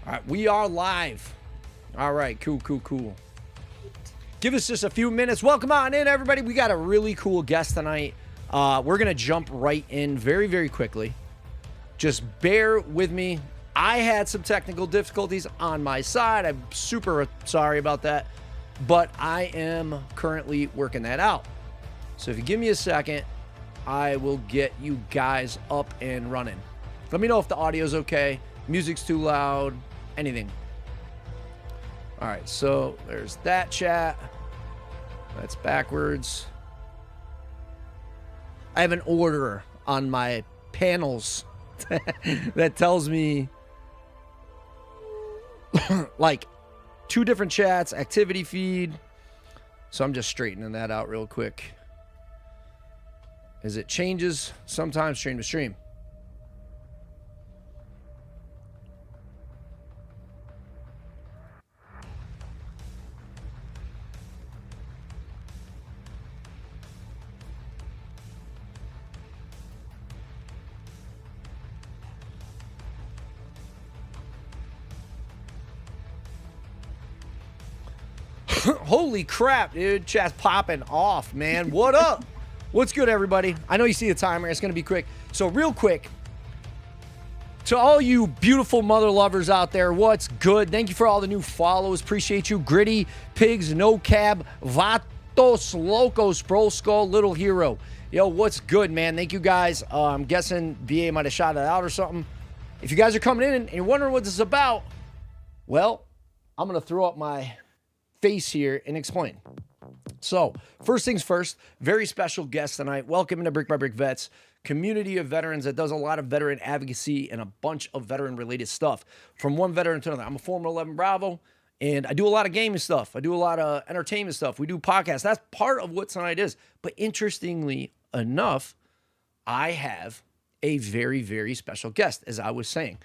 All right, we are live. All right, cool. Give us just a few minutes. Welcome on in, everybody. We got a really cool guest tonight. We're going to jump right in very, very quickly. Just bear with me. I had some technical difficulties on my side. I'm super sorry about that, but I am currently working that out. So if you give me a second, I will get you guys up and running. Let me know if the audio's okay, music's too loud, anything. All right, so there's that chat. That's backwards. I have an order on my panels that tells me like 2 different chats, activity feed. So I'm just straightening that out real quick. As it changes sometimes stream to stream. Holy crap, dude. Chat's popping off, man. What up? What's good, everybody? I know you see the timer. It's going to be quick. So real quick, to all you beautiful mother lovers out there, what's good? Thank you for all the new follows. Appreciate you. Gritty, Pigs, No Cab, Vatos, Locos, Bro Skull, Little Hero. Yo, what's good, man? Thank you, guys. I'm guessing BA might have shot it out or something. If you guys are coming in and you're wondering what this is about, well, I'm going to throw up my face here and explain. So, first things first, very special guest tonight. Welcome to Brick by Brick Vets, community of veterans that does a lot of veteran advocacy and a bunch of veteran-related stuff. From one veteran to another. I'm a former 11 Bravo, and I do a lot of gaming stuff. I do a lot of entertainment stuff. We do podcasts. That's part of what tonight is. But interestingly enough, I have a very, very special guest, as I was saying.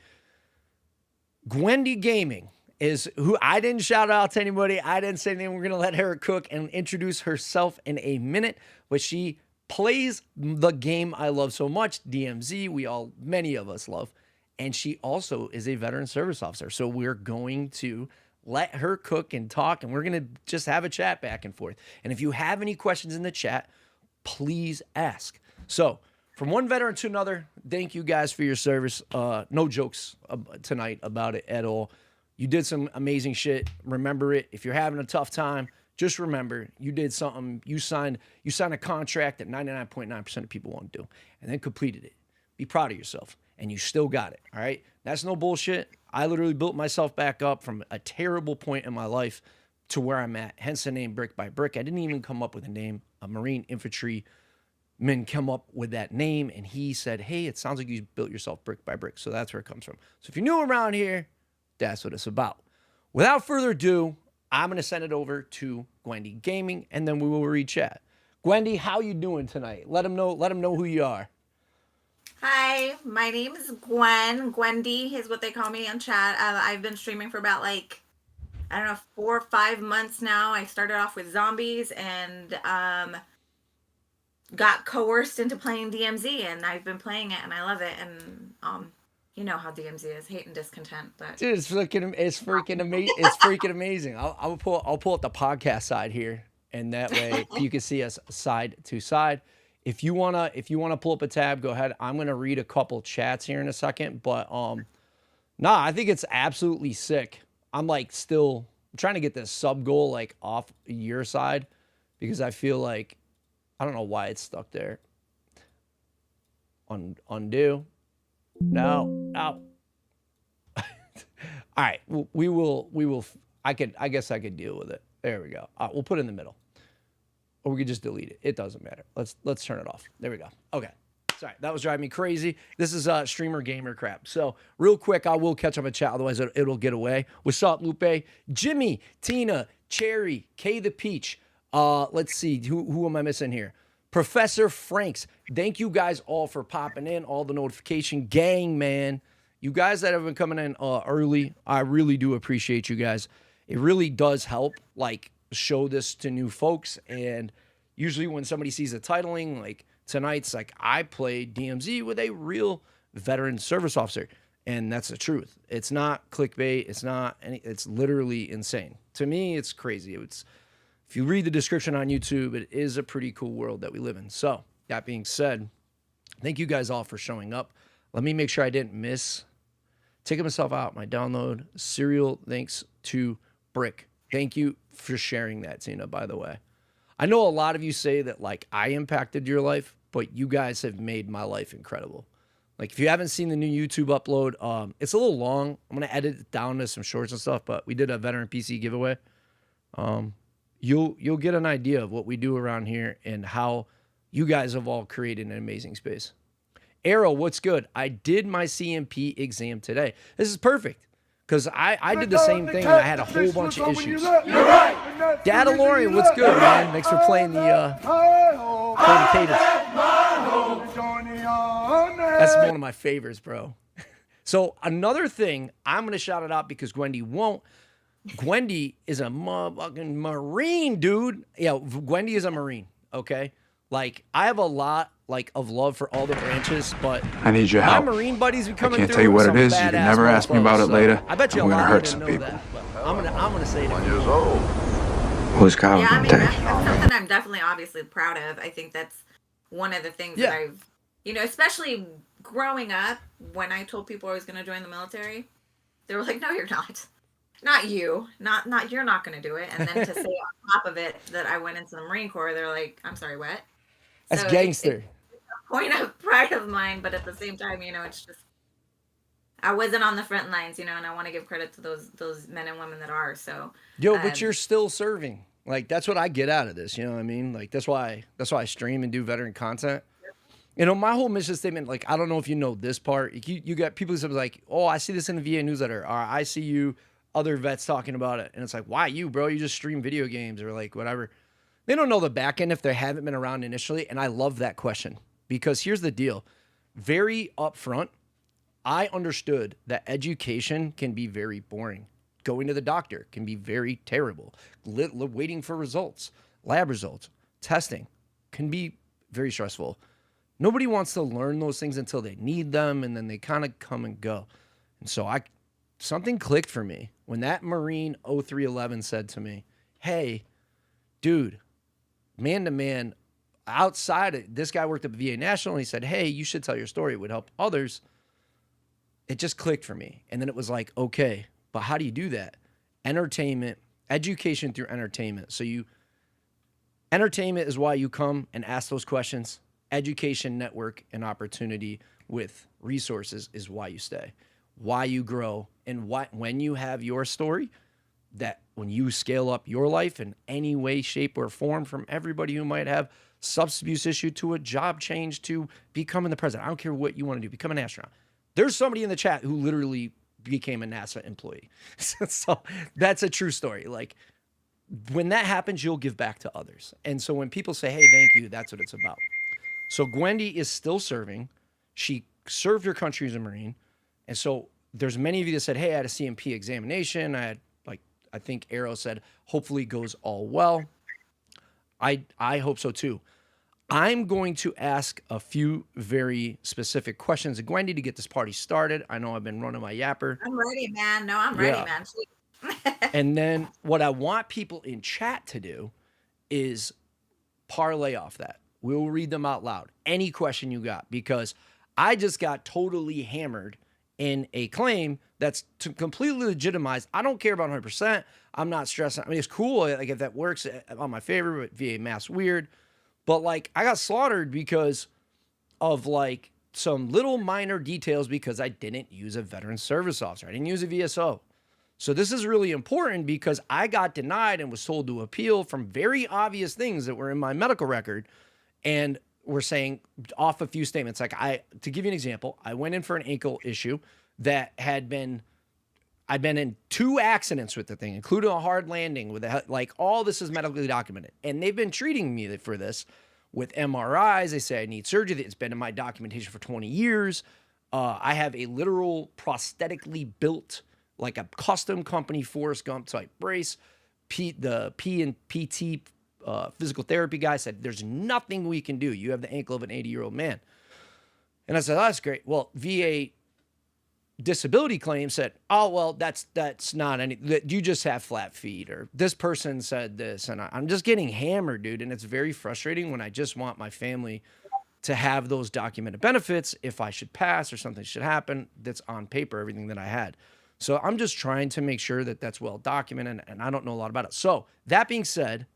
QnA Gaming is who I didn't shout out to anybody. I didn't say anything. We're going to let her cook and introduce herself in a minute, but she plays the game I love so much, DMZ, many of us love, and she also is a veteran service officer. So we're going to let her cook and talk, and we're going to just have a chat back and forth. And if you have any questions in the chat, please ask. So from one veteran to another, thank you guys for your service. No jokes tonight about it at all. You did some amazing shit. Remember it. If you're having a tough time, just remember you did something. You signed a contract that 99.9% of people won't do, and then completed it. Be proud of yourself, and you still got it. All right, that's no bullshit. I literally built myself back up from a terrible point in my life to where I'm at. Hence the name Brick by Brick. I didn't even come up with a name. A Marine infantryman come up with that name, and he said, "Hey, it sounds like you built yourself brick by brick." So that's where it comes from. So if you're new around here, that's what it's about. Without further ado, I'm going to send it over to QnA Gaming, and then we will read chat. QnA, how you doing tonight? Let them know who you are. Hi, my name is Gwen. QnA is what they call me on chat. I've been streaming for about 4 or 5 months now. I started off with zombies and got coerced into playing DMZ, and I've been playing it, and I love it. And you know how DMZ is, hate and discontent. But dude, it's freaking amazing. It's freaking amazing. I'll pull up the podcast side here, and that way you can see us side to side. If you wanna pull up a tab, go ahead. I'm gonna read a couple chats here in a second, but I think it's absolutely sick. I'm still trying to get this sub goal off your side because I feel like I don't know why it's stuck there. Undo. No. All right. We will. I guess I could deal with it. There we go. We'll put it in the middle, or we could just delete it. It doesn't matter. Let's turn it off. There we go. Okay. Sorry, that was driving me crazy. This is streamer gamer crap. So real quick, I will catch up a chat. Otherwise, it'll get away. What's up, Lupe? Jimmy, Tina, Cherry, K the Peach. Let's see. Who am I missing here? Professor Franks. Thank you guys all for popping in. All the notification gang, man. You guys that have been coming in early, I really do appreciate you guys. It really does help, show this to new folks. And usually when somebody sees the titling, tonight's I played DMZ with a real veteran service officer. And that's the truth. It's not clickbait. It's not any, it's literally insane. To me, it's crazy. It's, if you read the description on YouTube, it is a pretty cool world that we live in. So that being said, thank you guys all for showing up. Let me make sure I didn't miss. Taking myself out, my download, Serial, thanks to Brick. Thank you for sharing that, Tina, by the way. I know a lot of you say that like I impacted your life, but you guys have made my life incredible. Like if you haven't seen the new YouTube upload, it's a little long. I'm going to edit it down to some shorts and stuff, but we did a veteran PC giveaway. You'll get an idea of what we do around here and how you guys have all created an amazing space. Arrow, what's good? I did my CMP exam today. This is perfect because I did the same thing and I had a whole bunch of issues. Dadalorian, what's good, man? Thanks for playing the cadence. That's one of my favorites, bro. So another thing, I'm going to shout it out because Gwendy won't. Gwendy is a motherfucking Marine, dude. Yeah, Gwendy is a Marine, okay? Like, I have a lot, like, of love for all the branches, but I need your help. my Marine buddies be coming I can't through tell you what with it is. some You can badass never ask me about it mofos, later. I bet you I'm a gonna lot hurt of you some know people. that, but I'm gonna say it. 1 years old. Who's Kyle Yeah, I gonna mean, take? that's something I'm definitely obviously proud of. I think that's one of the things that I've, especially growing up, when I told people I was going to join the military, they were like, no, you're not. Not you. Not you're not going to do it. And then to say on top of it that I went into the Marine Corps, they're like, I'm sorry, what? That's So gangster. it's a point of pride of mine, but at the same time, it's just, I wasn't on the front lines, and I want to give credit to those men and women that are. So, But you're still serving. Like, that's what I get out of this. You know what I mean? Like, that's why I stream and do veteran content. My whole mission statement, like, I don't know if you know this part. You got people who say like, oh, I see this in the VA newsletter, or I see you, other vets talking about it. And it's like, why you, bro? You just stream video games or like whatever. They don't know the back end if they haven't been around initially. And I love that question because here's the deal. Very upfront, I understood that education can be very boring. Going to the doctor can be very terrible. Waiting for results, lab results, testing can be very stressful. Nobody wants to learn those things until they need them, and then they kind of come and go. And so something clicked for me when that Marine 0311 said to me, hey, dude, man to man, this guy worked at the VA National, and he said, hey, you should tell your story. It would help others. It just clicked for me. And then it was like, okay, but how do you do that? Entertainment, education through entertainment. So entertainment is why you come and ask those questions. Education, network, and opportunity with resources is why you stay, why you grow, and when you have your story, that when you scale up your life in any way, shape, or form, from everybody who might have substance abuse issue to a job change to becoming the president. I don't care what you want to do, become an astronaut. There's somebody in the chat who literally became a NASA employee. So that's a true story. Like, when that happens, you'll give back to others. And so when people say, hey, thank you, that's what it's about. So Gwendy is still serving. She served her country as a Marine. And so there's many of you that said, hey, I had a CMP examination. I think Arrow said, hopefully goes all well. I hope so too. I'm going to ask a few very specific questions of Gwendy to get this party started. I know I've been running my yapper. I'm ready, man. No, I'm ready, man. And then what I want people in chat to do is parlay off that. We'll read them out loud. Any question you got, because I just got totally hammered in a claim that's completely legitimized. I don't care about 100%. I'm not stressing. I mean, it's cool. Like, if that works on my favor, but VA mass weird. But like, I got slaughtered because of like some little minor details because I didn't use a veteran service officer. I didn't use a VSO. So this is really important because I got denied and was told to appeal from very obvious things that were in my medical record. And we're saying off a few statements. Like, to give you an example, I went in for an ankle issue that I'd been in 2 accidents with the thing, including a hard landing with like, all this is medically documented. And they've been treating me for this with MRIs. They say I need surgery. It's been in my documentation for 20 years. I have a literal prosthetically built, like a custom company Forrest Gump type brace. The P and PT physical therapy guy said, there's nothing we can do. You have the ankle of an 80-year-old man. And I said, oh, that's great. Well, VA disability claim said, oh, well, that's not any, that you just have flat feet, or this person said this. And I'm just getting hammered, dude. And it's very frustrating when I just want my family to have those documented benefits. If I should pass or something should happen, that's on paper, everything that I had. So I'm just trying to make sure that that's well documented, and I don't know a lot about it. So that being said,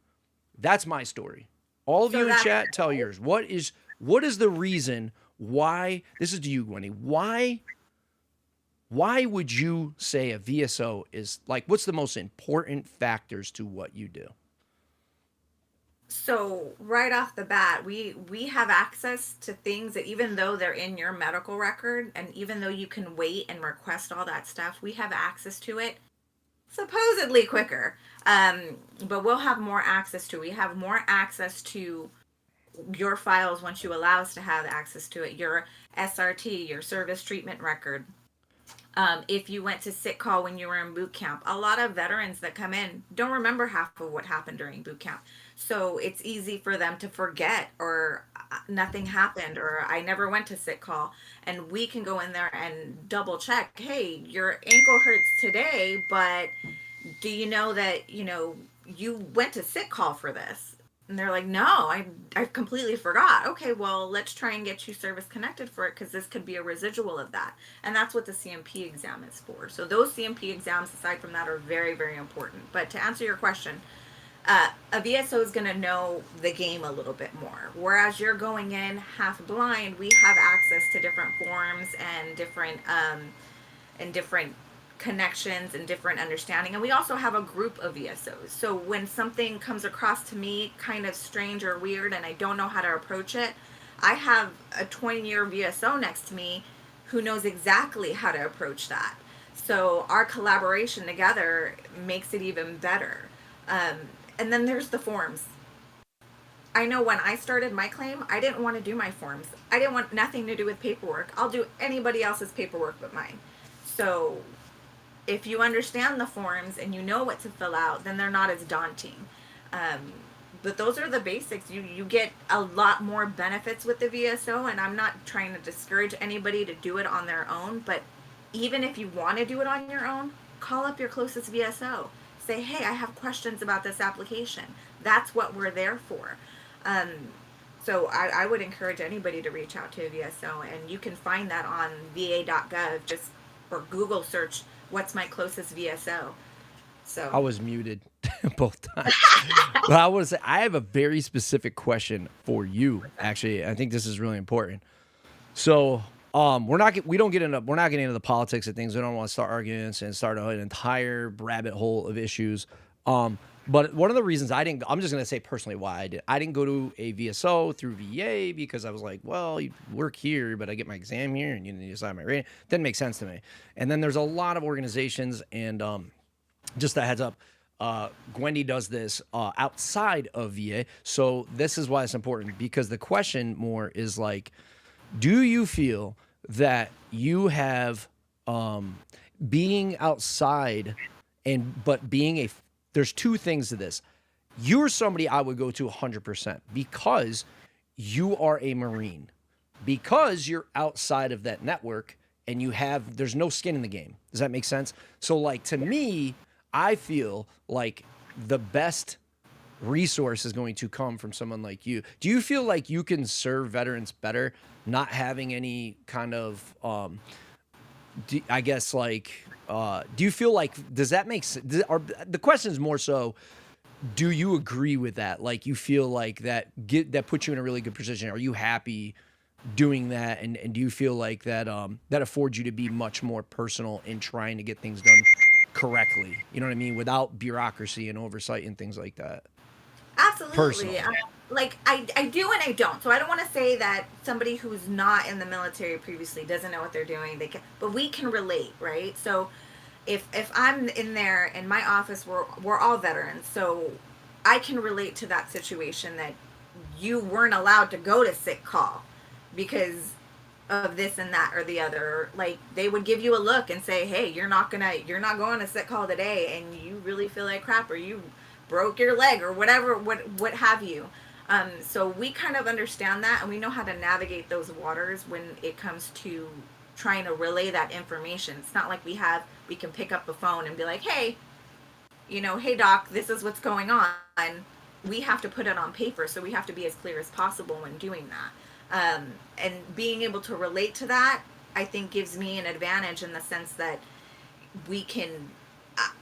that's my story. All of you in chat, tell yours. What is the reason why, this is to you, Gwenny, why would you say a VSO is, like, what's the most important factors to what you do? So right off the bat, we have access to things that, even though they're in your medical record, and even though you can wait and request all that stuff, we have access to it supposedly quicker. But we'll have more access to. We have more access to your files once you allow us to have access to it. Your SRT, your service treatment record. If you went to sick call when you were in boot camp, a lot of veterans that come in don't remember half of what happened during boot camp. So it's easy for them to forget, or nothing happened, or I never went to sick call. And we can go in there and double check, hey, your ankle hurts today, but do you know that, you went to sick call for this? And they're like, no, I completely forgot. Okay, well, let's try and get you service connected for it, because this could be a residual of that. And that's what the CMP exam is for. So those CMP exams, aside from that, are very, very important. But to answer your question, a VSO is going to know the game a little bit more. Whereas you're going in half blind, we have access to different forms and different connections and different understanding. And we also have a group of VSOs. So when something comes across to me kind of strange or weird and I don't know how to approach it, I have a 20-year VSO next to me who knows exactly how to approach that. So our collaboration together makes it even better. And then there's the forms. I know when I started my claim, I didn't want to do my forms. I didn't want nothing to do with paperwork. I'll do anybody else's paperwork but mine. So if you understand the forms and you know what to fill out, then they're not as daunting. But those are the basics. You get a lot more benefits with the VSO, and I'm not trying to discourage anybody to do it on their own, but even if you want to do it on your own, call up your closest VSO. Say, hey, I have questions about this application. That's what we're there for. So I would encourage anybody to reach out to a VSO, and you can find that on va.gov, just or Google search, what's my closest VSO. So I was muted both times. But I want to say, I have a very specific question for you. Actually, I think this is really important. So we're not getting into the politics of things. We don't want to start arguments and start an entire rabbit hole of issues. But one of the reasons I'm just going to say personally why I didn't go to a VSO through VA, because I was like, well, you work here, but I get my exam here and you decide my rating. Didn't make sense to me. And then there's a lot of organizations, and just a heads up, Gwendy does this outside of VA. So this is why it's important, because the question more is like, do you feel that you have being outside but being there's two things to this. You're somebody I would go to 100% because you are a Marine, because you're outside of that network and there's no skin in the game. Does that make sense? So like, to me, I feel like the best resource is going to come from someone like you. Do you feel like you can serve veterans better not having any kind of, do you feel like, does that make sense? The question is more so, do you agree with that? Like, you feel like that puts you in a really good position. Are you happy doing that? And do you feel like that affords you to be much more personal in trying to get things done correctly? You know what I mean? Without bureaucracy and oversight and things like that. Absolutely. I do and I don't. So I don't want to say that somebody who's not in the military previously doesn't know what they're doing. But we can relate, right? So if I'm in there in my office, we're all veterans, so I can relate to that situation that you weren't allowed to go to sick call because of this and that or the other. Like, they would give you a look and say, hey, you're not going to sick call today, and you really feel like crap, or you broke your leg or whatever, what have you. So we kind of understand that, and we know how to navigate those waters when it comes to trying to relay that information. It's not like we can pick up the phone and be like, hey, hey doc, this is what's going on. We have to put it on paper, so we have to be as clear as possible when doing that. And being able to relate to that, I think, gives me an advantage in the sense that we can.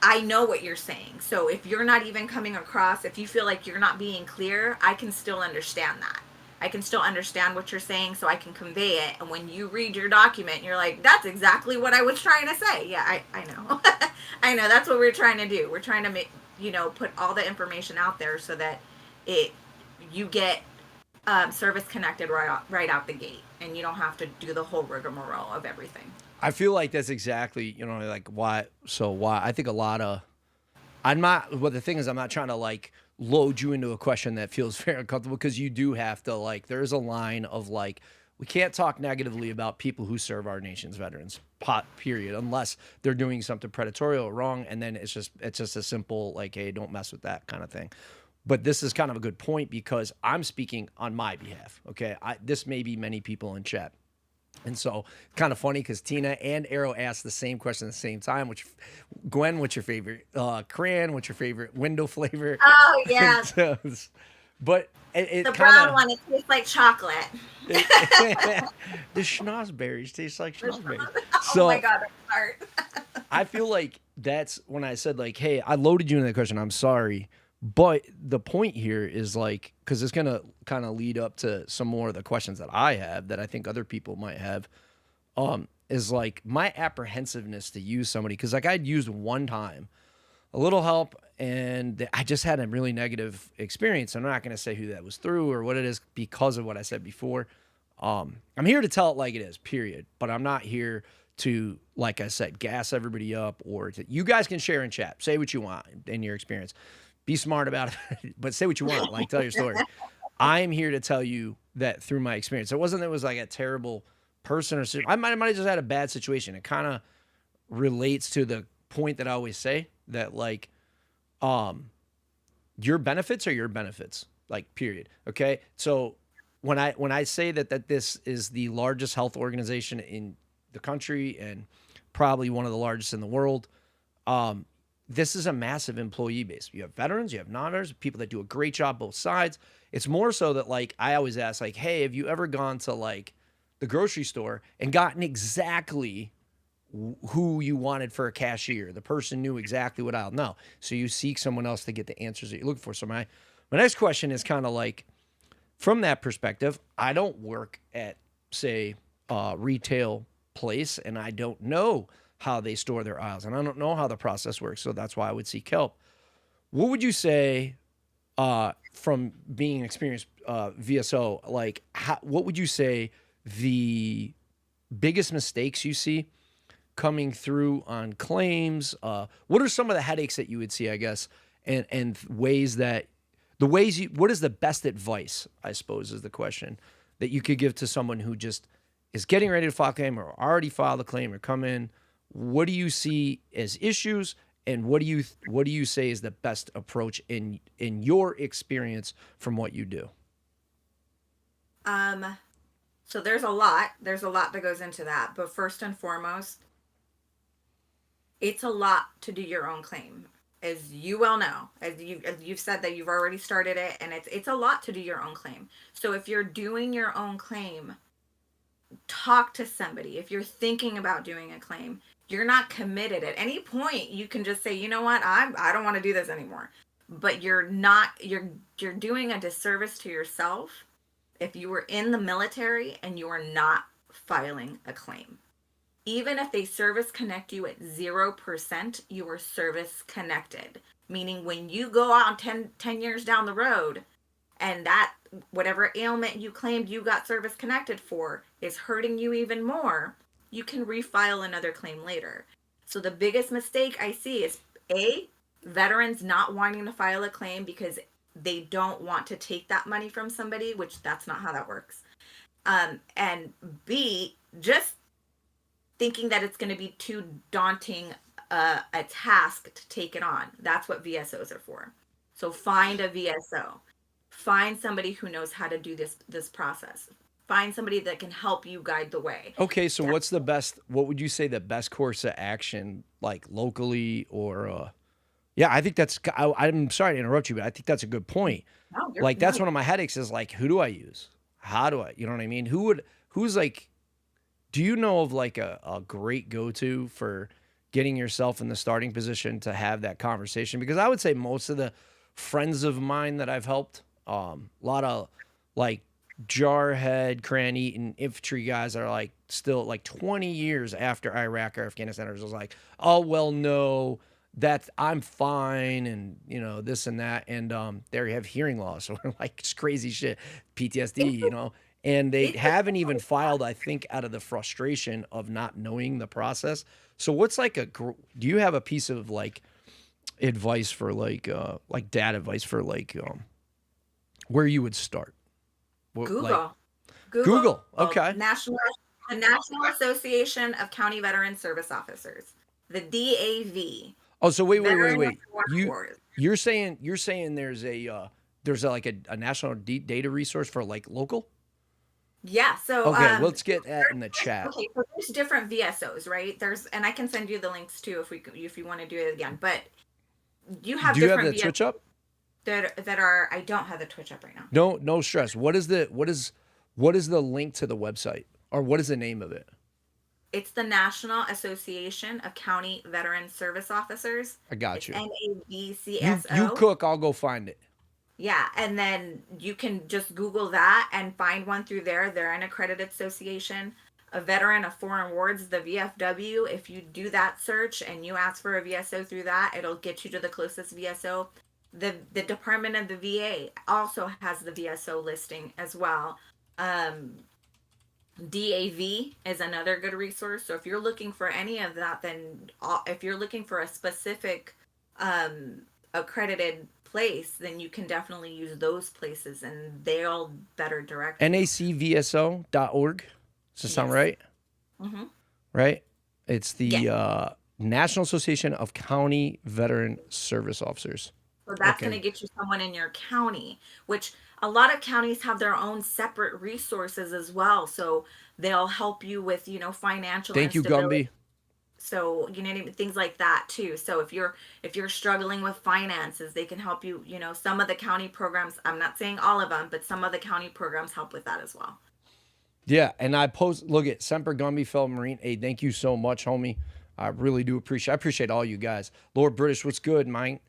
I know what you're saying. So if you're not even coming across, if you feel like you're not being clear, I can still understand that. I can still understand what you're saying, so I can convey it. And when you read your document, you're like, that's exactly what I was trying to say. Yeah, I know. I know. That's what we're trying to do. We're trying to make, put all the information out there so that you get service connected right out the gate, and you don't have to do the whole rigmarole of everything. I feel like that's exactly, like why. So why I think a lot of, I'm not, well, the thing is, I'm not trying to like load you into a question that feels very uncomfortable, because you do have to, like, there's a line of like, we can't talk negatively about people who serve our nation's veterans, period, unless they're doing something predatory or wrong. And then it's just a simple, like, hey, don't mess with that kind of thing. But this is kind of a good point, because I'm speaking on my behalf. Okay. This may be many people in chat. And so kind of funny, because Tina and Arrow asked the same question at the same time. Gwen, what's your favorite crayon? What's your favorite window flavor? Oh yeah. But it the kinda, brown one, it tastes like chocolate. the schnozberries taste like schnozberries. Oh my god, that's hard. I feel like that's when I said, like, hey, I loaded you into that question. I'm sorry. But the point here is, like, because it's going to kind of lead up to some more of the questions that I have that I think other people might have, is like my apprehensiveness to use somebody. Because, like, I'd used one time a little help, and I just had a really negative experience. I'm not going to say who that was through or what it is, because of what I said before. I'm here to tell it like it is, period. But I'm not here to, like I said, gas everybody up, or you guys can share in chat. Say what you want in your experience. Be smart about it, but say what you want. Like, tell your story. I'm here to tell you that through my experience. It wasn't that it was like a terrible person, or I might have just had a bad situation. It kind of relates to the point that I always say, that, like, your benefits are your benefits, like, period. Okay. So when I say that this is the largest health organization in the country, and probably one of the largest in the world, this is a massive employee base. You have veterans, you have non-veterans, people that do a great job both sides. It's more so that, like, I always ask, like, hey, have you ever gone to, like, the grocery store and gotten exactly who you wanted for a cashier? The person knew exactly what aisle. No. So you seek someone else to get the answers that you're looking for. So my next question is kind of like, from that perspective, I don't work at, say, a retail place, and I don't know how they store their aisles, and I don't know how the process works. So that's why I would seek help. What would you say, from being an experienced VSO, like, what would you say the biggest mistakes you see coming through on claims? What are some of the headaches that you would see, I guess, and ways that what is the best advice, I suppose, is the question, that you could give to someone who just is getting ready to file a claim, or already filed a claim, or come in? What do you see as issues, and what do you say is the best approach in your experience from what you do? So there's a lot that goes into that, but first and foremost, it's a lot to do your own claim, as you well know, as you've said that you've already started it, and it's a lot to do your own claim. So if you're doing your own claim, talk to somebody. If you're thinking about doing a claim, you're not committed at any point, you can just say, you know what, I don't want to do this anymore. But you're doing a disservice to yourself if you were in the military and you are not filing a claim. Even if they service connect you at 0%, you are service connected. Meaning when you go out 10 years down the road, and that whatever ailment you claimed you got service connected for is hurting you even more, you can refile another claim later. So the biggest mistake I see is, A, veterans not wanting to file a claim because they don't want to take that money from somebody, which that's not how that works. And B, just thinking that it's going to be too daunting a task to take it on. That's what VSOs are for. So find a VSO. Find somebody who knows how to do this process. find somebody that can help you guide the way. Okay, so what would you say the best course of action, like locally or, yeah, I think I'm sorry to interrupt you, but I think that's a good point. No, Like, that's one of my headaches is like, who do I use? How do I, you know what I mean? Who's like, do you know of like a great go-to for getting yourself in the starting position to have that conversation? Because I would say most of the friends of mine that I've helped, a lot of like jarhead, crayon-eating infantry guys that are like still like 20 years after Iraq or Afghanistan are just like, oh, well, no, that I'm fine. And, you know, this and that. And they have hearing loss. So like it's crazy shit, PTSD, you know, and they haven't even filed, I think, out of the frustration of not knowing the process. So what's like do you have a piece of like advice for like dad advice for like where you would start? Google. Like, Google. Google. Okay. The National Association of County Veteran Service Officers, the DAV. Oh, so wait. Veteran You're saying there's like a national data resource for like local? Yeah. So Okay, let's get that in the chat. Okay, so there's different VSOs, right? And I can send you the links too if you want to do it again. But you have Do you have different the Twitch up? that are. I don't have the Twitch up right now. No stress. What is the link to the website, or what is the name of it? It's the National Association of County Veteran Service Officers. I got you. NAVCSO. You cook, I'll go find it. Yeah, and then you can just Google that and find one through there. They're an accredited association. A Veteran of Foreign Wars, the VFW. If you do that search and you ask for a VSO through that, it'll get you to the closest VSO. The Department of the VA also has the VSO listing as well. DAV is another good resource. So if you're looking for any of that, then if you're looking for a specific accredited place, then you can definitely use those places and they'll better direct you. nacvso.org. Does that sound right? Mm-hmm. Right? It's the National Association of County Veteran Service Officers. So that's going to get you someone in your county, which a lot of counties have their own separate resources as well. So they'll help you with, financial. Thank you, Gumby. So, things like that too. So if you're struggling with finances, they can help you, some of the county programs, I'm not saying all of them, but some of the county programs help with that as well. Yeah. And look at Semper Gumby, fellow Marine. Hey, thank you so much, homie. I really do appreciate all you guys. Lord British, what's good, mate?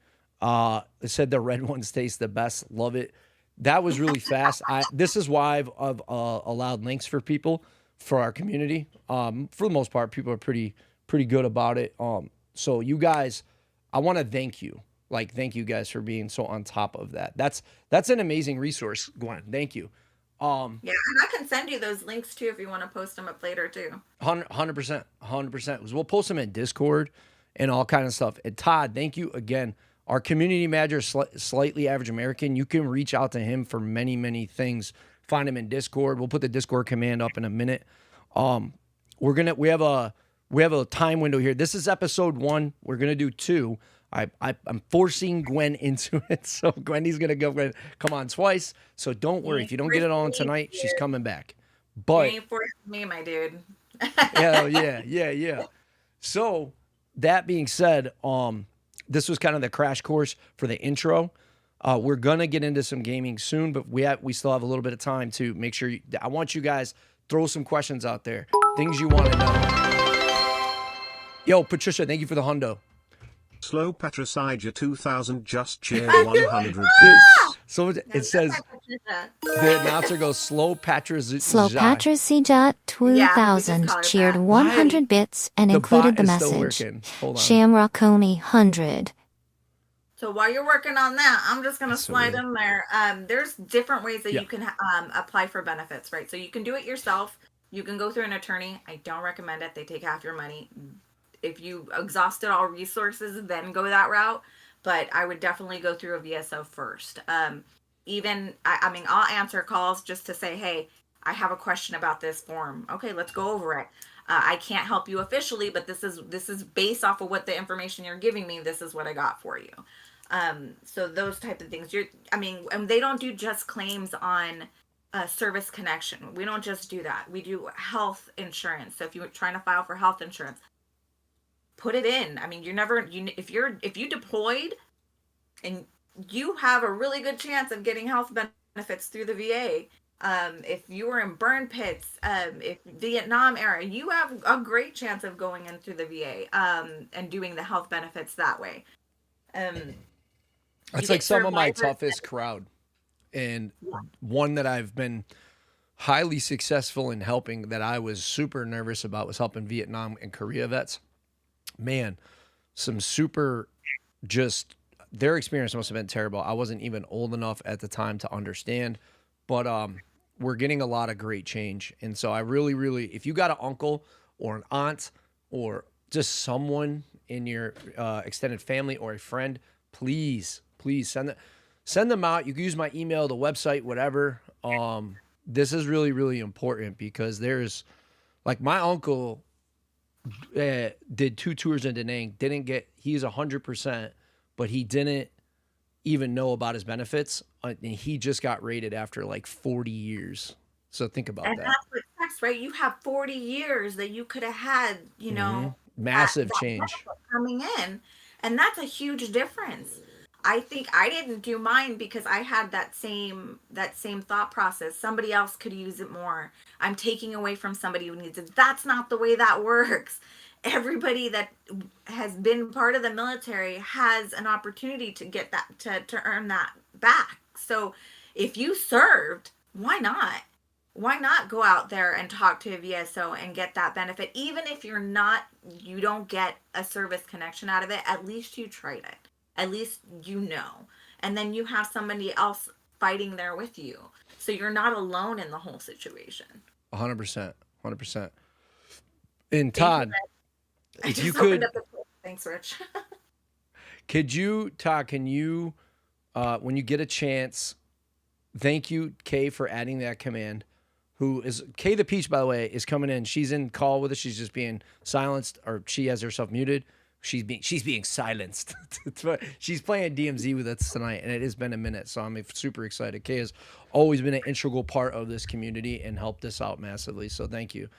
It said the red ones taste the best. Love it. That was really fast. This is why I've allowed links for people for our community. For the most part, people are pretty good about it. So you guys, I want to thank you. Like, thank you guys for being so on top of that. That's an amazing resource, Gwen. Thank you. Yeah, and I can send you those links too if you want to post them up later too. 100%. We'll post them in Discord and all kind of stuff. And Todd, thank you again. Our community manager, Slightly Average American, you can reach out to him for many, many things. Find him in Discord. We'll put the Discord command up in a minute. We have a time window here. This is episode 1. We're gonna do 2. I'm forcing Gwen into it, so Gwendy's gonna come on twice. So don't worry, if you don't get it on tonight, she's coming back. But you ain't forcing me, my dude. Hell yeah. So that being said, this was kind of the crash course for the intro. We're gonna get into some gaming soon, but we still have a little bit of time to make sure. I want you guys throw some questions out there, things you want to know. Yo, Patricia, thank you for the hundo. Slow Patricide 2000 just cheered 100. So it says the announcer goes slow Patricide. Slow Patricide 2000 cheered 100 bits and included the message. Shamrock Comey 100. So while you're working on that, I'm just going to slide in there. There's different ways that you can apply for benefits, right? So you can do it yourself. You can go through an attorney. I don't recommend it. They take half your money. If you exhausted all resources, then go that route. But I would definitely go through a VSO first. I mean, I'll answer calls just to say, hey, I have a question about this form. Okay, let's go over it. I can't help you officially, but this is based off of what the information you're giving me. This is what I got for you. So those type of things. And they don't do just claims on a service connection. We don't just do that. We do health insurance. So if you're trying to file for health insurance, put it in. I mean, if you deployed, and you have a really good chance of getting health benefits through the VA. If you were in burn pits, if Vietnam era, you have a great chance of going in through the VA and doing the health benefits that way. That's like some of my toughest crowd, and one that I've been highly successful in helping that I was super nervous about was helping Vietnam and Korea vets. Man, some super just their experience must have been terrible. I wasn't even old enough at the time to understand, but we're getting a lot of great change. And so I really, really, if you got an uncle or an aunt or just someone in your extended family or a friend, please send them out. You can use my email, the website, whatever. This is really, really important because there's like my uncle did 2 tours in Da Nang, he's 100%, but he didn't even know about his benefits. And he just got rated after like 40 years. So think about that. And that's what sucks, right? You have 40 years that you could have had, you know, massive change coming in. And that's a huge difference. I think I didn't do mine because I had that same thought process. Somebody else could use it more. I'm taking away from somebody who needs it. That's not the way that works. Everybody that has been part of the military has an opportunity to get that, to earn that back. So if you served, why not? Why not go out there and talk to a VSO and get that benefit? Even if you don't get a service connection out of it, at least you tried it. At least you know. And then you have somebody else fighting there with you. So you're not alone in the whole situation. 100%. 100%. And Todd, if you could, thanks, Rich. Todd, can you, when you get a chance, thank you, Kay, for adding that command. Who is Kay the Peach, by the way, is coming in. She's in call with us. She's just being silenced, or she has herself muted. She's being silenced. She's playing DMZ with us tonight, and it has been a minute, so I'm super excited. Kay has always been an integral part of this community and helped us out massively. So thank you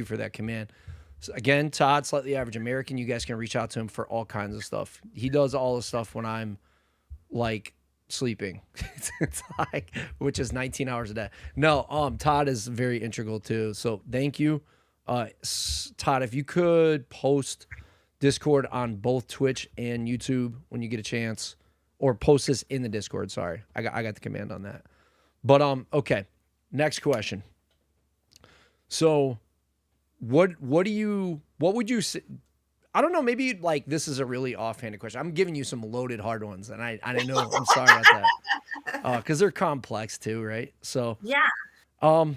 for that command. So again, Todd, Slightly Average American. You guys can reach out to him for all kinds of stuff. He does all the stuff when I'm like sleeping. It's like, which is 19 hours a day. No, Todd is very integral too. So thank you, Todd. If you could post Discord on both Twitch and YouTube when you get a chance, or post this in the Discord. Sorry, I got the command on that. But okay, next question. So, what would you say? I don't know. Maybe like this is a really offhanded question. I'm giving you some loaded hard ones, and I know. I'm sorry about that because they're complex too, right? So yeah. What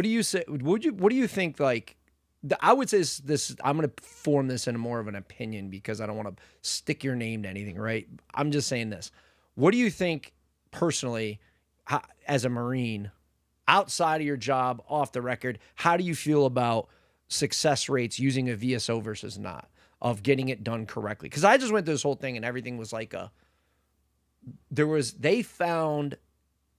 do you say? What do you think? Like, I would say this. I'm going to form this in more of an opinion because I don't want to stick your name to anything, right? I'm just saying this. What do you think personally, as a Marine, outside of your job, off the record? How do you feel about success rates using a VSO versus not, of getting it done correctly? Because I just went through this whole thing and everything was like they found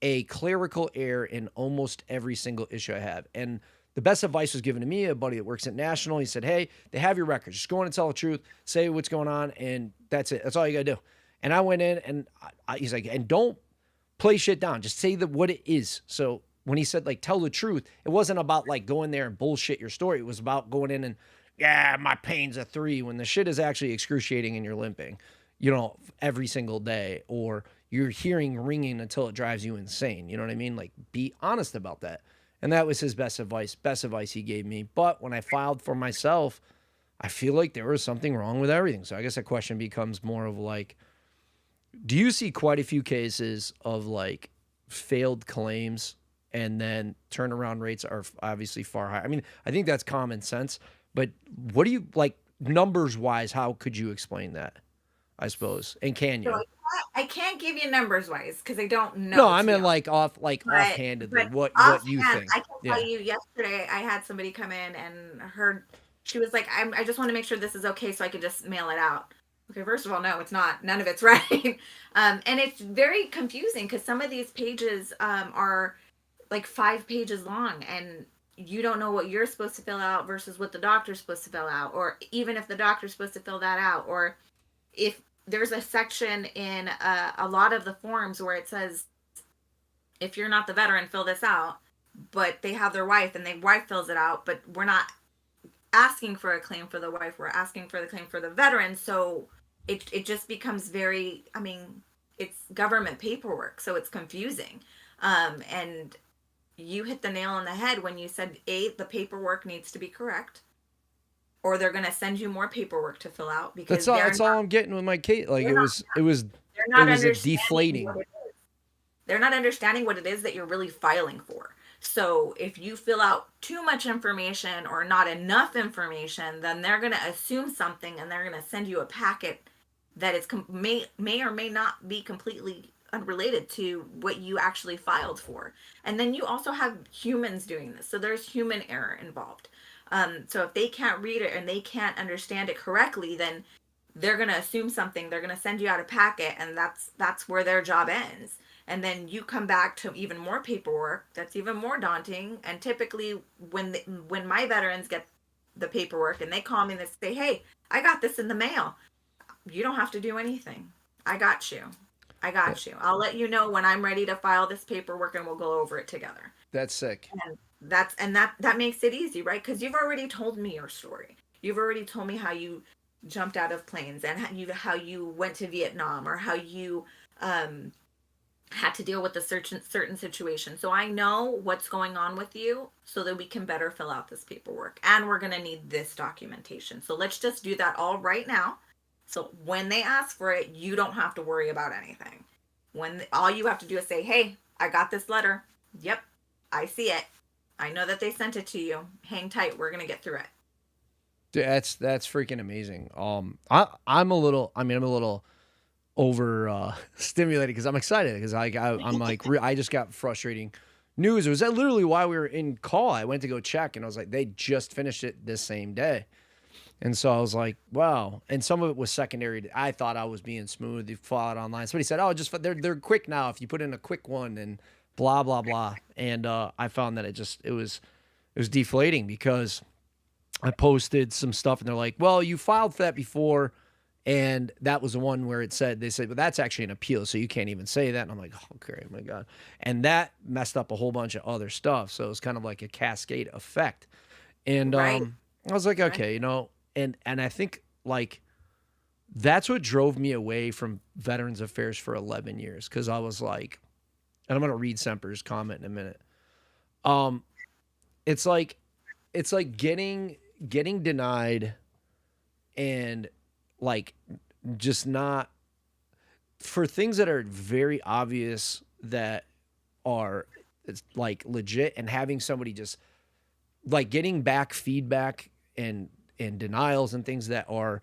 a clerical error in almost every single issue I have. And the best advice was given to me, a buddy that works at National. He said, hey, they have your records. Just go in and tell the truth, say what's going on, and that's it. That's all you got to do. And I went in and he's like, and don't play shit down. Just say what it is. So when he said, like, tell the truth, it wasn't about, like, going there and bullshit your story. It was about going in and, yeah, my pain's a 3, when the shit is actually excruciating and you're limping, every single day, or you're hearing ringing until it drives you insane. You know what I mean? Like, be honest about that. And that was his best advice he gave me. But when I filed for myself, I feel like there was something wrong with everything. So I guess the question becomes more of like, do you see quite a few cases of like failed claims and then turnaround rates are obviously far higher? I mean, I think that's common sense, but what do you, like, numbers wise, how could you explain that, I suppose? And can you? So I can't give you numbers wise because I don't know. No, I mean like offhandedly, what you think. I can tell you, yesterday I had somebody come in and she was like, I just want to make sure this is okay so I can just mail it out. Okay, first of all, no, it's not. None of it's right. And it's very confusing because some of these pages are like 5 pages long, and you don't know what you're supposed to fill out versus what the doctor's supposed to fill out, or even if the doctor's supposed to fill that out, or if there's a section in a lot of the forms where it says, if you're not the veteran, fill this out, but they have their wife and their wife fills it out, but we're not asking for a claim for the wife, we're asking for the claim for the veteran. So it just becomes very, I mean, it's government paperwork, so it's confusing. And you hit the nail on the head when you said, the paperwork needs to be correct, or they're going to send you more paperwork to fill out, because that's all I'm getting with my case. Like it was deflating. They're not understanding what it is that you're really filing for. So if you fill out too much information or not enough information, then they're going to assume something, and they're going to send you a packet that is may or may not be completely unrelated to what you actually filed for. And then you also have humans doing this, so there's human error involved. So if they can't read it and they can't understand it correctly, then they're going to assume something, they're going to send you out a packet, and that's where their job ends. And then you come back to even more paperwork that's even more daunting. And typically when my veterans get the paperwork and they call me and they say, hey, I got this in the mail, you don't have to do anything. I got you. I'll let you know when I'm ready to file this paperwork, and we'll go over it together. That's sick. And that makes it easy, right? Because you've already told me your story. You've already told me how you jumped out of planes, and how you went to Vietnam, or how you had to deal with a certain situation. So I know what's going on with you, so that we can better fill out this paperwork. And we're going to need this documentation. So let's just do that all right now. So when they ask for it, you don't have to worry about anything. All you have to do is say, hey, I got this letter. Yep, I see it. I know that they sent it to you. Hang tight. We're going to get through it. Dude, that's freaking amazing. I'm a little over stimulated because I'm excited, because I'm like, I just got frustrating news. It was literally why we were in call. I went to go check, and I was like, they just finished it this same day. And so I was like, wow. And some of it was secondary. I thought I was being smooth. You follow it online. Somebody said, oh, they're quick now. If you put in a quick one and blah, blah, blah. And I found that it was deflating, because I posted some stuff and they're like, well, you filed for that before. And that was the one where they said, well, that's actually an appeal, so you can't even say that. And I'm like, oh, okay, my God. And that messed up a whole bunch of other stuff. So it was kind of like a cascade effect. And I was like, okay, and I think like that's what drove me away from Veterans Affairs for 11 years. Because I was like, and I'm going to read Semper's comment in a minute. It's like getting denied, and like just not for things that are very obvious, that are like legit, and having somebody just like getting back feedback and denials and things that are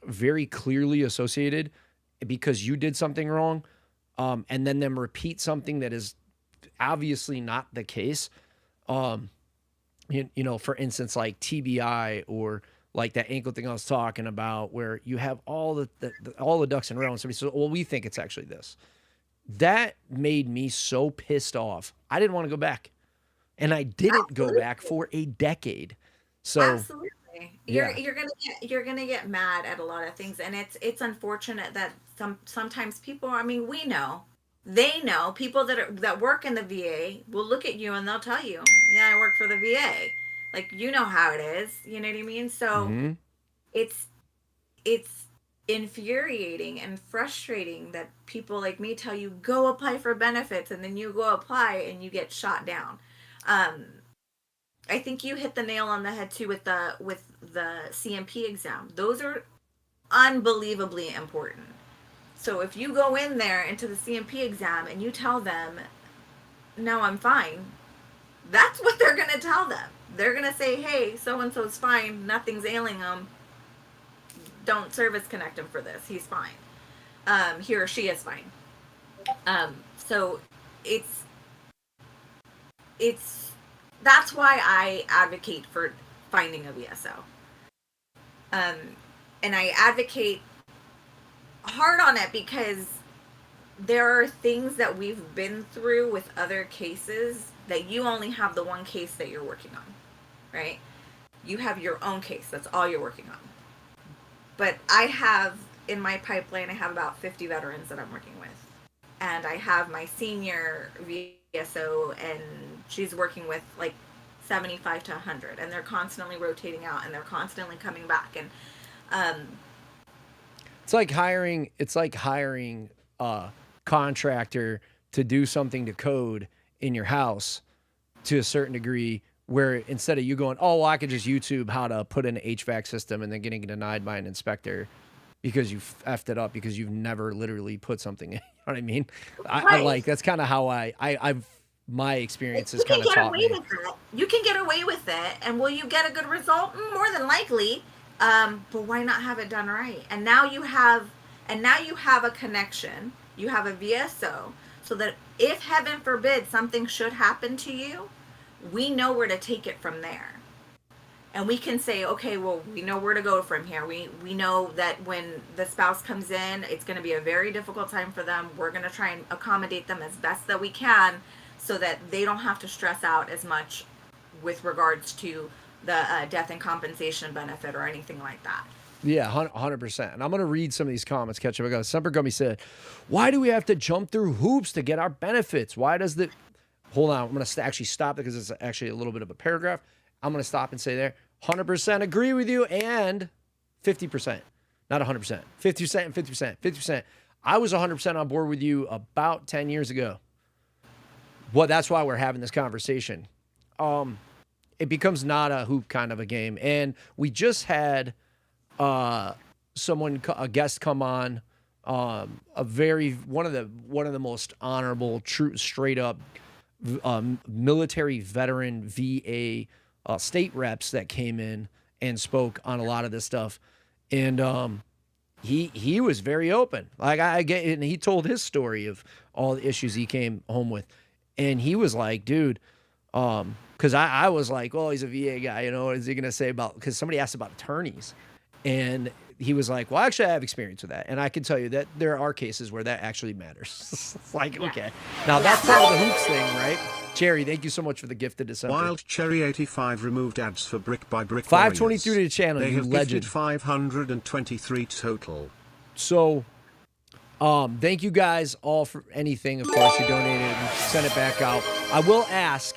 very clearly associated because you did something wrong, and then them repeat something that is obviously not the case. For instance, like TBI, or like that ankle thing I was talking about, where you have all the ducks in a row, and somebody says, well, we think it's actually this. That made me so pissed off. I didn't want to go back, and I didn't go back for a decade. So absolutely. You're gonna get mad at a lot of things, and it's unfortunate that sometimes people, I mean, they know people that work in the VA will look at you and they'll tell you, yeah, I work for the VA. Like, you know how it is, you know what I mean? So it's infuriating and frustrating that people like me tell you, go apply for benefits, and then you go apply and you get shot down. I think you hit the nail on the head too with the CMP exam. Those are unbelievably important. So if you go in there into the CMP exam and you tell them, no, I'm fine, that's what they're going to tell them. They're going to say, hey, so-and-so's fine, nothing's ailing him, don't service connect him for this, he's fine. He or she is fine. So it's that's why I advocate for finding a VSO. And I advocate hard on it because there are things that we've been through with other cases that you only have the one case that you're working on, right? You have your own case. That's all you're working on. But I have, in my pipeline, I have about 50 veterans that I'm working with. And I have my senior VSO, and she's working with like 75 to 100. And they're constantly rotating out, and they're constantly coming back. And it's like hiring a contractor to do something to code in your house to a certain degree, where instead of you going, oh, well, I could just YouTube how to put in an HVAC system and then getting denied by an inspector because you effed it up because you've never literally put something in. You know what I mean? Right. I like, that's kind of how I've my experience has kind of taught me. You can get away with it, and will you get a good result? More than likely. But why not have it done right? And now you have a connection. You have a VSO, so that if heaven forbid something should happen to you, we know where to take it from there. And we can say, okay, well, we know where to go from here. We know that when the spouse comes in, it's going to be a very difficult time for them. We're going to try and accommodate them as best that we can so that they don't have to stress out as much with regards to the death and compensation benefit or anything like that. Yeah, 100%. And I'm going to read some of these comments. Catch up. I got Semper Gummy said, why do we have to jump through hoops to get our benefits? Why does the... Hold on. I'm going to actually stop it because it's actually a little bit of a paragraph. I'm going to stop and say there, 100% agree with you, and 50%. Not 100%. 50% and 50%. 50%. I was 100% on board with you about 10 years ago. Well, that's why we're having this conversation. It becomes not a hoop kind of a game. And we just had a guest come on, one of the most honorable, true, straight up military veteran VA state reps that came in and spoke on a lot of this stuff. And he was very open. Like I get it, and he told his story of all the issues he came home with. And he was like, dude, because I was like, well, he's a VA guy, you know, what is he going to say about, because somebody asked about attorneys. And he was like, well, actually, I have experience with that. And I can tell you that there are cases where that actually matters. It's like, okay. Now, that's part of the hoops thing, right? Cherry, thank you so much for the gift of December. Wild Cherry 85 removed ads for Brick by Brick. 523 to the channel, they you have legend. Gifted 523 total. So, thank you guys all for anything. Of course, you donated and sent it back out. I will ask,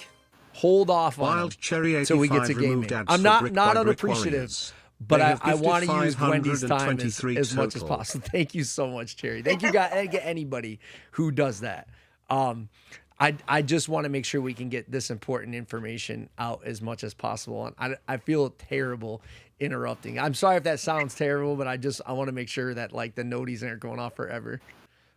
hold off on Wild Cherry 85 until we get to gaming. I'm not unappreciative. But I want to use Wendy's time as much as possible. Thank you so much, Cherry. Thank you, guys. Anybody who does that. I just want to make sure we can get this important information out as much as possible. And I feel terrible interrupting. I'm sorry if that sounds terrible, but I want to make sure that like the noties aren't going off forever.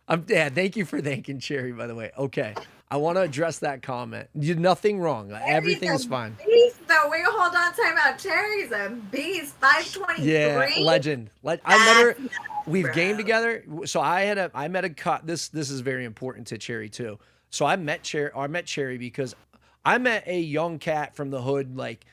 Thank you for thanking Cherry, by the way. Okay. I want to address that comment. You did nothing wrong. Everything's fine. Beast, though. Wait, hold on. Time out. Cherry's a beast. 523. Yeah, legend. I met her. We've gamed together. So I met a cut. This is very important to Cherry too. So I met Cherry because I met a young cat from the hood. Like,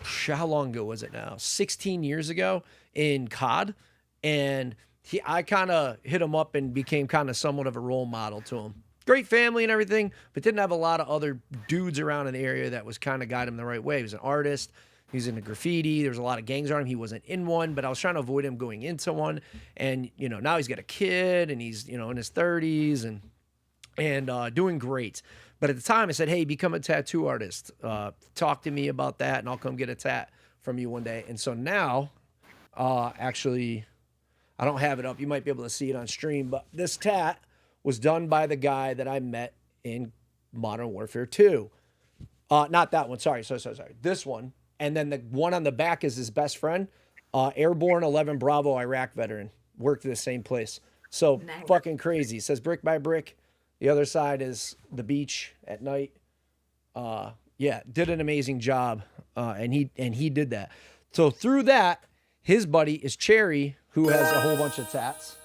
how long ago was it now? 16 years ago in COD, and I kind of hit him up and became kind of somewhat of a role model to him. Great family and everything, but didn't have a lot of other dudes around in the area that was kind of guiding him the right way. He was an artist. He was into graffiti. There was a lot of gangs around him. He wasn't in one, but I was trying to avoid him going into one. And, you know, now he's got a kid and he's, you know, in his 30s and doing great. But at the time I said, hey, become a tattoo artist. Talk to me about that and I'll come get a tat from you one day. And so now, actually, I don't have it up. You might be able to see it on stream, but this tat was done by the guy that I met in Modern Warfare 2. Not that one. Sorry. This one. And then the one on the back is his best friend, Airborne 11 Bravo Iraq veteran. Worked at the same place. So nice. Fucking crazy. It says brick by brick. The other side is the beach at night. Yeah, did an amazing job. And he did that. So through that, his buddy is Cherry, who has a whole bunch of tats.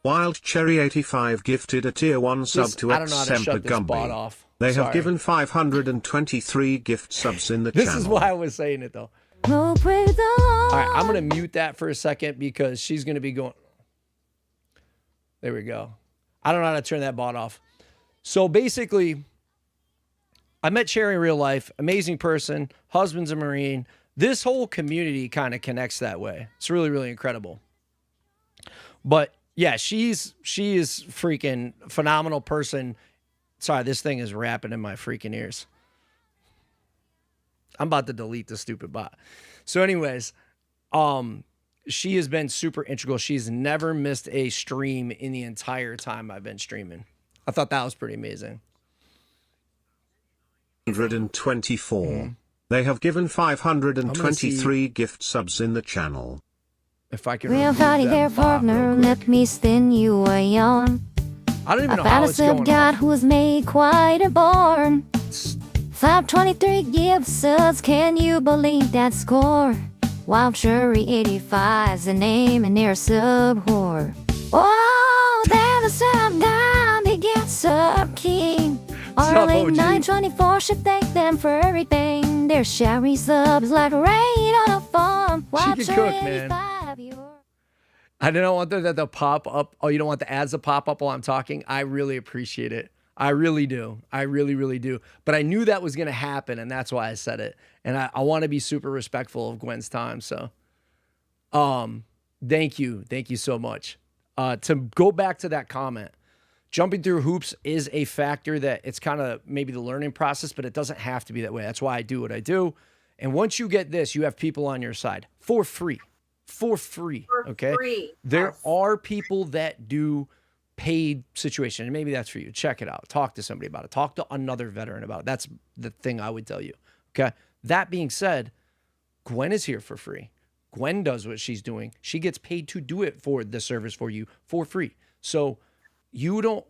Wild Cherry 85 gifted a tier 1 sub to X Semper Gumby. They have given 523 gift subs in the channel. This is why I was saying it though. All right, I'm going to mute that for a second because she's going to be going. There we go. I don't know how to turn that bot off. So basically, I met Cherry in real life. Amazing person. Husband's a Marine. This whole community kind of connects that way. It's really, really incredible. But yeah, she is freaking phenomenal person. Sorry, this thing is rapping in my freaking ears. I'm about to delete the stupid bot. So anyways, she has been super integral. She's never missed a stream in the entire time I've been streaming. I thought that was pretty amazing. 124. Mm-hmm. They have given 523 gift subs in the channel. If I can well, howdy there, partner. Let me spin you a yarn. I don't even know how it's going on. God who has made quite a barn. 523 gift subs. Can you believe that score? Wild Cherry 85's the name and they're sub whore. Oh, that is sub down. They get sub king. Our late 924 should thank them for everything. They're Sherry subs like rain on a farm. She can cook, man. I don't want that to pop up. Oh, you don't want the ads to pop up while I'm talking? I really appreciate it. I really do. I really, really do. But I knew that was going to happen, and that's why I said it. And I want to be super respectful of Gwen's time. So thank you. Thank you so much. To go back to that comment, jumping through hoops is a factor that it's kind of maybe the learning process, but it doesn't have to be that way. That's why I do what I do. And once you get this, you have people on your side for free. For free. Okay. Free. There are people that do paid situation, and maybe that's for you. Check it out. Talk to somebody about it. Talk to another veteran about it. That's the thing I would tell you. Okay. That being said, Gwen is here for free. Gwen does what she's doing. She gets paid to do it for the service for you for free. So you don't,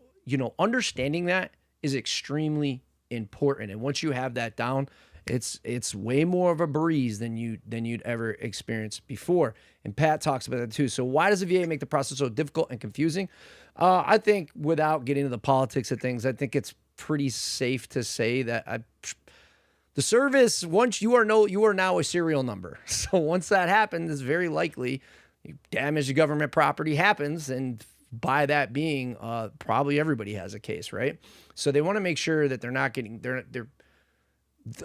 understanding that is extremely important. And once you have that down, it's way more of a breeze than you'd ever experienced before. And Pat talks about that too. So why does the VA make the process so difficult and confusing? I think without getting into the politics of things, I think it's pretty safe to say that the service, once you are now a serial number. So once that happens, it's very likely damage to government property happens. And by that being, probably everybody has a case, right? So they want to make sure that they're not getting,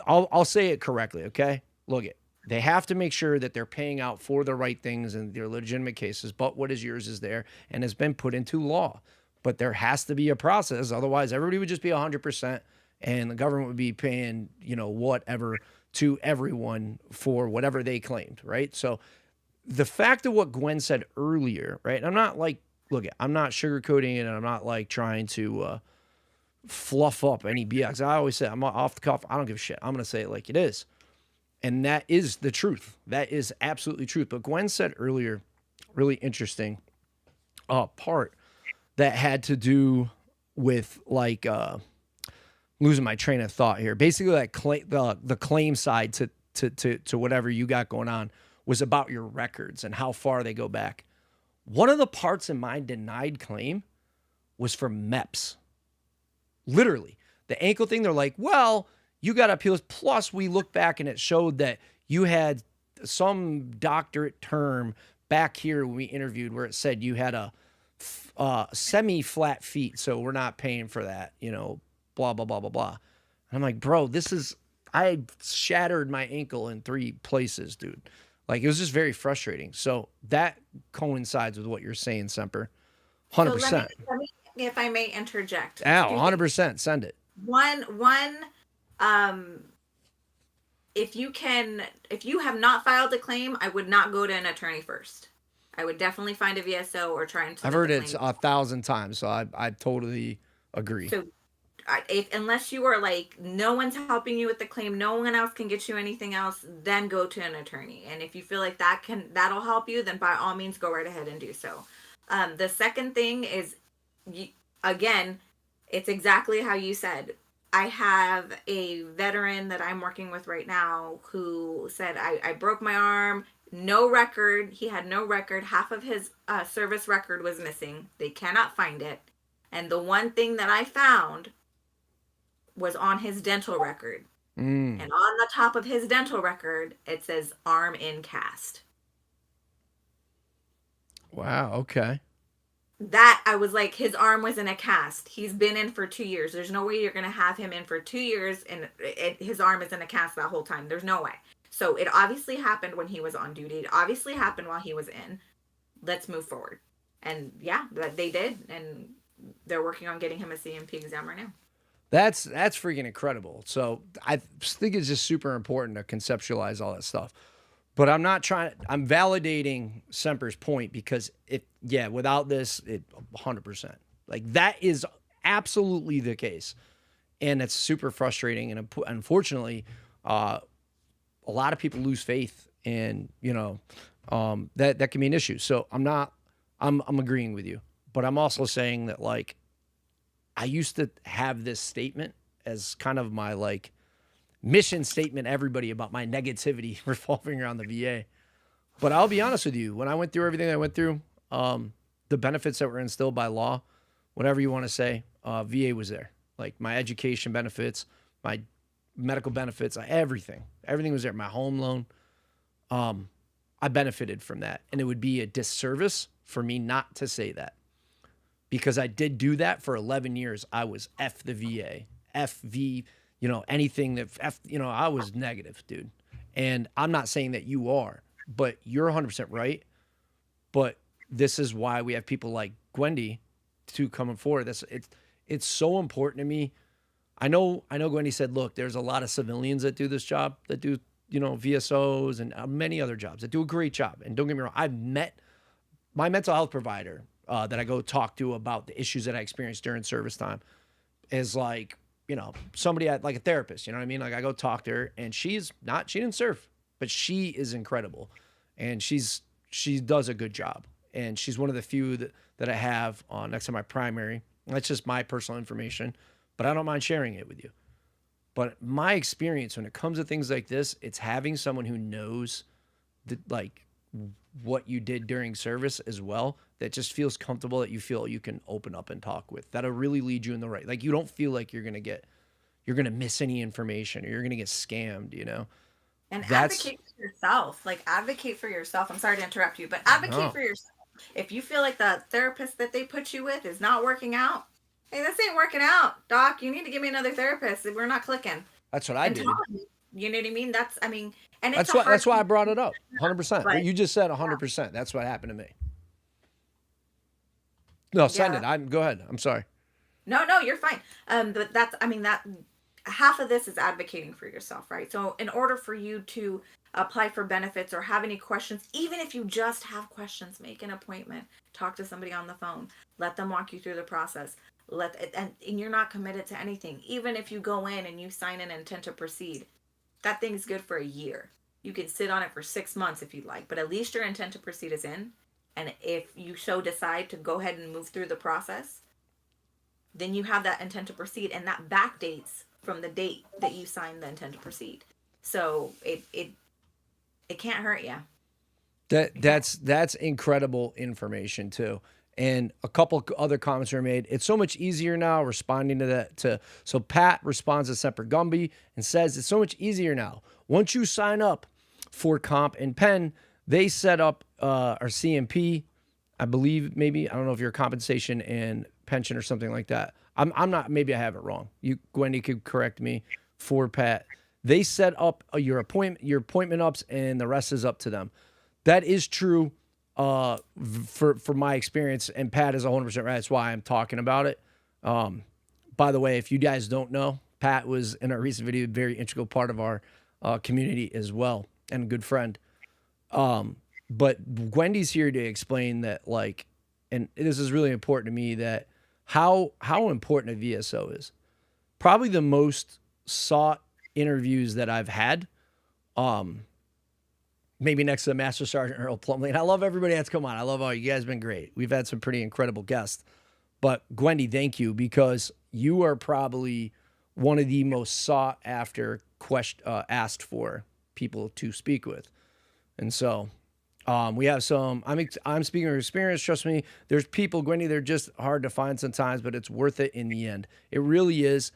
I'll say it correctly, okay? Look it. They have to make sure that they're paying out for the right things and their legitimate cases, but what is yours is there and has been put into law. But there has to be a process. Otherwise, everybody would just be 100% and the government would be paying, whatever to everyone for whatever they claimed, right? So the fact of what Gwen said earlier, right? And I'm not sugarcoating it and I'm not like trying to fluff up any BX. I always say, I'm off the cuff. I don't give a shit. I'm going to say it like it is. And that is the truth. That is absolutely truth. But Gwen said earlier, really interesting part that had to do with like losing my train of thought here. Basically, like the claim side to whatever you got going on was about your records and how far they go back. One of the parts in my denied claim was for MEPS. Literally, the ankle thing. They're like, well, you got appeals. Plus, we look back and it showed that you had some doctorate term back here when we interviewed where it said you had a semi-flat feet. So we're not paying for that, blah, blah, blah, blah, blah. And I'm like, bro, I shattered my ankle in 3 places, dude. Like, it was just very frustrating. So that coincides with what you're saying, Semper. 100%. So let me, if I may interject. 100%. Send it. One, if you have not filed a claim, I would not go to an attorney first. I would definitely find a VSO or try and. I've heard it 1,000 times, so I totally agree. So, unless you are like no one's helping you with the claim, no one else can get you anything else, then go to an attorney. And if you feel like that'll help you, then by all means go right ahead and do so. The second thing is, again, it's exactly how you said. I have a veteran that I'm working with right now who said, I broke my arm, no record. He had no record. Half of his service record was missing. They cannot find it. And the one thing that I found was on his dental record. And on the top of his dental record, it says arm in cast. Wow. Okay. that I was like, his arm was in a cast. He's been in for 2 years. There's no way you're going to have him in for 2 years and his arm is in a cast that whole time. There's no way. So it obviously happened when he was on duty. It obviously happened while he was in. Let's move forward. And yeah, they did. And they're working on getting him a CMP exam right now. That's freaking incredible. So I think it's just super important to conceptualize all that stuff. But I'm validating Semper's point because without this, 100%. Like that is absolutely the case. And it's super frustrating. And unfortunately, a lot of people lose faith in, that can be an issue. So I'm agreeing with you, but I'm also saying that like, I used to have this statement as kind of my like mission statement to everybody about my negativity revolving around the VA. But I'll be honest with you, when I went through everything I went through, the benefits that were instilled by law, whatever you want to say, VA was there. Like my education benefits, my medical benefits, everything was there. My home loan, I benefited from that. And it would be a disservice for me not to say that. Because I did do that for 11 years. I was F the VA, FV, anything that I was negative, dude. And I'm not saying that you are, but you're 100% right. But this is why we have people like Gwendy to coming forward. It's so important to me. I know Gwendy said, look, there's a lot of civilians that do this job, that do, VSOs and many other jobs that do a great job. And don't get me wrong, I've met my mental health provider that I go talk to about the issues that I experienced during service time is like, somebody like a therapist, you know what I mean? Like I go talk to her and she didn't serve, but she is incredible. And she does a good job. And she's one of the few that I have next to my primary. That's just my personal information, but I don't mind sharing it with you. But my experience when it comes to things like this, it's having someone who knows what you did during service as well, that just feels comfortable, that you feel you can open up and talk with, that'll really lead you in the right. Like you don't feel like you're going to miss any information or you're going to get scammed, And advocate for yourself. Like advocate for yourself. I'm sorry to interrupt you, but advocate for yourself. If you feel like the therapist that they put you with is not working out, hey, this ain't working out, doc. You need to give me another therapist. We're not clicking. That's what I did. You know what I mean? And that's why I brought it up. 100%. What you just said, 100%. That's what happened to me. No, send it. Go ahead. I'm sorry. No, you're fine. But that half of this is advocating for yourself, right? So in order for you to apply for benefits or have any questions, even if you just have questions, make an appointment, talk to somebody on the phone, let them walk you through the process. And you're not committed to anything. Even if you go in and you sign an intent to proceed, that thing's good for a year. You can sit on it for 6 months if you'd like, but at least your intent to proceed is in. And if you so decide to go ahead and move through the process, then you have that intent to proceed, and that backdates from the date that you signed the intent to proceed. So it can't hurt you. That's incredible information too. And a couple other comments were made. It's so much easier now responding to that. So Pat responds to Semper Gumby and says, it's so much easier now. Once you sign up for comp and pen, they set up our CMP, I believe, maybe. I don't know if you're compensation and pension or something like that. I'm not, maybe I have it wrong. Gwendy could correct me for Pat. They set up your appointment ups and the rest is up to them. That is true. For my experience, and Pat is 100% right. That's why I'm talking about it. By the way, if you guys don't know, Pat was in our recent video, a very integral part of our community as well, and a good friend. But Gwendy's here to explain that, and this is really important to me, that how important a VSO is. Probably the most sought interviews that I've had. Maybe next to Master Sergeant Earl Plumley. And I love everybody that's come on. I love all you guys have been great. We've had some pretty incredible guests. But Gwendy, thank you, because you are probably one of the most sought after asked for people to speak with. And so we have some, I'm speaking of experience. Trust me, there's people, Gwendy, they're just hard to find sometimes, but it's worth it in the end. It really is.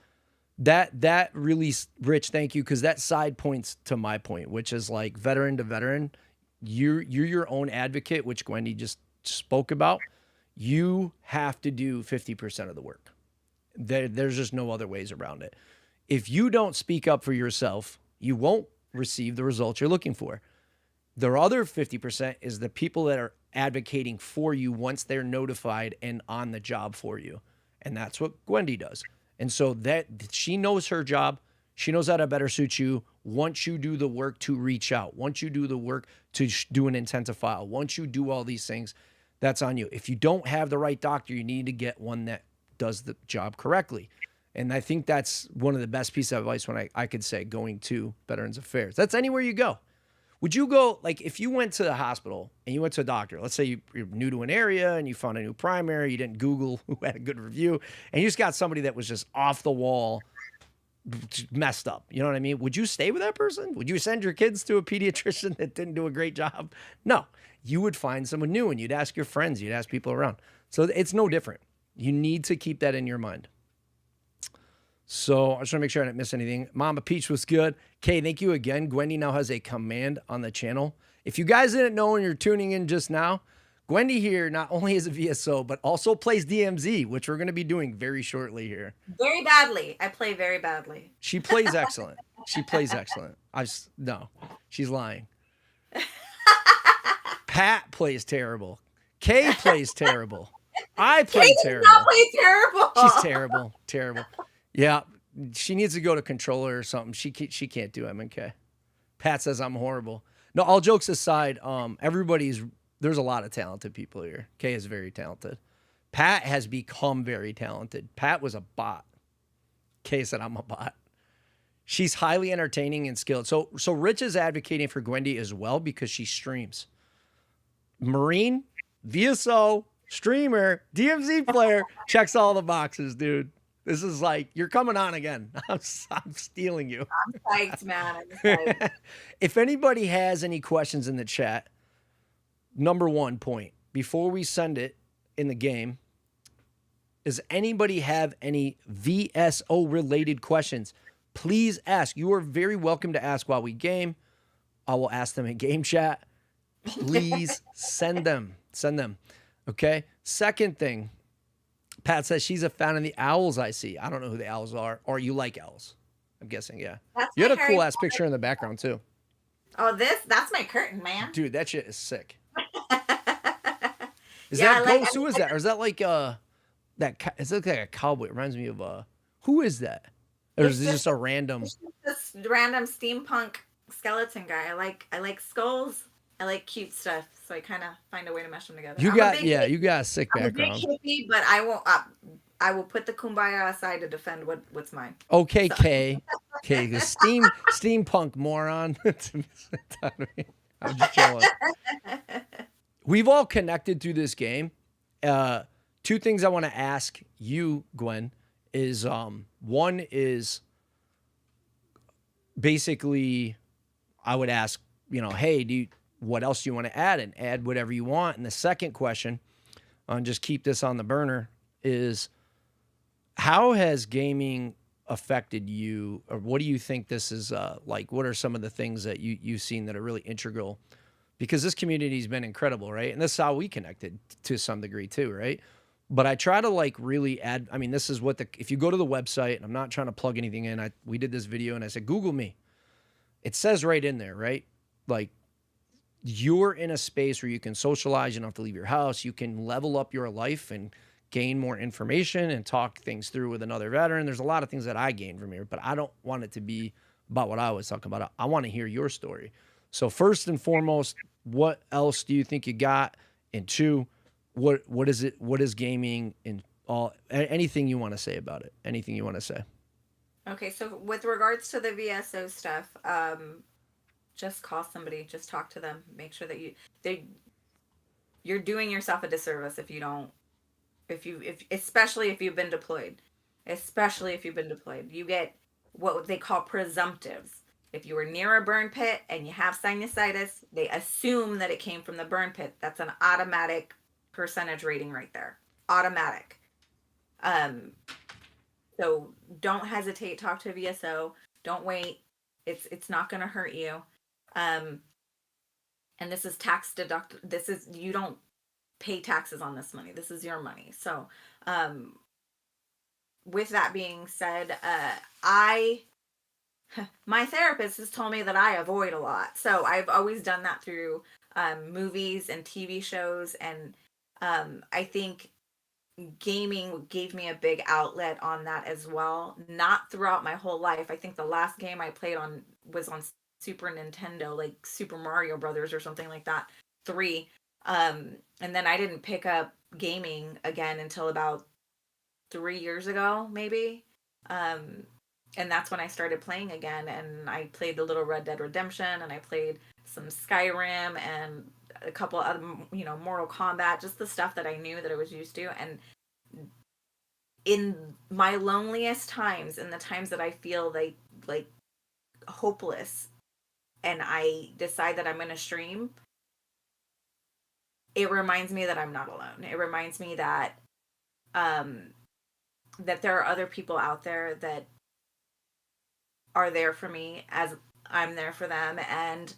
That really, Rich, thank you, because that side points to my point, which is like veteran to veteran. You're your own advocate, which Gwendy just spoke about. You have to do 50% of the work. There's just no other ways around it. If you don't speak up for yourself, you won't receive the results you're looking for. The other 50% is the people that are advocating for you once they're notified and on the job for you. And that's what Gwendy does. And so that she knows her job. She knows how to better suit you once you do the work to reach out. Once you do the work to do an intent to file. Once you do all these things, that's on you. If you don't have the right doctor, you need to get one that does the job correctly. And I think that's one of the best pieces of advice when I could say going to Veterans Affairs. That's anywhere you go. Would you go, like if you went to the hospital and you went to a doctor, let's say you're new to an area and you found a new primary, you didn't Google who had a good review, and you just got somebody that was just off the wall, messed up. You know what I mean? Would you stay with that person? Would you send your kids to a pediatrician that didn't do a great job? No. You would find someone new and you'd ask your friends, you'd ask people around. So it's no different. You need to keep that in your mind. So I just want to make sure I didn't miss anything. Mama Peach was good. Kay, thank you again. Gwendy now has a command on the channel. If you guys didn't know and you're tuning in just now, Gwendy here not only is a VSO, but also plays DMZ, which we're going to be doing very shortly here. Very badly. I play very badly. She plays excellent. She plays excellent. No, she's lying. Pat plays terrible. Kay plays terrible. I play Kay terrible. Does not play terrible. She's terrible. Terrible. Yeah, she needs to go to controller or something. She can't do MNK. Pat says I'm horrible. No, all jokes aside, there's a lot of talented people here. Kay is very talented. Pat has become very talented. Pat was a bot. Kay said I'm a bot. She's highly entertaining and skilled. So Rich is advocating for Gwendy as well because she streams. Marine, VSO, streamer, DMZ player, checks all the boxes, dude. This is like, you're coming on again. I'm stealing you. I'm psyched, man. I'm psyched. If anybody has any questions in the chat, number one point, before we send it in the game, does anybody have any VSO related questions? Please ask. You are very welcome to ask while we game. I will ask them in game chat. Please send them. Send them. Okay. Second thing, Pat says she's a fan of the owls I see. I don't know who the owls are. Or you like owls. I'm guessing, yeah. You had a cool ass picture in the background too. Oh, that's my curtain, man. Dude, that shit is sick. Is that Ghost? Who is that? Or is that like is that like a cowboy? It reminds me of who is that? Or is this just a random? It's just this random steampunk skeleton guy. I like skulls. I like cute stuff, so I kind of find a way to mesh them together. You got a sick background. I'm a big hippie, but I will put the kumbaya aside to defend what's mine. Okay, so. Kay, the steampunk moron. I'm just chilling. We've all connected through this game. Two things I want to ask you, Gwen, is one is basically I would ask, hey, what else do you want to add? And add whatever you want. And the second question, and just keep this on the burner, is how has gaming affected you, or what do you think this is like? What are some of the things that you've seen that are really integral? Because this community's been incredible, right? And this is how we connected to some degree too, right? But I try to really add, this is what if you go to the website, and I'm not trying to plug anything in, we did this video and I said, Google me. It says right in there, right? Like, you're in a space where you can socialize, you don't have to leave your house, you can level up your life and gain more information and talk things through with another veteran. There's a lot of things that I gained from here, but I don't want it to be about what I was talking about. I want to hear your story. So first and foremost, what else do you think you got? And two, what is it? What is gaming? And anything you want to say about it? Anything you want to say? Okay, so with regards to the VSO stuff, just call somebody, just talk to them, make sure that you're doing yourself a disservice if you don't, especially if you've been deployed, you get what they call presumptives. If you were near a burn pit and you have sinusitis, they assume that it came from the burn pit. That's an automatic percentage rating right there. Automatic. So don't hesitate, talk to a VSO. Don't wait. It's not going to hurt you. And this is tax deduct. pay taxes on this money. This is your money. So, with that being said, my therapist has told me that I avoid a lot. So I've always done that through movies and TV shows. And I think gaming gave me a big outlet on that as well. Not throughout my whole life. I think the last game I played on was on Super Nintendo, like Super Mario Brothers or something like that, 3. And then I didn't pick up gaming again until about 3 years ago, maybe. And that's when I started playing again. And I played the little Red Dead Redemption, and I played some Skyrim and a couple other, Mortal Kombat, just the stuff that I knew that I was used to. And in my loneliest times, in the times that I feel like hopeless, and I decide that I'm going to stream, it reminds me that I'm not alone. It reminds me that that there are other people out there that are there for me as I'm there for them. And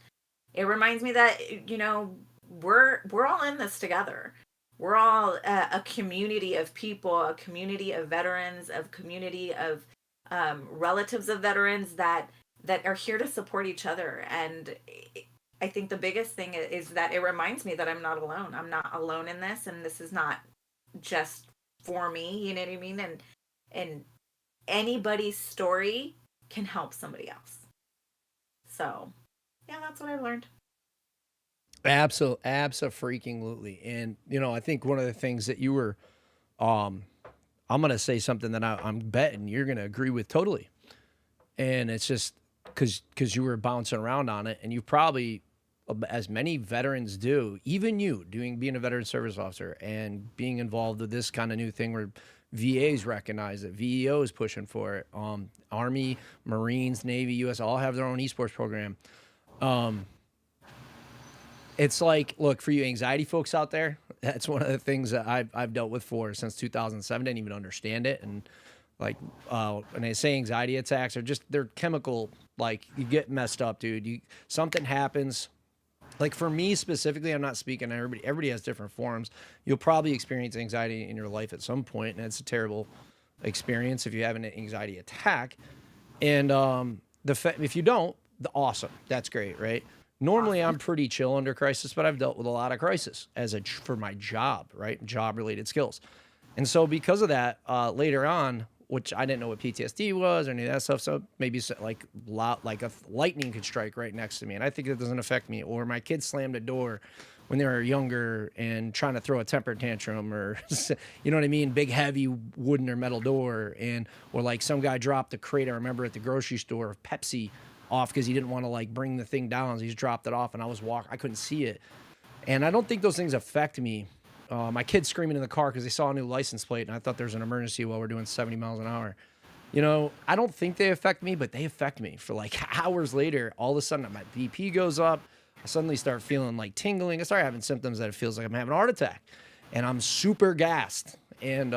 it reminds me that, we're all in this together. We're all a community of people, a community of veterans, a community of relatives of veterans that are here to support each other. And I think the biggest thing is that it reminds me that I'm not alone. I'm not alone in this, and this is not just for me, you know what I mean? And anybody's story can help somebody else. So, yeah, that's what I've learned. Absolutely. And, I think one of the things that you were, I'm going to say something that I'm betting you're going to agree with totally. And it's just because you were bouncing around on it, and you probably, as many veterans do, even you being a veteran service officer and being involved with this kind of new thing where VAs recognize it, VEO is pushing for it. Army, Marines, Navy, US all have their own esports program. It's like, look, for you anxiety folks out there, that's one of the things that I've dealt with since 2007. Didn't even understand it. And like, when they say anxiety attacks are just, they're chemical, like you get messed up, dude. Something happens. Like for me specifically, I'm not speaking to everybody. Everybody has different forms. You'll probably experience anxiety in your life at some point, and it's a terrible experience if you have an anxiety attack. And if you don't, awesome, that's great, right? Normally, I'm pretty chill under crisis, but I've dealt with a lot of crisis for my job, right? Job-related skills. And so because of that, later on, which I didn't know what PTSD was or any of that stuff, so maybe like a lightning could strike right next to me, and I think it doesn't affect me. Or my kids slammed a door when they were younger and trying to throw a temper tantrum, or you know what I mean, big heavy wooden or metal door, or like some guy dropped a crate, I remember at the grocery store, of Pepsi off because he didn't want to like bring the thing down, so he just dropped it off, and I couldn't see it. And I don't think those things affect me. My kids screaming in the car because they saw a new license plate, and I thought there was an emergency while we're doing 70 miles an hour. I don't think they affect me, but they affect me for like hours later. All of a sudden, my BP goes up. I suddenly start feeling like tingling. I start having symptoms that it feels like I'm having a heart attack, and I'm super gassed. And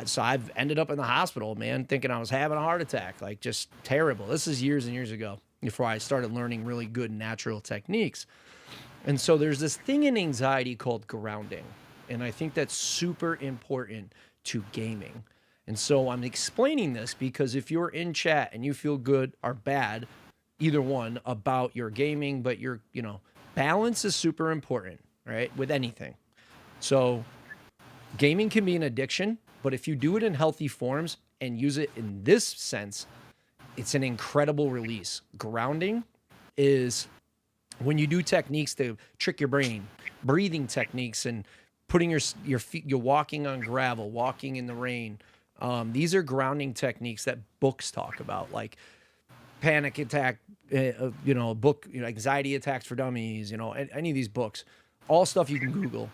so I've ended up in the hospital, man, thinking I was having a heart attack, like just terrible. This is years and years ago before I started learning really good natural techniques. And so there's this thing in anxiety called grounding. And I think that's super important to gaming. And so I'm explaining this because if you're in chat and you feel good or bad, either one, about your gaming, but balance is super important, right? With anything. So gaming can be an addiction, but if you do it in healthy forms and use it in this sense, it's an incredible release. Grounding is when you do techniques to trick your brain, breathing techniques, and putting your feet, you're walking on gravel, walking in the rain. These are grounding techniques that books talk about, like Panic Attack, book, Anxiety Attacks for Dummies, any of these books, all stuff you can Google.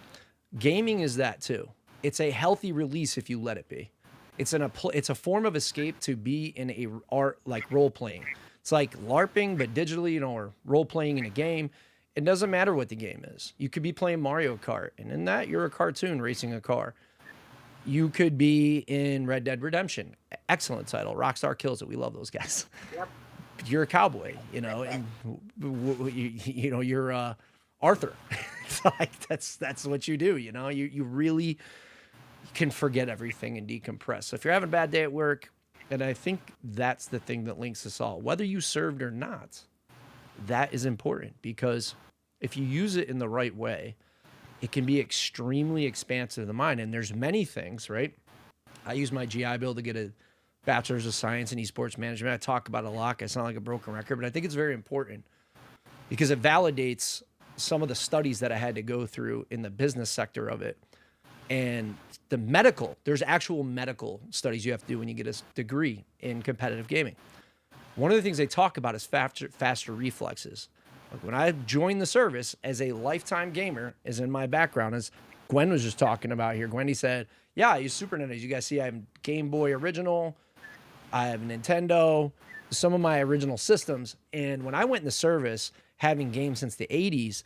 Gaming is that too. It's a healthy release if you let it be. It's a form of escape to be in a art, like role playing. It's like LARPing, but digitally, or role playing in a game. It doesn't matter what the game is. You could be playing Mario Kart, and in that, you're a cartoon racing a car. You could be in Red Dead Redemption. Excellent title. Rockstar kills it. We love those guys. Yep. You're a cowboy, and you're Arthur. It's like, that's what you do. You really can forget everything and decompress. So if you're having a bad day at work, and I think that's the thing that links us all, whether you served or not, that is important, because if you use it in the right way, it can be extremely expansive to the mind. And there's many things, right? I use my GI Bill to get a bachelor's of science in esports management. I talk about it a lot. I sound like a broken record, but I think it's very important because it validates some of the studies that I had to go through in the business sector of it. And there's actual medical studies you have to do when you get a degree in competitive gaming. One of the things they talk about is faster reflexes. Like when I joined the service as a lifetime gamer, is in my background, as Gwen was just talking about here. Gwendy said, yeah, I use Super Nintendo. As you guys see, I have Game Boy original. I have Nintendo, some of my original systems. And when I went in the service, having games since the 80s,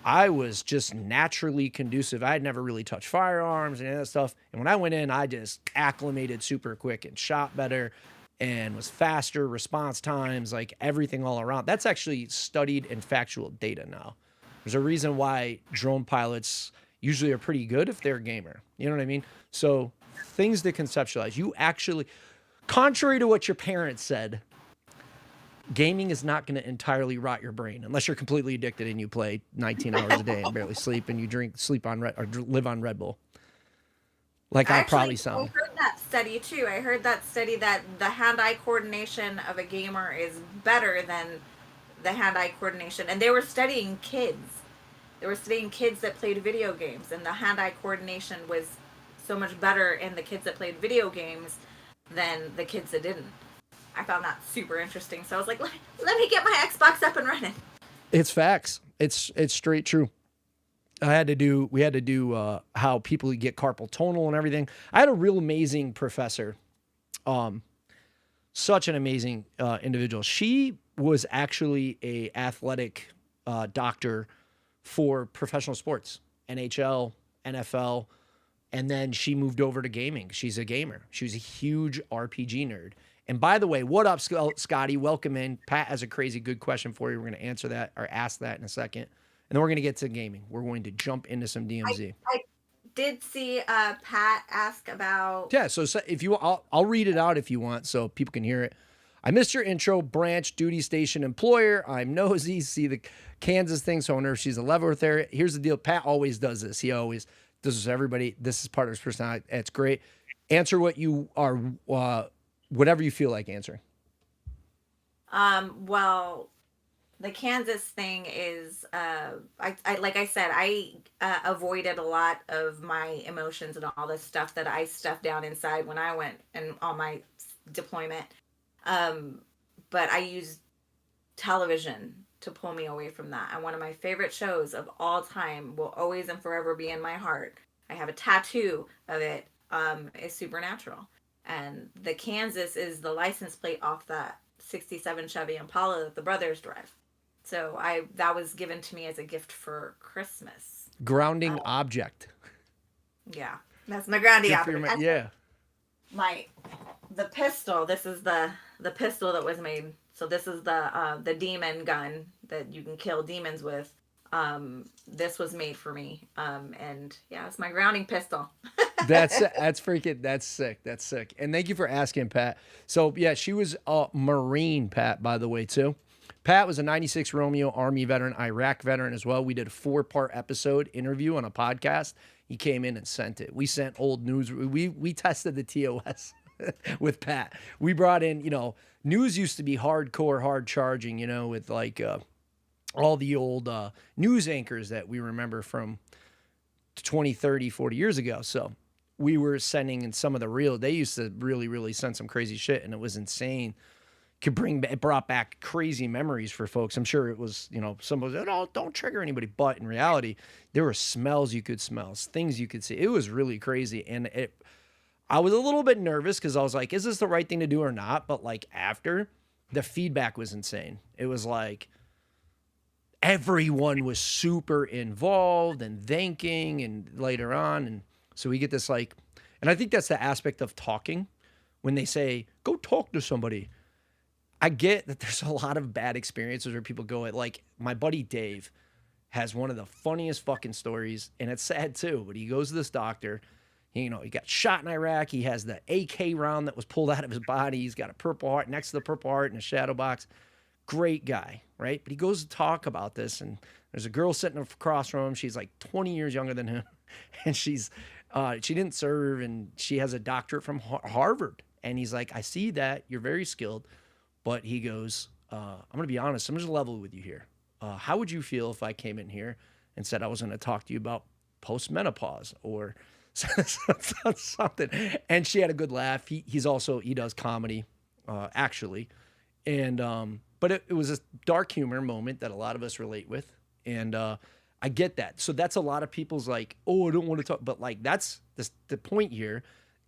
I was just naturally conducive. I had never really touched firearms and any of that stuff. And when I went in, I just acclimated super quick and shot better and was faster, response times, like everything all around. That's actually studied and factual data now. There's a reason why drone pilots usually are pretty good if they're a gamer. You know what I mean? So things to conceptualize. You actually, contrary to what your parents said, gaming is not going to entirely rot your brain unless you're completely addicted and you play 19 hours a day and barely sleep and you live on Red Bull. Like I probably sound. I heard that study too. I heard that study that the hand-eye coordination of a gamer is better than the hand-eye coordination. And they were studying kids. They were studying kids that played video games, and the hand-eye coordination was so much better in the kids that played video games than the kids that didn't. I found that super interesting. So I was like, let me get my Xbox up and running. It's facts. It's straight true. We had to do how people get carpal tunnel and everything. I had a real amazing professor, such an amazing individual. She was actually a athletic doctor for professional sports, NHL, NFL, and then she moved over to gaming. She's a gamer. She was a huge RPG nerd. And by the way, what up, Scotty? Welcome in. Pat has a crazy good question for you. We're going to answer that or ask that in a second. And then we're going to get to gaming. We're going to jump into some DMZ. I did see Pat ask about... Yeah, so if you, I'll read it out if you want so people can hear it. I missed your intro, branch, duty station, employer. I'm nosy, see the Kansas thing, so I wonder if she's a level with there. Here's the deal. Pat always does this. He always does this with everybody. This is part of his personality. It's great. Answer what you are, whatever you feel like answering. Well, the Kansas thing is, I like I said, I avoided a lot of my emotions and all this stuff that I stuffed down inside when I went and on my deployment. But I used television to pull me away from that. And one of my favorite shows of all time will always and forever be in my heart. I have a tattoo of it, is Supernatural. And the Kansas is the license plate off that 67 Chevy Impala that the brothers drive. So that was given to me as a gift for Christmas. Grounding object. Yeah, that's my grounding object. Yeah. The pistol. This is the pistol that was made. So this is the demon gun that you can kill demons with. This was made for me. And yeah, it's my grounding pistol. That's sick. That's sick. And thank you for asking, Pat. So yeah, she was a Marine, Pat, by the way, too. Pat was a 96 Romeo Army veteran, Iraq veteran as well. We did a 4-part episode interview on a podcast. He came in and sent it. We sent old news. We tested the TOS with Pat. We brought in, news used to be hardcore, hard charging, with like all the old news anchors that we remember from 20, 30, 40 years ago. So we were sending in some of the real, they used to really, really send some crazy shit, and it was insane. It brought back crazy memories for folks. I'm sure it was, someone said, oh, don't trigger anybody. But in reality, there were smells you could smell, things you could see. It was really crazy. And I was a little bit nervous because I was like, is this the right thing to do or not? But like after, the feedback was insane. It was like everyone was super involved and thanking and later on. And so we get this and I think that's the aspect of talking when they say, go talk to somebody. I get that there's a lot of bad experiences where people go at, like my buddy Dave has one of the funniest fucking stories, and it's sad too, but he goes to this doctor. He got shot in Iraq. He has the AK round that was pulled out of his body. He's got a Purple Heart next to the Purple Heart in a shadow box. Great guy, right? But he goes to talk about this, and there's a girl sitting across from him. She's like 20 years younger than him, and she didn't serve, and she has a doctorate from Harvard. And he's like, I see that. You're very skilled. But he goes, I'm going to be honest. I'm just level with you here. How would you feel if I came in here and said I was going to talk to you about postmenopause or something? And she had a good laugh. He does comedy, actually. And, but it was a dark humor moment that a lot of us relate with. And, I get that. So that's a lot of people's like, oh, I don't want to talk. But like, that's the point here.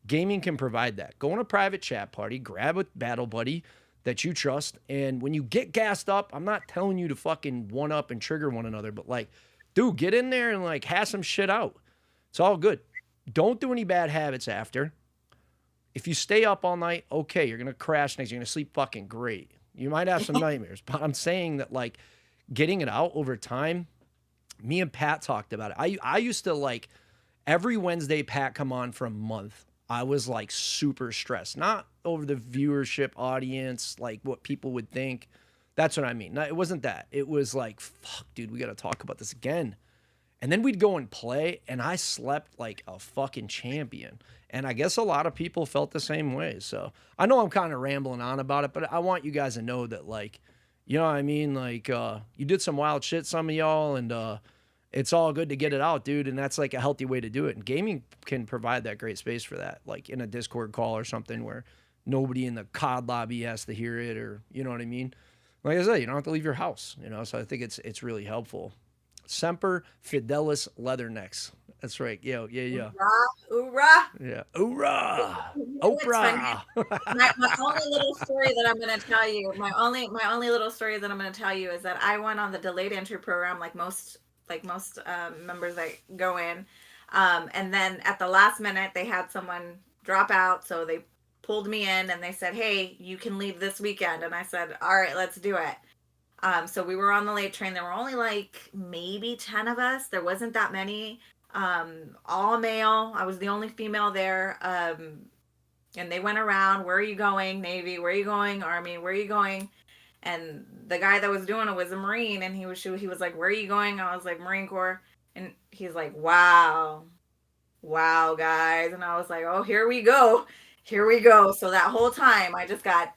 Gaming can provide that. Go on a private chat party, grab a battle buddy that you trust. And when you get gassed up, I'm not telling you to fucking one up and trigger one another, but like, dude, get in there and like hash some shit out. It's all good. Don't do any bad habits after. If you stay up all night, okay, you're going to crash next. You're going to sleep fucking great. You might have some nightmares, but I'm saying that like getting it out over time, me and Pat talked about it. I used to like every Wednesday, Pat come on for a month. I was like super stressed, not over the viewership audience, like what people would think. That's what I mean. No, it wasn't that. It was like, fuck, dude, we got to talk about this again. And then we'd go and play, and I slept like a fucking champion. And I guess a lot of people felt the same way. So I know I'm kind of rambling on about it, but I want you guys to know that, like, you know what I mean? Like, you did some wild shit, some of y'all, and it's all good to get it out, dude. And that's like a healthy way to do it. And gaming can provide that great space for that, like in a Discord call or something where nobody in the COD lobby has to hear it, or, you know what I mean? Like I said, you don't have to leave your house, you know? So I think it's really helpful. Semper Fidelis Leathernecks. That's right. Yeah. Hoorah. Yeah. Hoorah. Oprah. Oprah. My only little story that I'm going to tell you, my only little story that I'm going to tell you is that I went on the delayed entry program like most members that go in. And then at the last minute, they had someone drop out. So they pulled me in and they said, hey, you can leave this weekend. And I said, all right, let's do it. So we were on the late train. There were only like maybe 10 of us. There wasn't that many. All male. I was the only female there. And they went around, where are you going? Navy, where are you going? Army, where are you going? And the guy that was doing it was a Marine, and he was like, where are you going? I was like, Marine Corps. And he's like, wow, guys. And I was like, oh, here we go. So that whole time I just got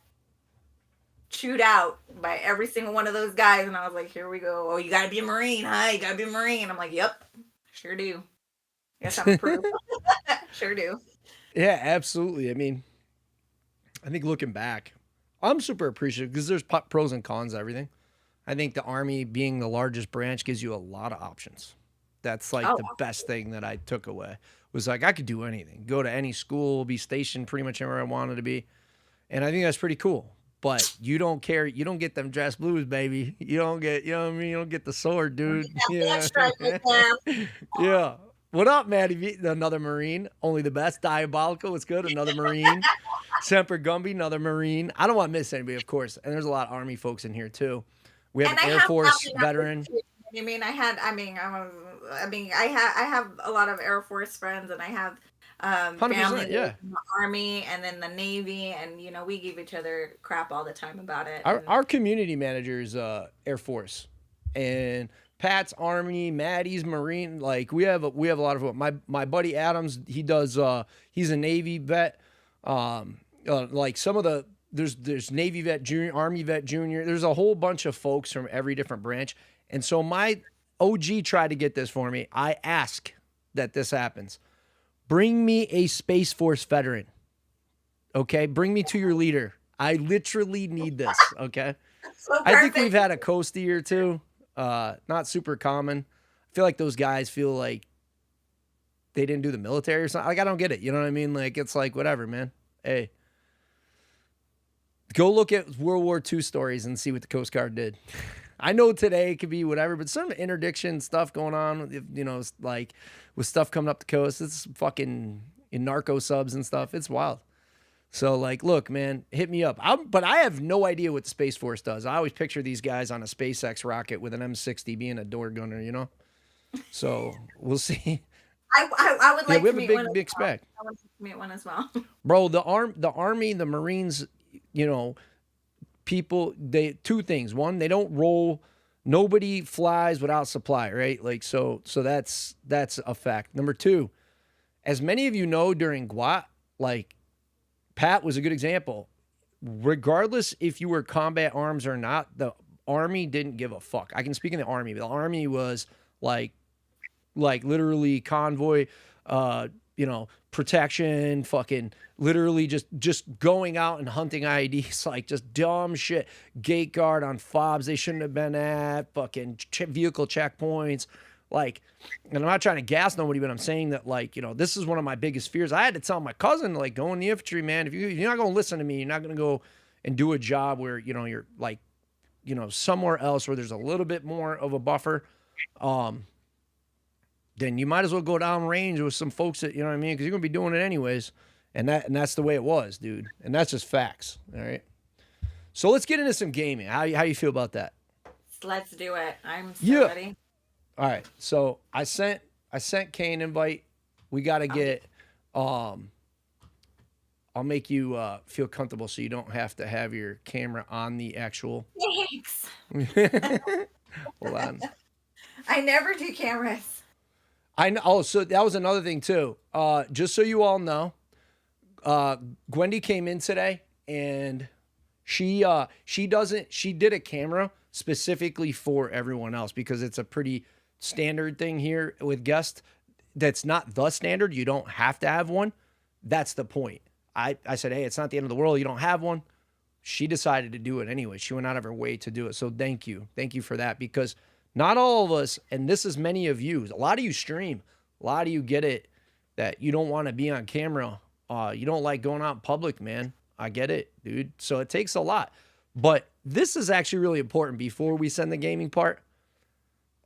chewed out by every single one of those guys. And I was like, here we go. Oh, you got to be a Marine, huh? You got to be a Marine. I'm like, yep, sure do. Yes, I'm approved. Sure do. Yeah, absolutely. I mean, I think looking back, I'm super appreciative because there's pros and cons to everything. I think the Army being the largest branch gives you a lot of options. That's like the best thing that I took away was like, I could do anything, go to any school, be stationed pretty much anywhere I wanted to be. And I think that's pretty cool. But you don't care. You don't get them dress blues, baby. You don't get, you know what I mean? You don't get the sword, dude. Yeah. Yeah. What up, Maddie? Another Marine. Only the best. Diabolical. It's good. Another Marine. Semper Gumby. Another Marine. I don't want to miss anybody, of course. And there's a lot of Army folks in here, too. We have an Air Force veteran. I have a lot of Air Force friends, and I have family in the Army and then the Navy, and you know, we give each other crap all the time about it. Our community manager is Air Force, and Pat's Army, Maddie's Marine. Like we have a lot of my buddy Adams. He does. He's a Navy vet. Like some of the there's Navy vet junior, Army vet junior. There's a whole bunch of folks from every different branch. And so my OG tried to get this for me. I ask that this happens. Bring me a Space Force veteran. Okay? Bring me to your leader. I literally need this. Okay? So I think we've had a coastie or two. Not super common. I feel like those guys feel like they didn't do the military or something. Like, I don't get it. You know what I mean? Like, it's like, whatever, man. Hey. Go look at World War II stories and see what the Coast Guard did. I know today it could be whatever, but some interdiction stuff going on, you know, like with stuff coming up the coast. It's fucking in narco subs and stuff. It's wild. So, like, look, man, hit me up. But I have no idea what the Space Force does. I always picture these guys on a SpaceX rocket with an M60 being a door gunner, you know? So, we'll see. I would like we to have meet a big spec. I want to meet one as well. Bro, the Army, the Marines, you know, people, two things. One, they don't roll. Nobody flies without supply, right? Like, so that's a fact. Number two, as many of you know, during GWAT, like, Pat was a good example. Regardless if you were combat arms or not, the Army didn't give a fuck. I can speak in the Army, but the Army was like literally convoy, you know, protection, fucking literally just going out and hunting IEDs, like just dumb shit. Gate guard on fobs they shouldn't have been at, fucking vehicle checkpoints. Like, and I'm not trying to gas nobody, but I'm saying that, like, you know, this is one of my biggest fears. I had to tell my cousin, like, go in the infantry, man. If you're not going to listen to me, you're not going to go and do a job where, you know, you're like, you know, somewhere else where there's a little bit more of a buffer, then you might as well go down range with some folks that, you know what I mean? Because you're going to be doing it anyways. And that's the way it was, dude. And that's just facts, all right? So let's get into some gaming. How you feel about that? Let's do it. I'm so ready. All right, so I sent Kay an invite. We got to get, I'll make you feel comfortable so you don't have to have your camera on the actual. Thanks. Hold on. I never do cameras. I know. Oh, so that was another thing too. Just so you all know, Gwendy came in today and she did a camera specifically for everyone else because it's a pretty standard thing here with guests. That's not the standard. You don't have to have one. That's the point. I said, hey, it's not the end of the world. You don't have one. She decided to do it anyway. She went out of her way to do it. So thank you. Thank you for that, because not all of us, and this is many of you, a lot of you stream, a lot of you get it that you don't want to be on camera. You don't like going out in public, man. I get it, dude. So it takes a lot. But this is actually really important before we send the gaming part.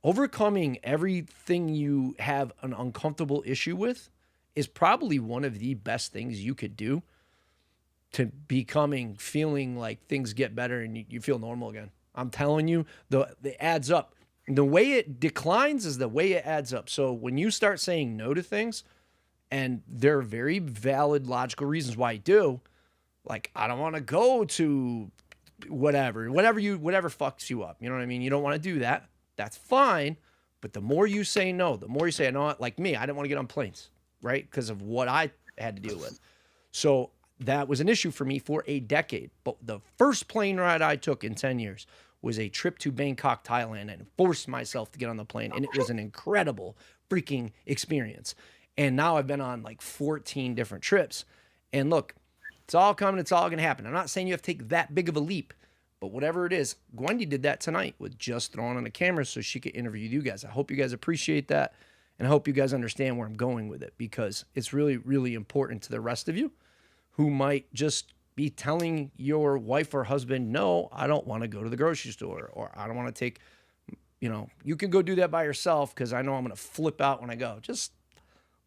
Overcoming everything you have an uncomfortable issue with is probably one of the best things you could do to feeling like things get better and you feel normal again. I'm telling you, it adds up. The way it declines is the way it adds up. So when you start saying no to things, and there are very valid, logical reasons why you do, like, I don't want to go to whatever fucks you up. You know what I mean? You don't want to do that. That's fine. But the more you say no, the more you say, no, like me, I didn't want to get on planes, right? Because of what I had to deal with. So that was an issue for me for a decade. But the first plane ride I took in 10 years was a trip to Bangkok, Thailand, and forced myself to get on the plane. And it was an incredible freaking experience. And now I've been on like 14 different trips. And look, it's all coming. It's all going to happen. I'm not saying you have to take that big of a leap. But whatever it is, Gwendy did that tonight with just throwing on a camera so she could interview you guys. I hope you guys appreciate that. And I hope you guys understand where I'm going with it, because it's really, really important to the rest of you who might just be telling your wife or husband, no, I don't want to go to the grocery store, or I don't want to take, you know, you can go do that by yourself because I know I'm going to flip out when I go. Just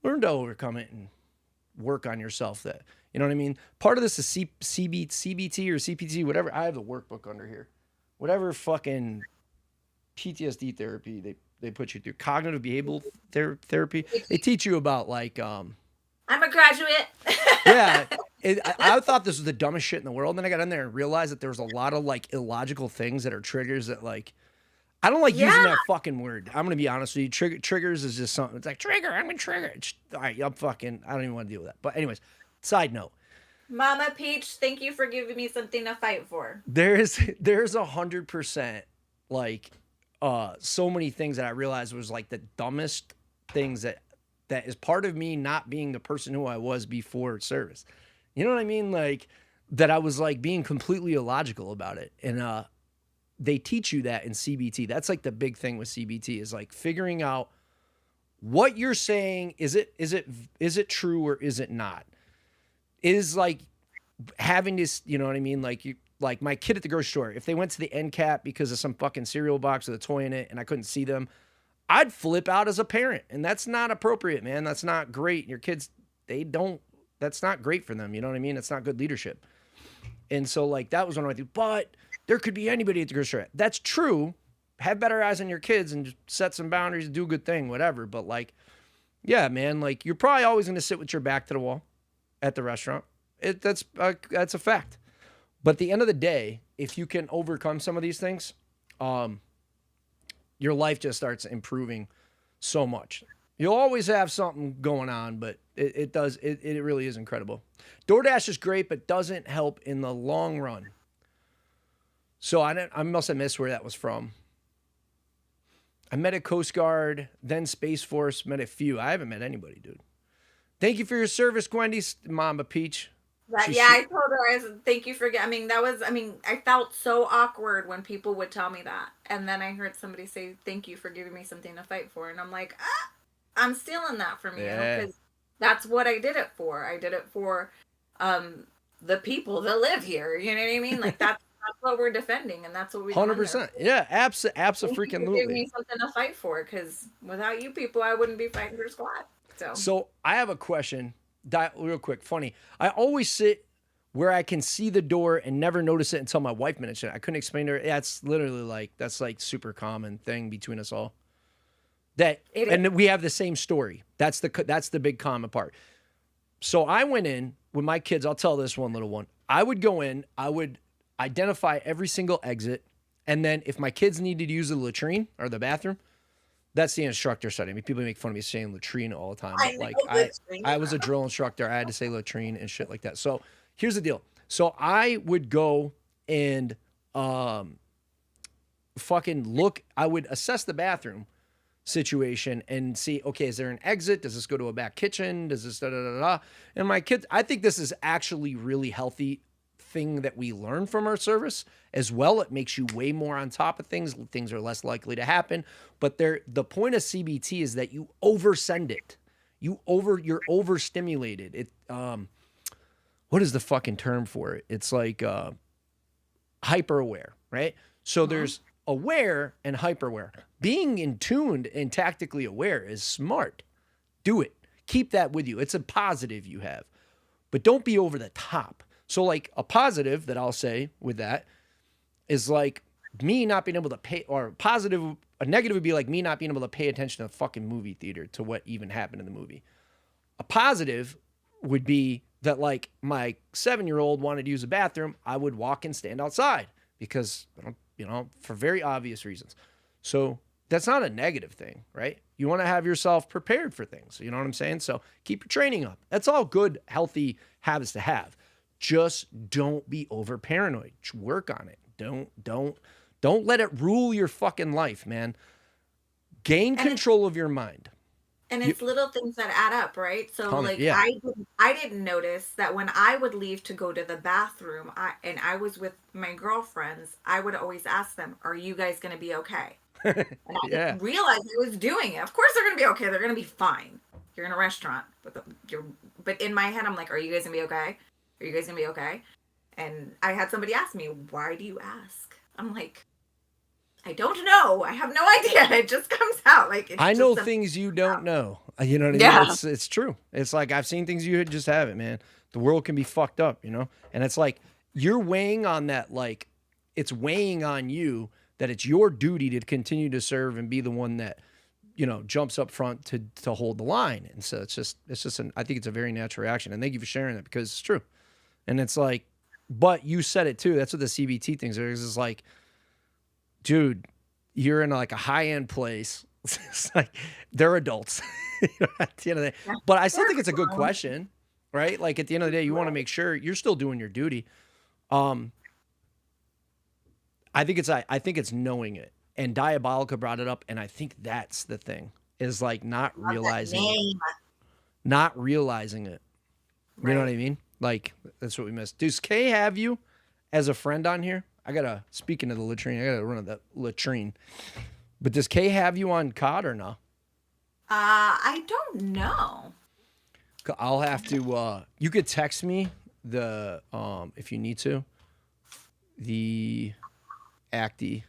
learn to overcome it and work on yourself. That, you know what I mean? Part of this is CBT or CPT, whatever. I have the workbook under here. Whatever fucking PTSD therapy they put you through. Cognitive behavioral therapy. They teach you about, like... I'm a graduate. Yeah. I thought this was the dumbest shit in the world. Then I got in there and realized that there was a lot of, like, illogical things that are triggers that, like... I don't like using that fucking word. I'm going to be honest with you. Triggers is just something. It's like, trigger, I'm going to trigger. All right, I don't even want to deal with that. But anyways, side note. Mama Peach, thank you for giving me something to fight for. There's 100%, like, so many things that I realized was, like, the dumbest things that is part of me not being the person who I was before service. You know what I mean? Like, that I was, like, being completely illogical about it. And, they teach you that in CBT. That's like the big thing with CBT, is like figuring out what you're saying. Is it true or is it not? Is like having this, you know what I mean? Like my kid at the grocery store, if they went to the end cap because of some fucking cereal box with a toy in it and I couldn't see them, I'd flip out as a parent. And that's not appropriate, man. That's not great. Your kids, they don't that's not great for them. You know what I mean? It's not good leadership. And so like that was one of my things. But there could be anybody at the grocery store. That's true. Have better eyes on your kids and just set some boundaries, do a good thing, whatever. But like, yeah, man, like you're probably always going to sit with your back to the wall at the restaurant. That's a fact. But at the end of the day, if you can overcome some of these things, your life just starts improving so much. You'll always have something going on, but it really is incredible. DoorDash is great, but doesn't help in the long run. So I must have missed where that was from. I met a Coast Guard, then Space Force, met a few. I haven't met anybody, dude. Thank you for your service, Gwendy, Mama Peach. I told her, I said, thank you for I felt so awkward when people would tell me that. And then I heard somebody say, thank you for giving me something to fight for. And I'm like, I'm stealing that from you. Because that's what I did it for. I did it for the people that live here. You know what I mean? Like, that's what we're defending. And that's what we 100%. Yeah, absolutely. Give me something to fight for. Because without you people, I wouldn't be fighting for squad. So I have a question. Real quick, funny. I always sit where I can see the door and never notice it until my wife mentioned it. I couldn't explain to her. Yeah, it's literally like that's like super common thing between us all. And we have the same story. That's the big common part. So I went in with my kids. I'll tell this one little one. I would go in. I would identify every single exit, and then if my kids needed to use the latrine or the bathroom. That's the instructor setting. I mean, people make fun of me saying latrine all the time. But I was a drill instructor. I had to say latrine and shit like that. So here's the deal. So I would go and fucking look. I would assess the bathroom situation and see, okay, is there an exit? Does this go to a back kitchen? Does this da-da-da-da? And my kids, I think this is actually really healthy thing that we learn from our service as well. It makes you way more on top of things. Things are less likely to happen. But the point of CBT is that you oversend it. You're overstimulated. It what is the fucking term for it? It's like hyper aware, right? So there's aware and hyper aware. Being in tuned and tactically aware is smart. Do it. Keep that with you. It's a positive you have. But don't be over the top. So like a positive that I'll say with that is like me not being able to pay, or a negative would be like me not being able to pay attention to the fucking movie theater to what even happened in the movie. A positive would be that like my 7-year-old wanted to use a bathroom. I would walk and stand outside because, for very obvious reasons. So that's not a negative thing, right? You want to have yourself prepared for things. You know what I'm saying? So keep your training up. That's all good, healthy habits to have. Just don't be over paranoid. Work on it. Don't let it rule your fucking life, man. Gain control of your mind. And it's little things that add up, right? So I didn't notice that when I would leave to go to the bathroom, I was with my girlfriends, I would always ask them, "Are you guys going to be okay?" And I didn't realize I was doing it. Of course they're going to be okay. They're going to be fine. You're in a restaurant, but in my head I'm like, "Are you guys going to be okay? Are you guys going to be okay?" And I had somebody ask me, "Why do you ask?" I'm like, I don't know. I have no idea. It just comes out. Like I know things you don't know. You know what I mean? Yeah. It's true. It's like I've seen things you just haven't, man. The world can be fucked up, And it's like you're weighing on that, like it's weighing on you that it's your duty to continue to serve and be the one that, jumps up front to hold the line. And so I think it's a very natural reaction. And thank you for sharing that because it's true. And it's like, but you said it too. That's what the CBT things are. It's like, dude, you're in like a high-end place. It's like they're adults at the end of the day. But I still think it's a good question, right? Like at the end of the day, you want to make sure you're still doing your duty. I think it's knowing it. And Diabolica brought it up, and I think that's the thing is like not realizing it. Not realizing it. You know what I mean? Like that's what we missed. Does Kay have you as a friend on here? Speaking of the latrine, I gotta run the latrine. But does Kay have you on COD or no? I don't know. I'll have to, you could text me the, if you need to, the ACTI.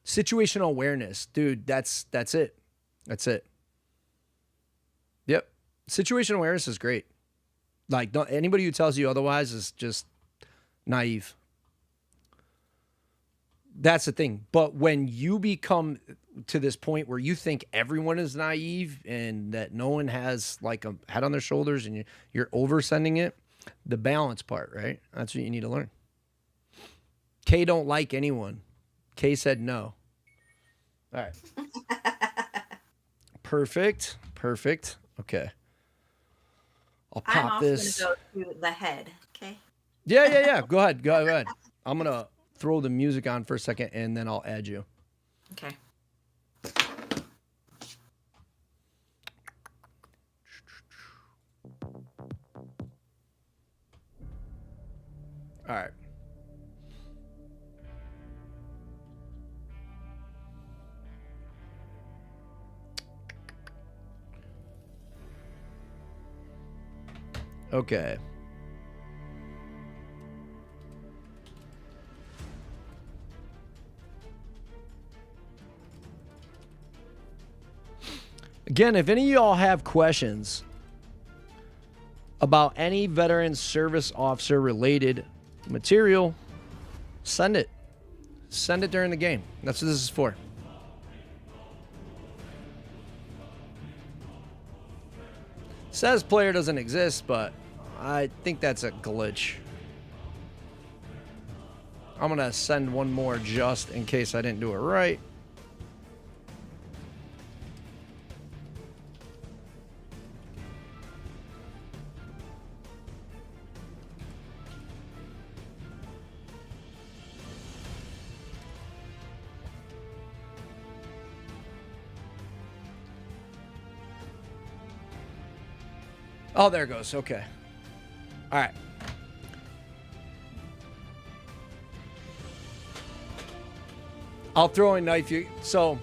Situational awareness. Dude, that's it. That's it. Yep. Situation awareness is great. Like, anybody who tells you otherwise is just naive. That's the thing. But when you become to this point where you think everyone is naive and that no one has like a head on their shoulders and you're oversending it, the balance part, right? That's what you need to learn. Kay don't like anyone. Kay said no. All right. Perfect. Perfect. Okay. I'll pop this. I'm also going to go to the head. Okay. Yeah. Go ahead. Go ahead. I'm going to throw the music on for a second and then I'll add you. Okay. All right. Okay. Again, if any of y'all have questions about any veteran service officer related material, send it. Send it during the game. That's what this is for. Says player doesn't exist, but I think that's a glitch. I'm going to send one more just in case I didn't do it right. Oh, there it goes. Okay. All right. I'll throw a knife. So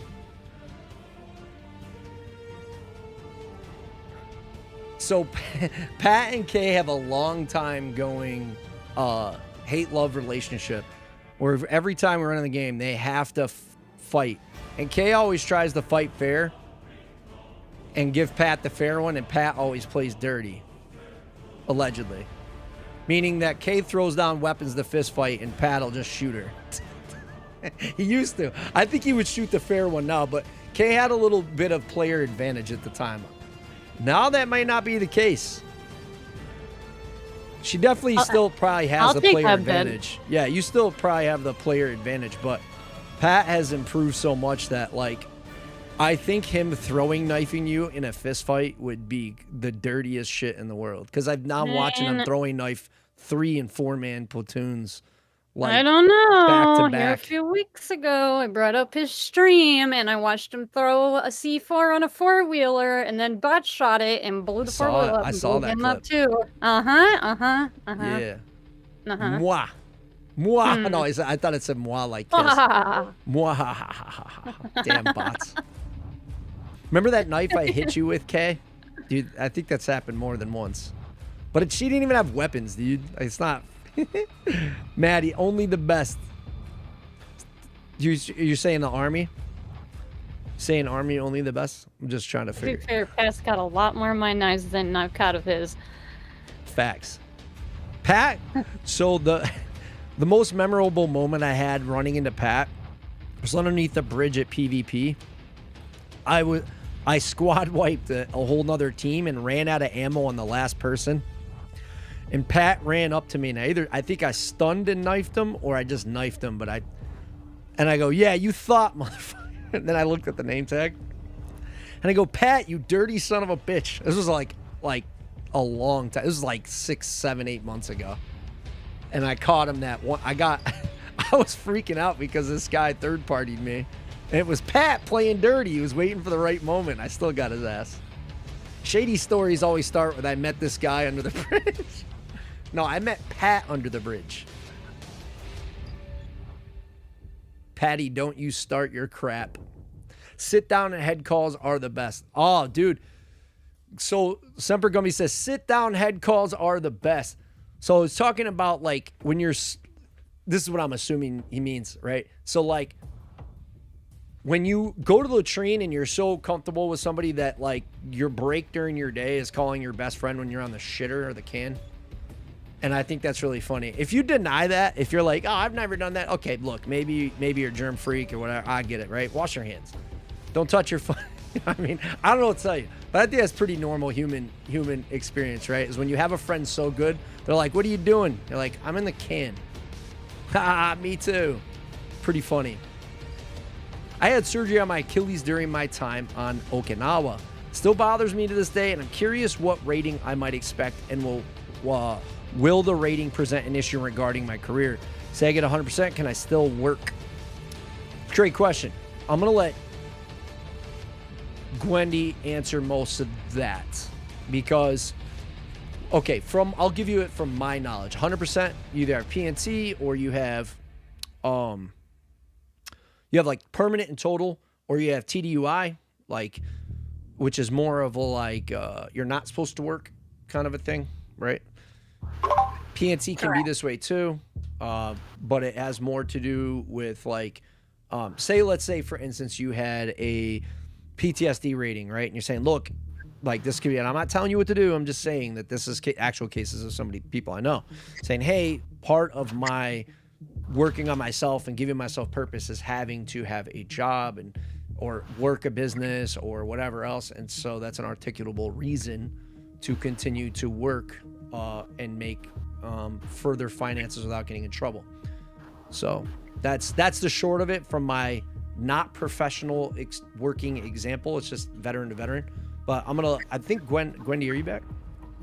Pat and Kay have a long time going hate-love relationship where every time we run in the game, they have to fight. And Kay always tries to fight fair and give Pat the fair one, and Pat always plays dirty, allegedly. Meaning that Kay throws down weapons to fist fight, and Pat will just shoot her. He used to. I think he would shoot the fair one now, but Kay had a little bit of player advantage at the time. Now that might not be the case. She definitely still probably has a player advantage. Yeah, you still probably have the player advantage, but Pat has improved so much that, like, I think him throwing knifing you in a fist fight would be the dirtiest shit in the world. Because I'm now watching him throwing knife 3 and 4 man platoons. Like, I don't know. back to Here a back. few weeks ago, I brought up his stream and I watched him throw a C4 on a 4-wheeler and then bot shot it and blew the 4-wheeler up. I and saw blew that him up clip. too. Yeah. Moi. Moi. No, I thought it said moi like kiss. Moi. Damn bots. Remember that knife I hit you with, Kay? Dude, I think that's happened more than once. But she didn't even have weapons, dude. It's not... Maddie, only the best. You're saying the army? Saying army only the best? I'm just trying to To figure. be fair, Pat's got a lot more of my knives than I've caught of his. Facts. Pat, so the most memorable moment I had running into Pat was underneath the bridge at PvP. I squad wiped a whole nother team and ran out of ammo on the last person. And Pat ran up to me, and I think I stunned and knifed him, or I just knifed him. But I go, yeah, you thought, motherfucker. And then I looked at the name tag, and I go, Pat, you dirty son of a bitch. This was like a long time. This was like 6, 7, 8 months ago. And I caught him that one. I was freaking out because this guy third-partied me. And it was Pat playing dirty. He was waiting for the right moment. I still got his ass. Shady stories always start with I met this guy under the bridge. No, I met Pat under the bridge. Patty, don't you start your crap. Sit down and head calls are the best. Oh, dude. So Semper Gumby says, sit down head calls are the best. So it's talking about like when you're, this is what I'm assuming he means, right? So like when you go to the latrine and you're so comfortable with somebody that like your break during your day is calling your best friend when you're on the shitter or the can. And I think that's really funny. If you deny that, if you're like, oh, I've never done that. Okay, look, maybe you're a germ freak or whatever. I get it, right? Wash your hands. Don't touch your phone. I mean, I don't know what to tell you, but I think that's pretty normal human experience, right? Is when you have a friend so good, they're like, what are you doing? You're like, I'm in the can. Ha, me too. Pretty funny. I had surgery on my Achilles during my time on Okinawa. Still bothers me to this day, and I'm curious what rating I might expect, and will the rating present an issue regarding my career? Say I get 100%, can I still work? Great question. I'm going to let Gwendy answer most of that because, okay, I'll give you it from my knowledge. 100%, you either have PNC or you have like permanent and total, or you have TDUI, like, which is more of a like you're not supposed to work kind of a thing, right? PNC can be this way too, but it has more to do with like, let's say for instance you had a PTSD rating, right? And you're saying, look, like this could be, and I'm not telling you what to do. I'm just saying that this is actual cases of people I know saying, hey, part of my working on myself and giving myself purpose is having to have a job and or work a business or whatever else. And so that's an articulable reason to continue to work and make further finances without getting in trouble. So that's the short of it from my not professional working example. It's just veteran to veteran. But I think Gwendy, are you back?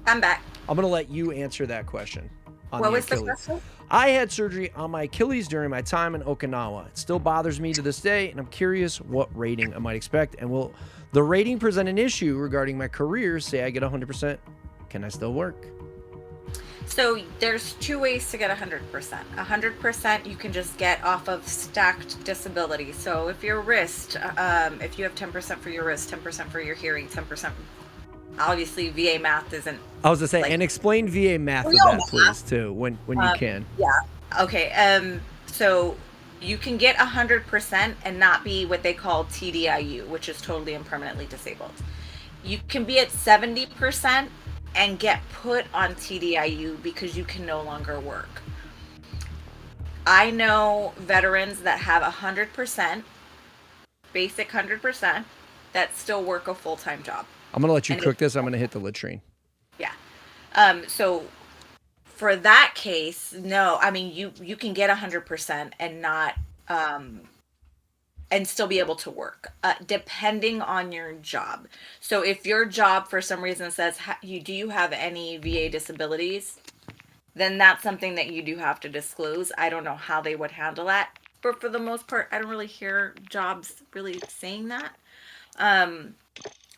I'm back. I'm gonna let you answer that question. What was the question? I had surgery on my Achilles during my time in Okinawa. It still bothers me to this day, and I'm curious what rating I might expect. And will the rating present an issue regarding my career? Say I get 100%, can I still work? So there's two ways to get 100%. 100% you can just get off of stacked disability. So if your wrist, if you have 10% for your wrist, 10% for your hearing, 10%. Obviously, VA math isn't. I was gonna say, and explain VA math of that, please, too, when you can. Yeah. Okay. So you can get 100% and not be what they call TDIU, which is totally and permanently disabled. You can be at 70% and get put on TDIU because you can no longer work. I know veterans that have 100%, basic 100%, that still work a full-time job. I'm gonna let you cook this. I'm gonna hit the latrine. Yeah. So for that case, no. I mean, you can get 100% and not and still be able to work, depending on your job. So if your job for some reason says, do you have any VA disabilities? Then that's something that you do have to disclose. I don't know how they would handle that, but for the most part, I don't really hear jobs really saying that.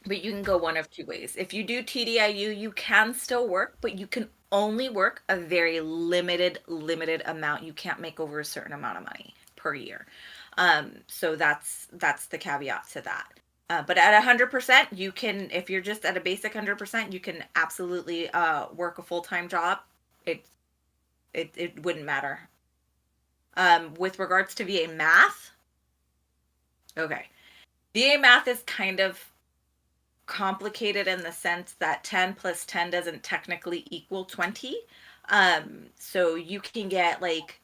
But you can go one of two ways. If you do TDIU, you can still work, but you can only work a very limited amount. You can't make over a certain amount of money per year. So that's the caveat to that. But at 100%, you can, if you're just at a basic 100%, you can absolutely work a full-time job. It wouldn't matter. With regards to VA math, okay. VA math is kind of complicated in the sense that 10 plus 10 doesn't technically equal 20. So you can get like,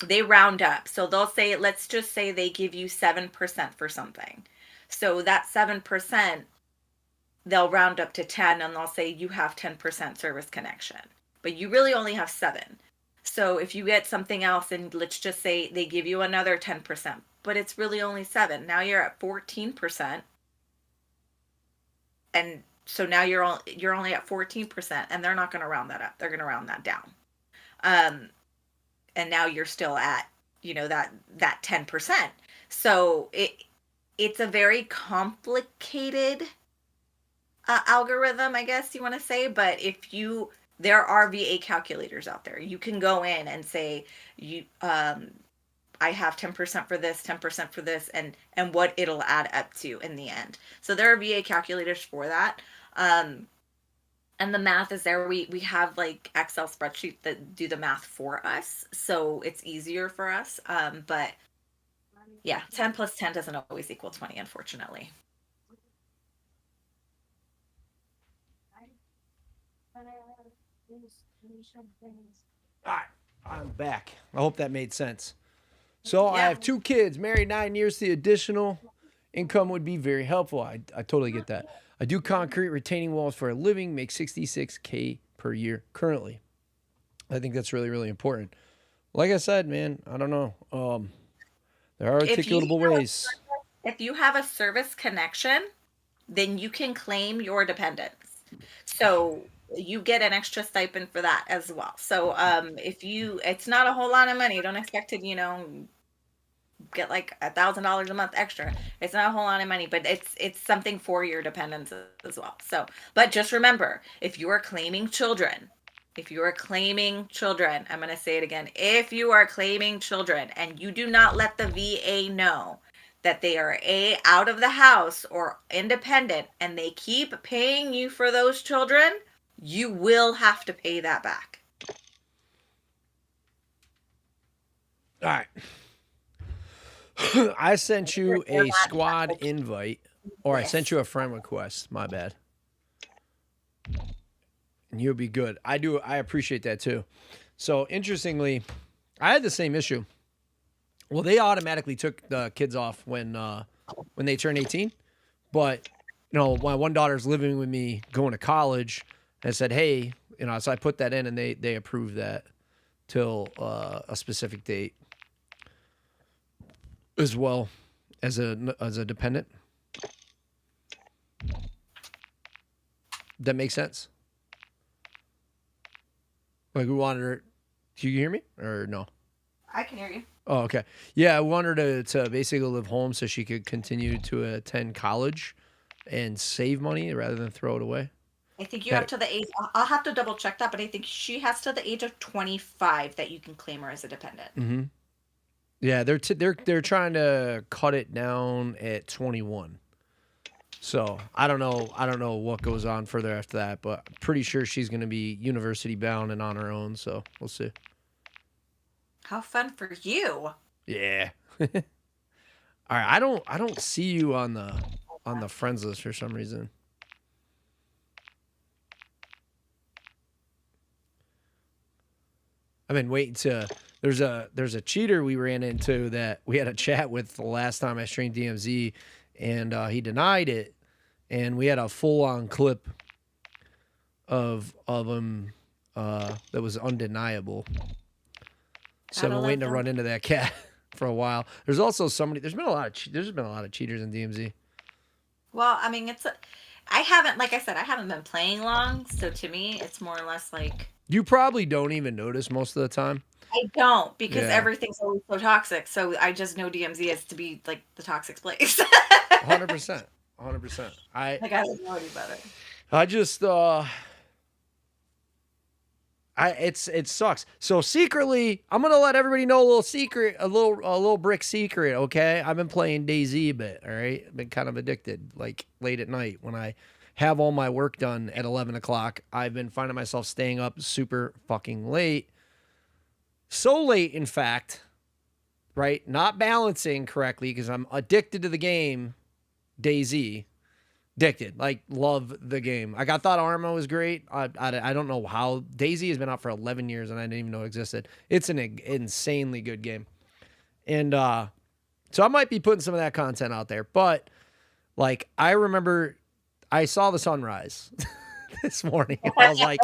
they round up. So they'll say, let's just say they give you 7% for something. So that 7%, they'll round up to 10 and they'll say you have 10% service connection, but you really only have 7. So if you get something else and let's just say they give you another 10%, but it's really only 7. Now you're at 14%. And so now you're only at 14%, and they're not going to round that up. They're going to round that down. And now you're still at, that 10%. So it's a very complicated algorithm, I guess you want to say. But there are VA calculators out there. You can go in and say, I have 10% for this, 10% for this, and what it'll add up to in the end. So there are VA calculators for that. And the math is there. We have like Excel spreadsheets that do the math for us. So it's easier for us. But Yeah, 10 plus 10 doesn't always equal 20, unfortunately. All right, I'm back. I hope that made sense. So I Yeah. have 2 kids, married 9 years. The additional income would be very helpful. I totally get that. I do concrete retaining walls for a living, make $66K per year currently. I think that's really, really important. Like I said, man, I don't know. There are articulable ways. If you have a service connection, then you can claim your dependents. So you get an extra stipend for that as well. So if you, it's not a whole lot of money. Don't expect to, get like $1,000 a month extra. It's not a whole lot of money, but it's something for your dependents as well. So, but just remember, if you are claiming children, I'm going to say it again. If you are claiming children and you do not let the VA know that they are out of the house or independent and they keep paying you for those children, you will have to pay that back. All right. I sent you a squad invite, or I sent you a friend request. My bad. And you'll be good. I appreciate that too. So interestingly, I had the same issue. Well, they automatically took the kids off when they turned 18. But my one daughter's living with me, going to college, and I said, hey, so I put that in, and they approved that till a specific date, as well as a dependent. That makes sense. Like, we wanted her. Do you hear me or no? I can hear you. Oh, okay. Yeah, I want her to basically live home so she could continue to attend college and save money rather than throw it away. I think you have to the age. I'll have to double check that, but I think she has to the age of 25 that you can claim her as a dependent. Mm-hmm. Yeah, they're trying to cut it down at 21. So I don't know what goes on further after that, but I'm pretty sure she's going to be university bound and on her own. So we'll see. How fun for you! Yeah. All right, I don't see you on the friends list for some reason. I've been waiting to. There's a cheater we ran into that we had a chat with the last time I streamed DMZ, and he denied it, and we had a full-on clip of him that was undeniable. So I've been waiting to run into that cat for a while. There's also somebody. There's been a lot of cheaters in DMZ. Well, I mean, I haven't, like I said, I haven't been playing long, so to me, it's more or less like. You probably don't even notice most of the time. I don't, because everything's always so toxic. So I just know DMZ is to be like the toxic place. 100%. 100%. I don't know any better. I just it sucks. So secretly, I'm gonna let everybody know a little secret, a little brick secret, okay? I've been playing DayZ a bit, all right? I've been kind of addicted, like late at night when I have all my work done at 11 o'clock. I've been finding myself staying up super fucking late. So late, in fact, right? Not balancing correctly because I'm addicted to the game, DayZ. Addicted, like, love the game. I thought Arma was great. I don't know how. DayZ has been out for 11 years and I didn't even know it existed. It's an insanely good game. And so I might be putting some of that content out there. But, like, I remember I saw the sunrise this morning. I was like,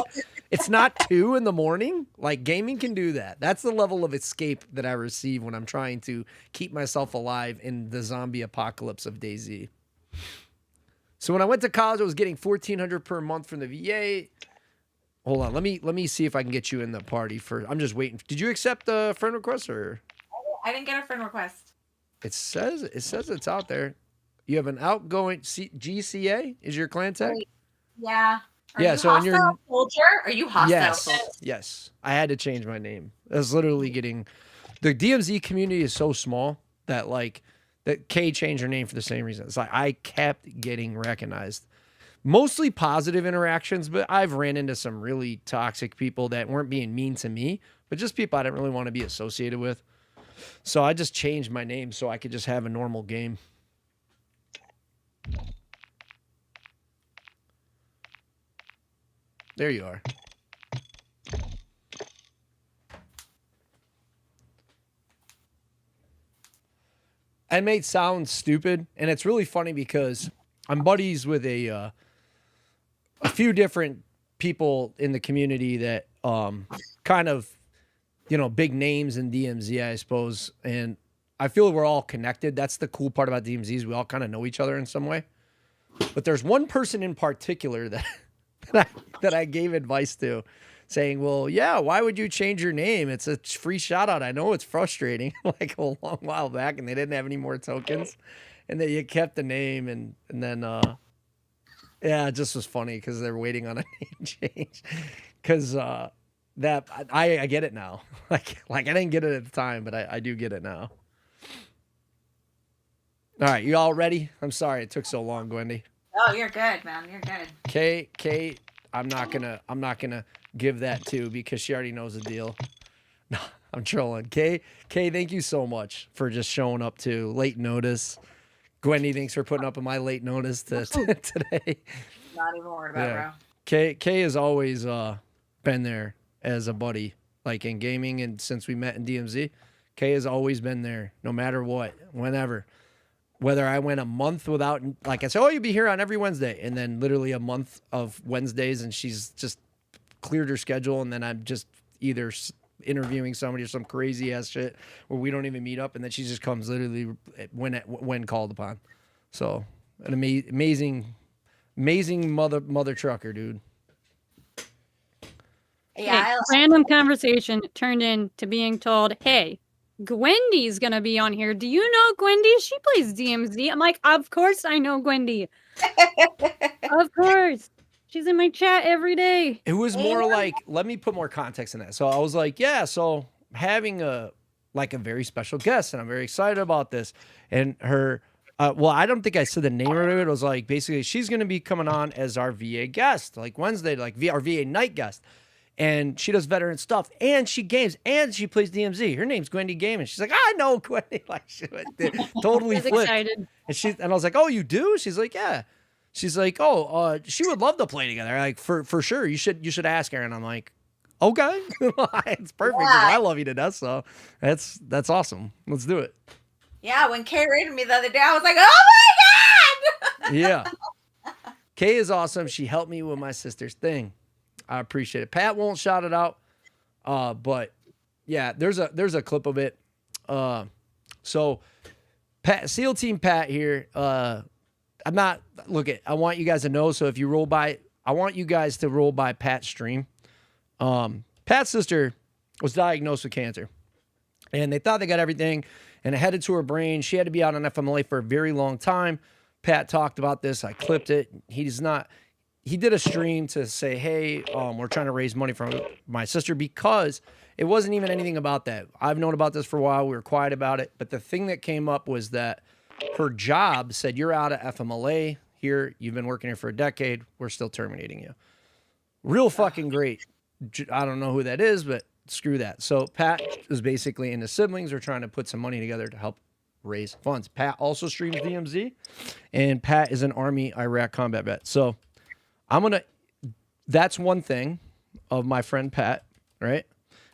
it's not 2 a.m. Like, gaming can do that. That's the level of escape that I receive when I'm trying to keep myself alive in the zombie apocalypse of DayZ. So when I went to college, I was getting $1,400 per month from the VA. Hold on, let me see if I can get you in the party first. I'm just waiting. Did you accept the friend request or? I didn't get a friend request. It says it's out there. You have an outgoing GCA is your clan tag? Yeah. Are yeah. You so when you're soldier? Are you hostile? Yes. I had to change my name. I was literally getting the DMZ community is so small that like. That Kay changed her name for the same reason. It's like I kept getting recognized. Mostly positive interactions, but I've ran into some really toxic people that weren't being mean to me, but just people I didn't really want to be associated with. So I just changed my name so I could just have a normal game. There you are. I may sound stupid, and it's really funny because I'm buddies with a few different people in the community that kind of, you know, big names in DMZ, I suppose. And I feel we're all connected. That's the cool part about DMZ is we all kind of know each other in some way. But there's one person in particular that I gave advice to, saying, well, yeah, why would you change your name? It's a free shout out. I know it's frustrating, like a long while back, and they didn't have any more tokens, and then you kept the name, and then yeah, it just was funny because they're waiting on a name change. Because that I get it now. like I didn't get it at the time, but I do get it now. All right, you all ready? I'm sorry it took so long, Gwendy. Oh, you're good, man. You're good. Kay, I'm not gonna give that to because she already knows the deal. No, I'm trolling. Kay, thank you so much for just showing up to late notice. Gwendy, thanks for putting up with my late notice today. Not even worried about it, bro. Kay has always been there as a buddy, like in gaming, and since we met in DMZ, Kay has always been there, no matter what, whenever. Whether I went a month without, like I said, oh, you'll be here on every Wednesday, and then literally a month of Wednesdays, and she's just cleared her schedule, and then I'm just either interviewing somebody or some crazy ass shit where we don't even meet up, and then she just comes literally when called upon. So an amazing mother trucker, dude. Yeah, Hey, random conversation turned into being told, hey, Gwendy's gonna be on here. Do you know Gwendy? She plays DMZ. I'm like, of course I know Gwendy. Of course. She's in my chat every day. It was more like, let me put more context in that. So I was like, yeah, so having a very special guest, and I'm very excited about this. And her, well, I don't think I said the name of it. It was like, basically, she's going to be coming on as our VA guest, like Wednesday, like our VA night guest. And she does veteran stuff, and she games, and she plays DMZ. Her name's Gwendy Gaming. She's like, I know Gwendy. Like, she totally flipped. Excited. And I was like, oh, you do? She's like, yeah. She's like, oh, she would love to play together. Like, for sure, you should ask her. And I'm like, okay, it's perfect. Yeah. I love you to death, so that's awesome. Let's do it. Yeah, when Kay rated me the other day, I was like, oh my god. Yeah. Kay is awesome. She helped me with my sister's thing. I appreciate it. Pat won't shout it out, but yeah, there's a clip of it. So Pat, SEAL Team Pat here. I want you guys to know. So if you roll by, I want you guys to roll by Pat's stream. Pat's sister was diagnosed with cancer, and they thought they got everything, and it headed to her brain. She had to be out on FMLA for a very long time. Pat talked about this. I clipped it. He did a stream to say, hey, we're trying to raise money for my sister, because it wasn't even anything about that. I've known about this for a while. We were quiet about it. But the thing that came up was that her job said, you're out of FMLA here. You've been working here for a decade. We're still terminating you. Real fucking great. I don't know who that is, but screw that. So Pat is basically, and his siblings are trying to put some money together to help raise funds. Pat also streams DMZ, and Pat is an Army Iraq combat vet. So that's one thing of my friend Pat, right?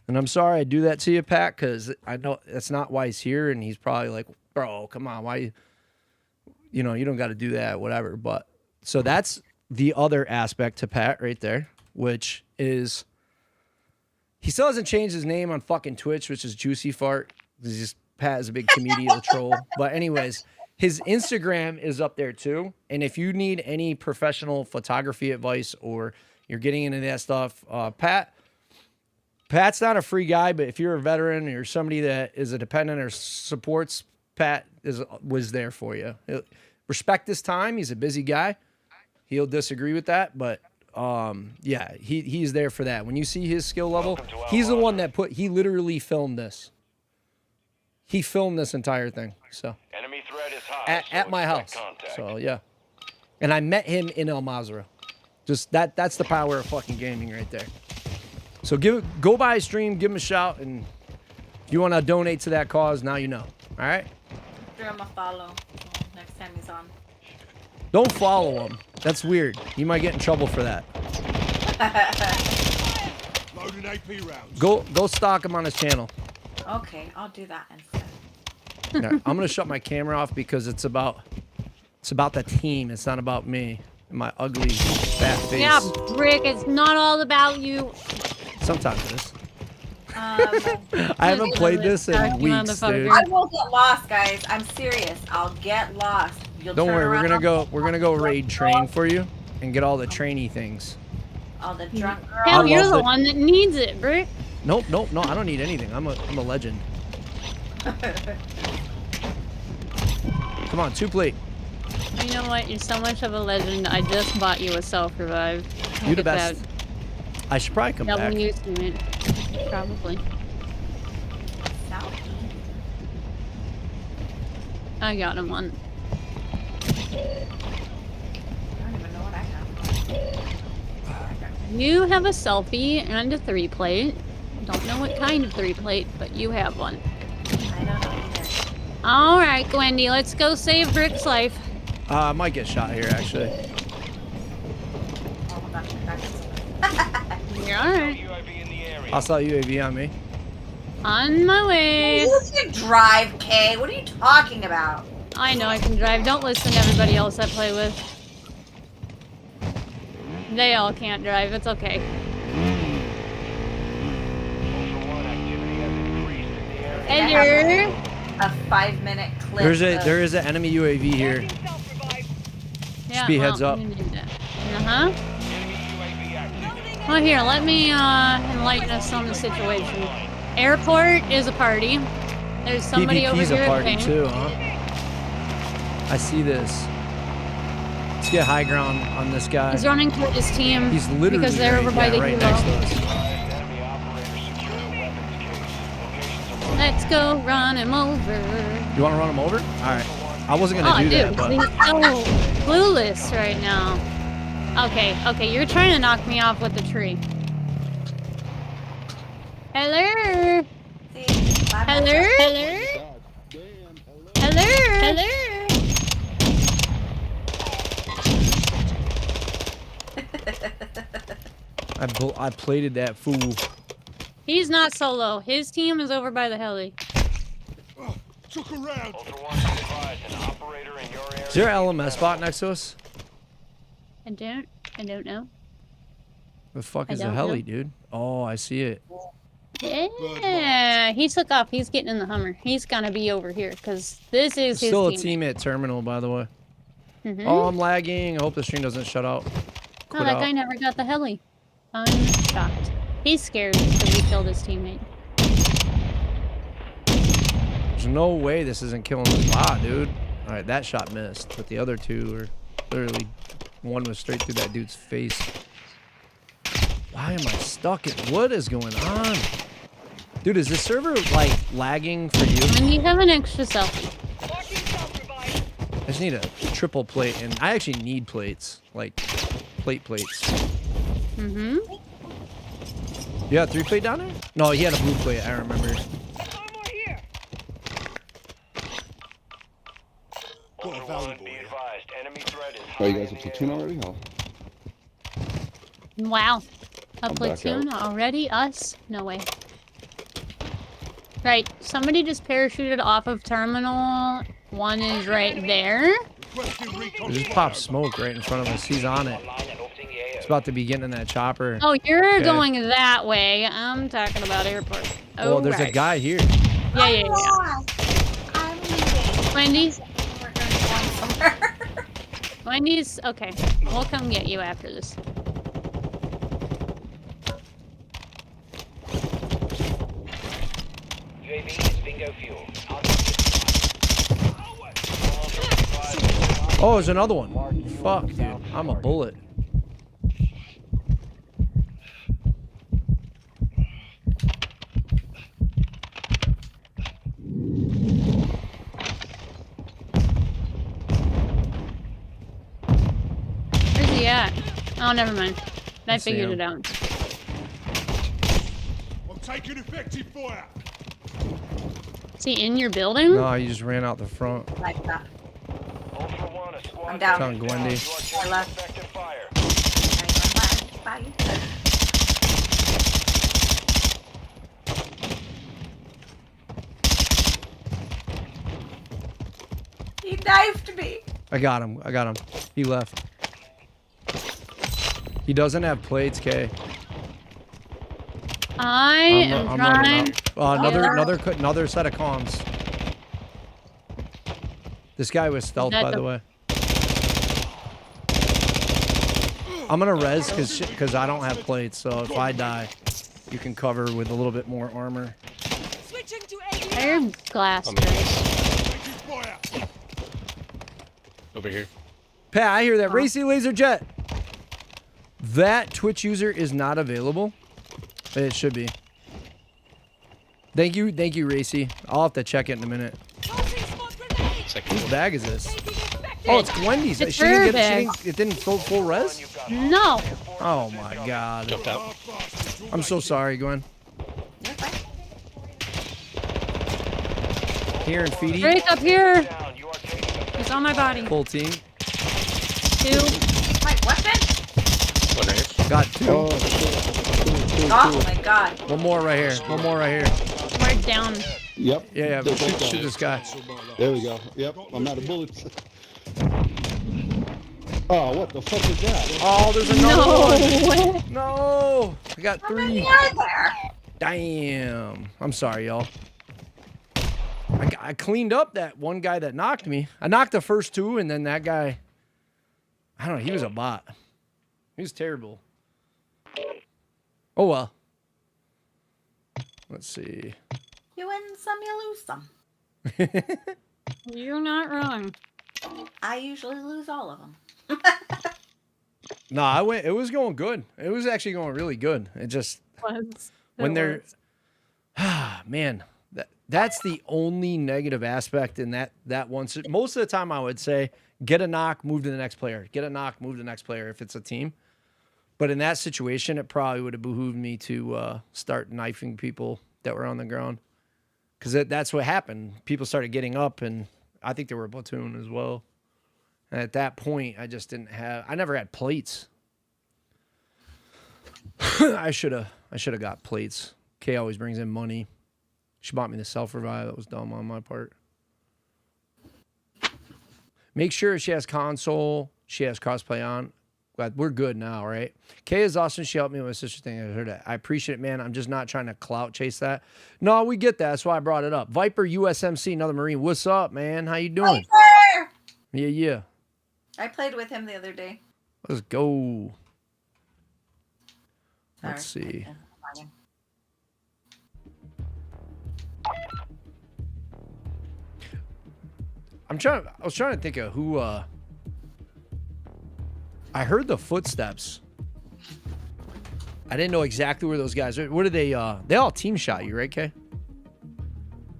And I'm sorry I do that to you, Pat, because I know that's not why he's here, and he's probably like, bro, come on, why, you don't got to do that, whatever. But so that's the other aspect to Pat right there, which is he still hasn't changed his name on fucking Twitch, which is Juicy Fart. Pat is a big comedian troll. But anyways, his Instagram is up there too. And if you need any professional photography advice or you're getting into that stuff, Pat's not a free guy, but if you're a veteran or you're somebody that is a dependent or supports, Pat was there for you. Respect his time. He's a busy guy. He'll disagree with that, but yeah, he's there for that. When you see his skill level, he's the one that he literally filmed this. He filmed this entire thing. So Enemy threat is high, at my house. So yeah. And I met him in El Mazra. Just that's the power of fucking gaming right there. So go by his stream, give him a shout, and If you want to donate to that cause, now you know. All right? Give him a follow next time he's on. Don't follow him. That's weird. You might get in trouble for that. Loading AP rounds. Go stalk him on his channel. Okay, I'll do that instead. Yeah, I'm gonna shut my camera off because it's about the team. It's not about me and my ugly fat face. Yeah, Brick, it's not all about you. Sometimes it is. I I haven't played this in weeks, dude. will get lost, guys. I'm serious. I'll get lost. You'll Don't turn worry, around. we're gonna go raid train for you and get all the trainee things. All the drunk girls. Hell, I you're love the it. one that needs it, Brick. Nope, no, I don't need anything. I'm a legend. Come on, 2 plate. You know what? You're so much of a legend. I just bought you a self-revive. You the best. I should probably come back. Double use unit. Probably. I got him one. I don't even know what I have. You have a selfie and a 3-plate. Don't know what kind of 3-plate, but you have one. I don't know either. Alright, Gwendy, let's go save Brick's life. I might get shot here, actually. Oh, hold on. You're alright. I saw UAV on me. On my way. You can drive, Kay. What are you talking about? I know I can drive. Don't listen to everybody else I play with. They all can't drive. It's okay. Hello. A 5-minute clip. There is an enemy UAV here. Yeah, be heads up. we need that. Uh-huh. Well, here, let me enlighten us on the situation. Airport is a party. There's somebody over PvP's here a party at too, huh? I see this. Let's get high ground on this guy. He's running toward his team. He's literally because they're over by the right helo. next to us. Let's go run him over. You want to run him over? All right. I wasn't gonna Oh, do dude, that, but he's so clueless right now. Okay, you're trying to knock me off with the tree. Hello? Hello? Hello? I plated that fool. He's not solo. His team is over by the heli. Took a round. Is there an LMS bot next to us? I don't know. The fuck I is a don't heli, know. dude? Oh, I see it. Yeah, he took off. He's getting in the Hummer. He's gonna be over here because this is his Still a team. team at terminal, by the way. Mm-hmm. Oh, I'm lagging. I hope the stream doesn't shut out. Oh, Quit that out. guy never got the heli. I'm shocked. He's scared because he killed his teammate. There's no way this isn't killing the bot, dude. All right, that shot missed, but the other two were literally, one was straight through that dude's face. Why am I stuck? What is going on? Dude, is this server, like, lagging for you? And you have an extra selfie. I just need a triple plate, and I actually need plates. Like, plates. Mm-hmm. You got a 3-plate down there? No, he had a blue plate, I remember. Got a valuable. Oh, you guys a platoon already? Oh. Wow. A I'm back platoon already? Us? No way. Right. Somebody just parachuted off of terminal. One is right there. It just popped smoke right in front of us. He's on it. It's about to be getting in that chopper. Oh, you're Okay. going that way. I'm talking about airport. Oh, Well, there's a right. guy here. Yeah. I'm leaving. Wendy's. We're going somewhere. Wendy's. Okay. We'll come get you after this. Oh, there's another one. Fuck, dude. I'm a bullet. Where's he at? Oh, never mind. I see figured him. it out. I'm taking effective fire. Is he in your building? No, he just ran out the front. Like that. Ultra One, a squad I'm down. Telling Gwendy. I left. effective fire. Bye. He knifed me. I got him. He left. He doesn't have plates, K. I am trying. Another set of comms. This guy was stealth, by the way. I'm gonna res because I don't have plates, so if I die, you can cover with a little bit more armor. I heard glass. Over here. Pat, I hear that. Racy Laser Jet. That Twitch user is not available. It should be. Thank you, Racy. I'll have to check it in a minute. Whose bag is this? Oh, it's Gwendy's. It's her bag. It didn't full res? No. Oh my god. Jumped out. I'm so sorry, Gwen. Here in Feedy. Right up here. He's on my body. Full team. 2. Wait, what then? One right here. Got 2. Oh my god. One more right here. We're down. Yep. Yeah, shoot this guy. There we go. Yep. I'm out of bullets. Oh, what the fuck is that? Oh, there's another one. way. No. I got 3. How many are there? Damn. I'm sorry, y'all. I cleaned up that one guy that knocked me. I knocked the first 2, and then that guy, I don't know, he was a bot. He was terrible. Oh, well. Let's see. You win some, you lose some. You're not wrong. I usually lose all of them. No, it was going good. It was actually going really good. It just, when they're, man, that's the only negative aspect in that one. Most of the time I would say, get a knock, move to the next player. Get a knock, move to the next player if it's a team. But in that situation, it probably would have behooved me to start knifing people that were on the ground. Because that's what happened. People started getting up, and I think they were a platoon as well. And at that point, I just didn't have... I never had plates. I should have got plates. Kay always brings in money. She bought me the self-revive. That was dumb on my part. Make sure she has console. She has crossplay on. But we're good now, right? Kay is awesome. She helped me with my sister thing. I heard that. I appreciate it, man. I'm just not trying to clout chase that. No, we get that. That's why I brought it up. Viper USMC, another Marine. What's up, man? How you doing? Viper! Yeah. I played with him the other day. Let's go. Sorry. Let's see. I was trying to think of who I heard the footsteps. I didn't know exactly where those guys are. What are they all team shot you, right, Kay?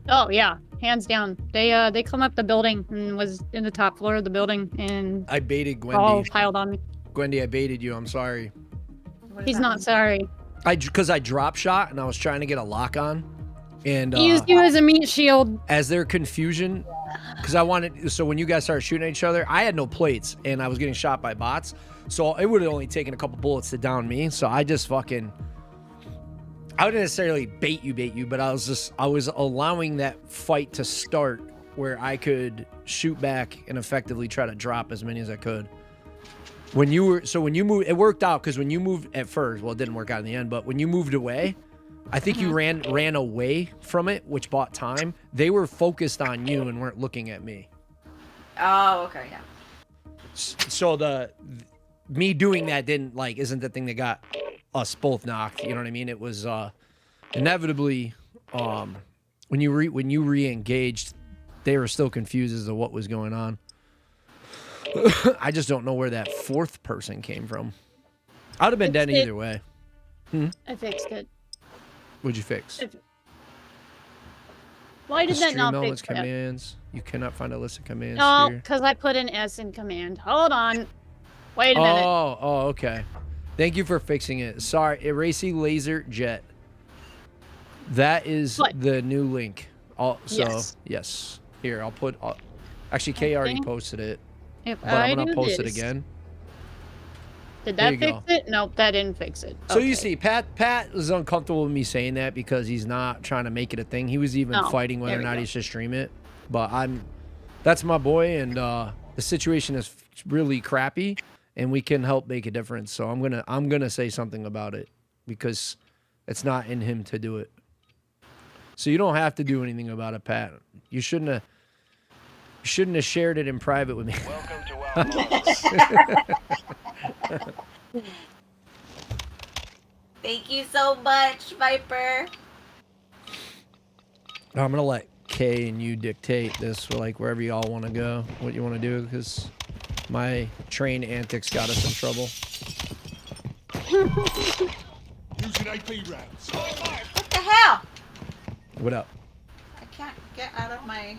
Oh yeah, hands down. They come up the building and was in the top floor of the building and I baited Gwendy. all piled on me. Gwendy, I baited you. I'm sorry. He's not sorry. Because I drop shot and I was trying to get a lock on. And He used you as a meat shield. as their confusion, because so when you guys started shooting at each other, I had no plates and I was getting shot by bots. So it would have only taken a couple bullets to down me. So I just I wouldn't necessarily bait you, but I was allowing that fight to start where I could shoot back and effectively try to drop as many as I could. When you moved, it worked out because when you moved at first, well, it didn't work out in the end, but when you moved away, I think you ran away from it, which bought time. They were focused on you and weren't looking at me. Oh, okay, yeah. So me doing that isn't the thing that got us both knocked. You know what I mean? It was inevitably when you re-engaged, they were still confused as to what was going on. I just don't know where that fourth person came from. I'd have been dead either way. I fixed it. What'd you fix? Why did that not fix elements commands. You cannot find a list of commands No, here. because I put an S in command. Hold on. Wait a minute. Oh, okay. Thank you for fixing it. Sorry, Racy Laser Jet. That is What? the new link. yes. Here, I'll put. Actually, Kay already Okay. posted it, If but I'm I gonna do post it this- again. Did There that you fix go. it? Nope, that didn't fix it. So you Okay. see, Pat is uncomfortable with me saying that because he's not trying to make it a thing. He was even Oh, fighting whether there or we not go. he should stream it. But that's my boy, and the situation is really crappy, and we can help make a difference. So I'm gonna say something about it because it's not in him to do it. So you don't have to do anything about it, Pat. You shouldn't have shared it in private with me. Welcome to Outlaws. Thank you so much, Viper. I'm gonna let Kay and you dictate this for like wherever y'all want to go, what you want to do, because my train antics got us in trouble. Using AP rounds. What the hell? What up? I can't get out of my.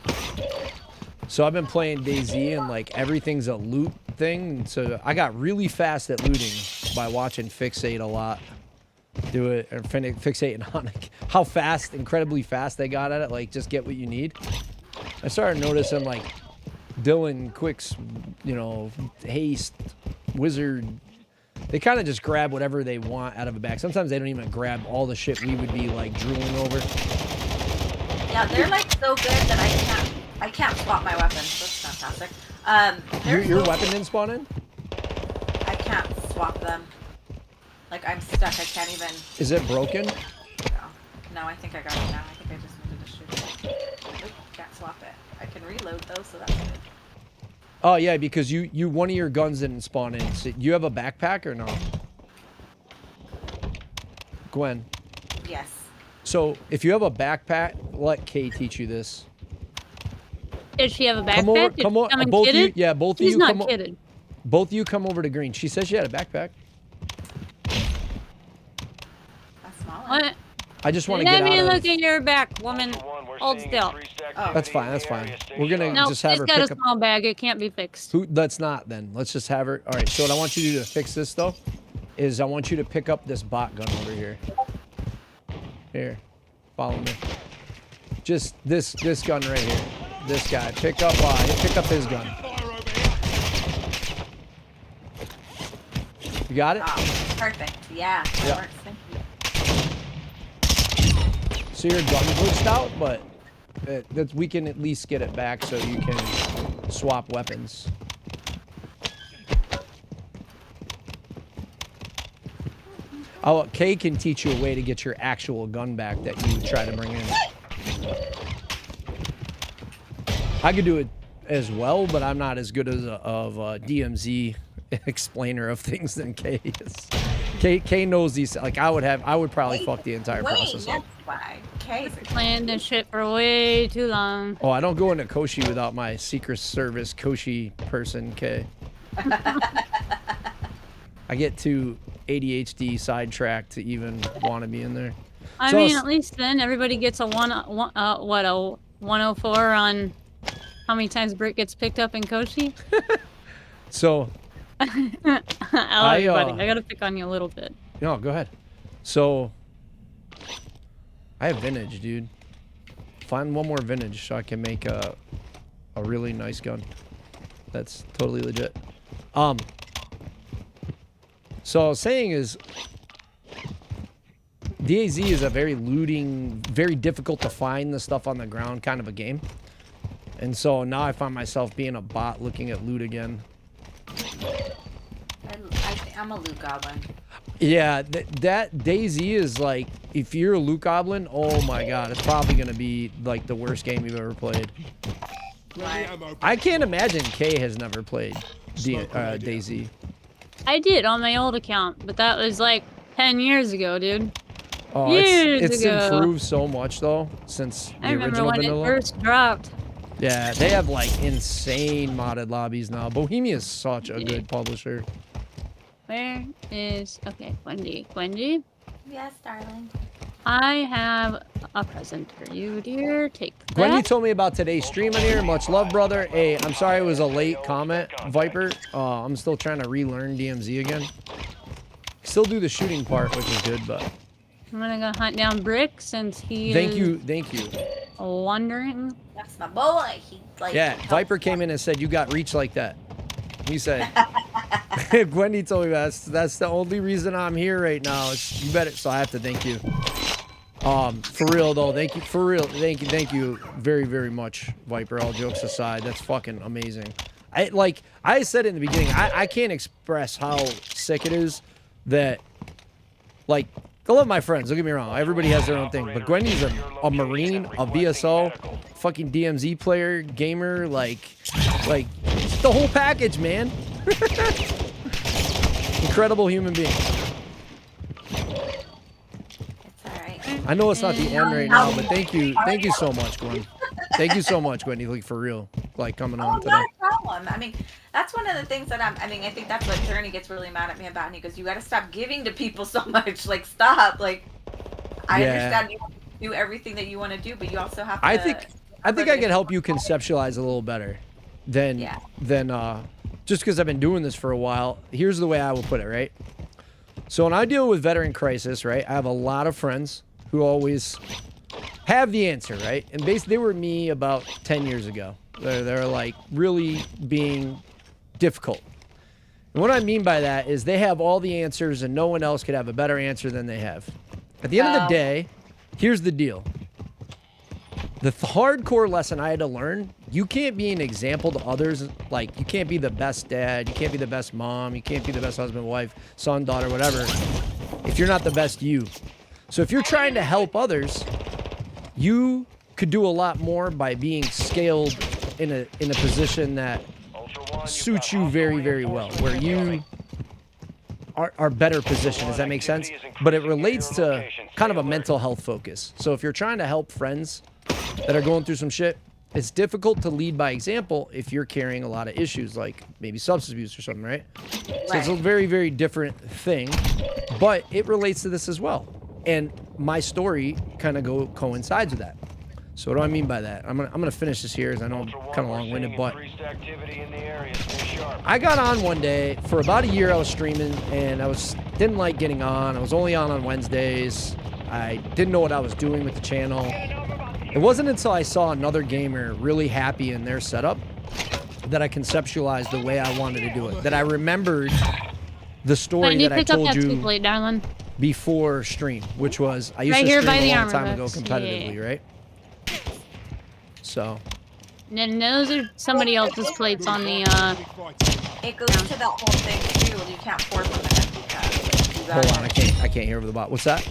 So I've been playing DayZ and like everything's a loot thing. So I got really fast at looting by watching Fixate a lot. Do it, or Fixate and Honic. How fast, incredibly fast they got at it. Like just get what you need. I started noticing like Dylan, Quick's, Haste, Wizard. They kind of just grab whatever they want out of a bag. Sometimes they don't even grab all the shit we would be like drooling over. Yeah, they're like so good that I can't swap my weapons. That's fantastic. Your weapon didn't spawn in? I can't swap them. Like I'm stuck. I can't even. Is it broken? No, I think I got it now. I think I just needed to shoot it. Oop, can't swap it. I can reload though, so that's good. Oh yeah, because you one of your guns didn't spawn in. So you have a backpack or no? Gwen. Yes. So if you have a backpack, let Kay teach you this. Did she have a backpack? Come over, Did come she on, come and both of you. kitted? Yeah, both of She's you. not come kitted. Both of you come over to green. She said she had a backpack. A small one. What? I just want to get Let out me of. look at your back, woman. Ultra One, we're Hold seeing still. increased Oh. activity That's fine. in That's the fine. area. Stay We're gonna sharp. No, just have it's her got a pick up. small bag. It can't be fixed. Who? Let's not then. Let's just have her. All right. So what I want you to do to fix this though, is I want you to pick up this bot gun over here. Here, follow me. Just this gun right here. This guy. Pick up his gun. Fire over here. You got it? Oh, perfect. Yeah, that Yep. works. Thank you. So your gun glitched out, but we can at least get it back so you can swap weapons. Oh, Kay can teach you a way to get your actual gun back that you try to bring in. I could do it as well, but I'm not as good as a DMZ explainer of things than Kay is. Kay knows these. Like I would probably fuck the entire process Wait, up. that's why. Okay. Planned this shit for way too long. Oh, I don't go into Koshi without my Secret Service Koshi person, Kay. I get too ADHD sidetracked to even want to be in there. I So mean, s- at least then everybody gets a 104 on how many times Britt gets picked up in Koshi. So, I love you, buddy. uh, I gotta pick on you a little bit. no, go ahead. So, I have vintage, dude. Find one more vintage so I can make a really nice gun. That's totally legit. So I was saying is, DayZ is a very looting, very difficult to find the stuff on the ground kind of a game. And so now I find myself being a bot looking at loot again. I'm a loot goblin. Yeah, that DayZ is like, if you're a loot goblin, oh my god, it's probably gonna be like the worst game you've ever played. Why? Ammo. I can't imagine Kay has never played DayZ. I did on my old account, but that was like 10 years ago, dude. Oh, Years it's ago. improved so much though since the I remember original when vanilla. it first dropped. Yeah, they have like insane modded lobbies now. Bohemia is such a good publisher. Where is... Okay, Wendy. Wendy, Yes, darling. I have a present for you, dear. Take that. Gwendy told me about today's stream in here. Much love, brother. Hey, I'm sorry it was a late comment, Viper. I'm still trying to relearn DMZ again. Still do the shooting part, which is good, but I'm gonna go hunt down Brick since he thank is... you, thank you. wondering. That's my boy. He like. Yeah, Viper came in and said you got reach like that. He said, Gwendy told me that's the only reason I'm here right now. You better. So I have to thank you. For real though, thank you for real. Thank you very, very much, Viper. All jokes aside, that's fucking amazing. I said in the beginning, I can't express how sick it is that, like, I love my friends. Don't get me wrong. Everybody has their own thing. But Gwendy's a Marine, a VSO, fucking DMZ player, gamer, like the whole package, man. Incredible human being. I know it's not the end right now, but thank you so much, Gwen. Thank you so much, Gwendy, like for real, like coming on today. No problem. I mean, that's one of the things that I think that's what Journey gets really mad at me about. And he goes, "You got to stop giving to people so much. Like, stop. Like, I understand you want to do everything that you want to do, but you also have to." I think I can help you conceptualize a little better than just because I've been doing this for a while. Here's the way I will put it, right? So when I deal with veteran crisis, right, I have a lot of friends who always have the answer, right? And basically, they were me about 10 years ago. They're like really being difficult. And what I mean by that is they have all the answers and no one else could have a better answer than they have. At the end of the day, here's the deal. The hardcore lesson I had to learn, you can't be an example to others. Like, you can't be the best dad. You can't be the best mom. You can't be the best husband, wife, son, daughter, whatever, if you're not the best you. So if you're trying to help others, you could do a lot more by being scaled in a position that suits you very, very well, where you are better positioned. Does that make sense? But it relates to kind of a mental health focus. So if you're trying to help friends that are going through some shit, it's difficult to lead by example if you're carrying a lot of issues, like maybe substance abuse or something, right? So it's a very, very different thing, but it relates to this as well. And my story kind of coincides with that. So what do I mean by that? I'm gonna finish this here, as I know I'm kind of long-winded, but I got on one day for about a year. I was streaming, and didn't like getting on. I was only on Wednesdays. I didn't know what I was doing with the channel. It wasn't until I saw another gamer really happy in their setup that I conceptualized the way I wanted to do it. That I remembered the story that I told you before stream, which was I used to stream a long time ago competitively, right? So. And then those are somebody else's plates on the. It goes to that whole thing too. You can't pour from an empty cup. Hold on, I can't hear over the bot. What's that?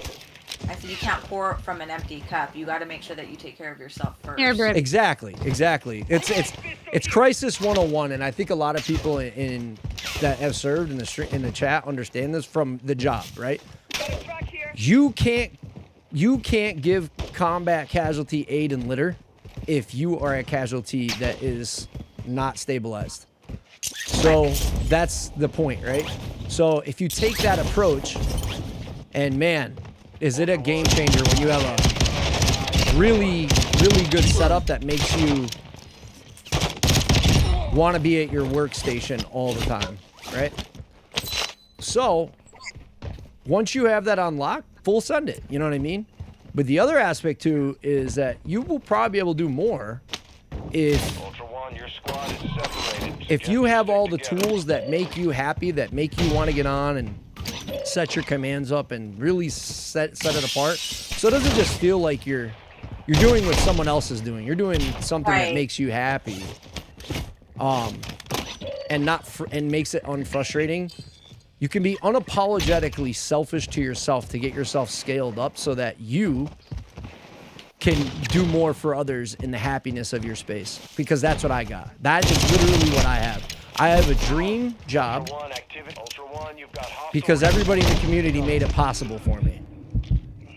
I said you can't pour from an empty cup. You got to make sure that you take care of yourself first. Exactly. It's Crisis 101, and I think a lot of people that have served in the chat understand this from the job, right? You can't give combat casualty aid and litter if you are a casualty that is not stabilized. So that's the point, right? So if you take that approach, and man, is it a game changer when you have a really, really good setup that makes you want to be at your workstation all the time, right? So once you have that unlocked, full send it, you know what I mean? But the other aspect too is that you will probably be able to do more if you have all the tools that make you happy, that make you want to get on and set your commands up and really set it apart. So it doesn't just feel like you're doing what someone else is doing. You're doing something that makes you happy, and makes it unfrustrating. You can be unapologetically selfish to yourself to get yourself scaled up so that you can do more for others in the happiness of your space. Because that's what I got. That is literally what I have. I have a dream job because everybody in the community made it possible for me.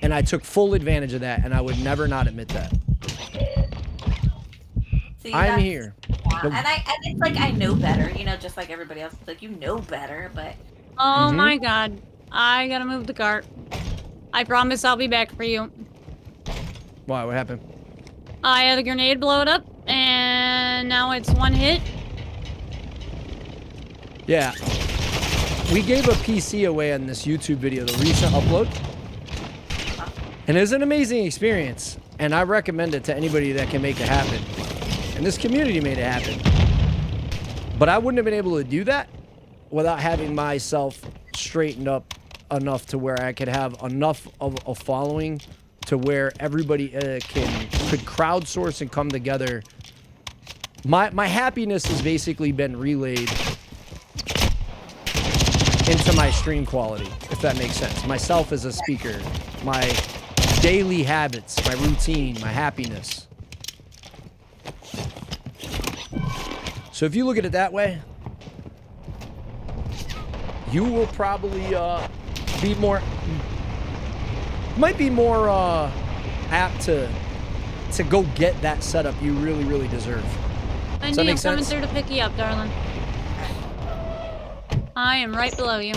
And I took full advantage of that, and I would never not admit that. See, I'm here. Yeah. And it's like I know better, you know, just like everybody else. It's like you know better, but... Oh my god. I gotta move the cart. I promise I'll be back for you. Why? What happened? I had a grenade blow it up, and now it's one hit. Yeah. We gave a PC away on this YouTube video, the recent upload. And it was an amazing experience. And I recommend it to anybody that can make it happen. And this community made it happen. But I wouldn't have been able to do that without having myself straightened up enough to where I could have enough of a following to where everybody could crowdsource and come together. My happiness has basically been relayed into my stream quality, if that makes sense. Myself as a speaker, my daily habits, my routine, my happiness. So if you look at it that way, you will probably be more, might be more apt to go get that setup you really, really deserve. Wendy, I'm coming through to pick you up, darling. I am right below you.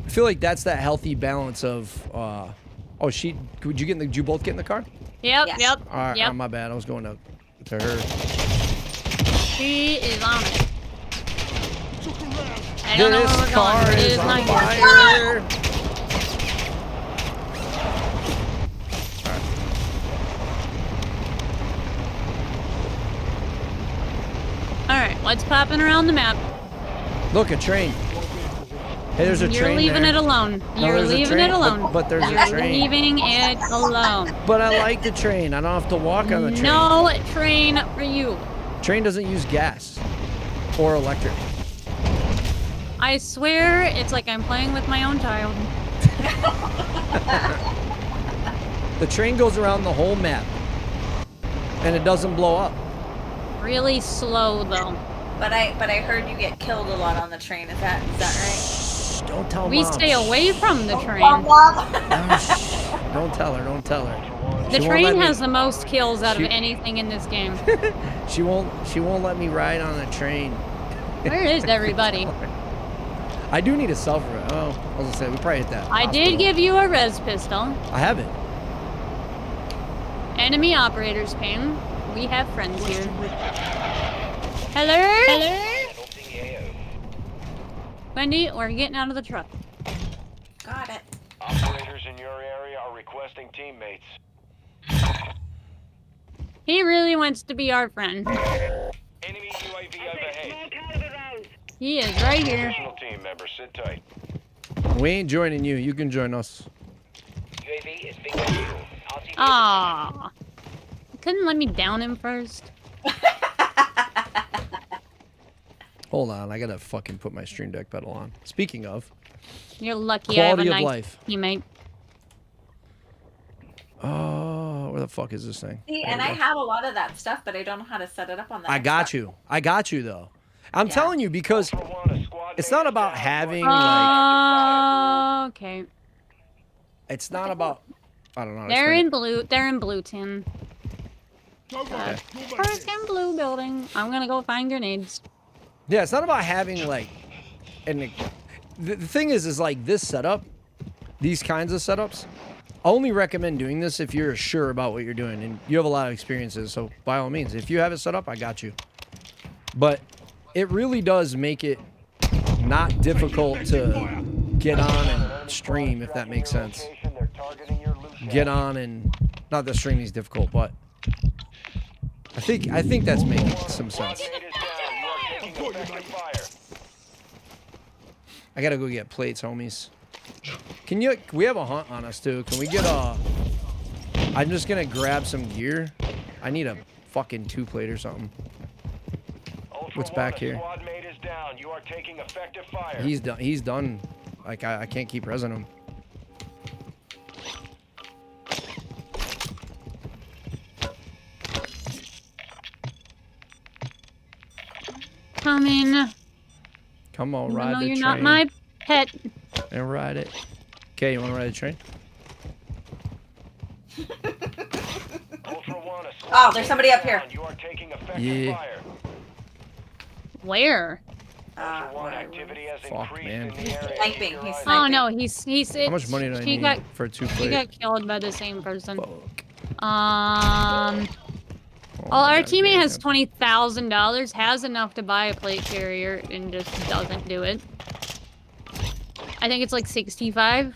I feel like that's that healthy balance of, oh, did you both get in the car? Yep, Yes. yep, All right, yep. oh, my bad. I was going to her. She is on it. Took a round. I don't know where we're going, but it is not here. fire. Alright, what's popping around the map? Look, a train. Hey, there's a You're train leaving there. it alone. No, You're there's a leaving train, it alone. But there's You're a train. leaving it alone. But I like the train. I don't have to walk on the train. No train for you. Train doesn't use gas or electric. I swear it's like I'm playing with my own child. The train goes around the whole map, and it doesn't blow up. Really slow though. But I heard you get killed a lot on the train. Is that right? Shh, don't tell We Mom. stay away from the train. No, shh. Don't tell her. Don't tell her. The She won't train let me- has the most kills out of She- anything in this game. She won't let me ride on the train. Where is everybody? I do need a self. Oh, I was gonna say we probably hit that. I did hospital. give you a res pistol. I have it. Enemy operators ping. We have friends here. Hello? Hello? Wendy, we're getting out of the truck. Got it. Operators in your area are requesting teammates. He really wants to be our friend. Enemy UAV overhead. He is right here. Additional team members, sit tight. We ain't joining you. You can join us. UAV is being fuel. Aww. Couldn't let me down him first. Hold on, I gotta fucking put my stream deck pedal on. Speaking of, You're lucky I have a Quality of nice life. teammate. oh, where the fuck is this thing? See, There and we I go. have a lot of that stuff, but I don't know how to set it up on that. I got you. I got you though. I'm Yeah. telling you because it's not about having Oh. like. Okay. It's not about. I don't know. how to They're explain in it. blue. They're in blue, Tim. Don't worry. You'll make First it. in blue building. I'm gonna go find grenades. Yeah, it's not about having like, and the thing is like this setup, these kinds of setups. I only recommend doing this if you're sure about what you're doing and you have a lot of experiences. So by all means, if you have it set up, I got you. But it really does make it not difficult to get on and stream, if that makes sense. Get on and not that streaming is difficult, but I think that's making some sense. I gotta go get plates, homies. We have a hunt on us too. Can we get I'm just gonna grab some gear. I need a fucking 2-plate or something. What's back here? He's done. He's done. Like I can't keep resing him. Coming. Come on, No, ride the you're train. not my pet. And ride it. Okay, you want to ride the train? Oh, there's somebody up here. Yeah. Where? Fuck, man. He's sniping. He's sniping. Oh no, he's. How much money do I need for a He 2-plate? got killed by the same person. Fuck. Oh, my our God, teammate damn. has $20,000, has enough to buy a plate carrier, and just doesn't do it. I think it's like 65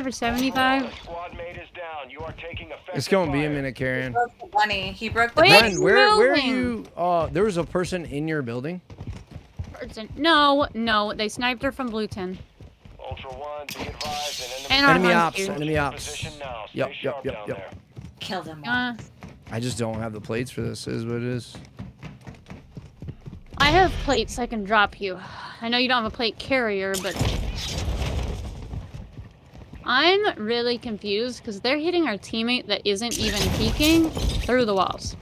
or 75. Squad mate is down. You are taking effective It's gonna be a fire. minute, Karen. Broke the bunny. He broke the Wait. bunny. Gwen, where are moving. you? There was a person in your building. No, they sniped her from Blue 10. Ultra One, be advised. And our Enemy hunt ops. queue. Enemy ops. Position now. Stay Yep. sharp down there. Kill them all. I just don't have the plates for this. Is what it is. I have plates I can drop you. I know you don't have a plate carrier, but I'm really confused because they're hitting our teammate that isn't even peeking through the walls.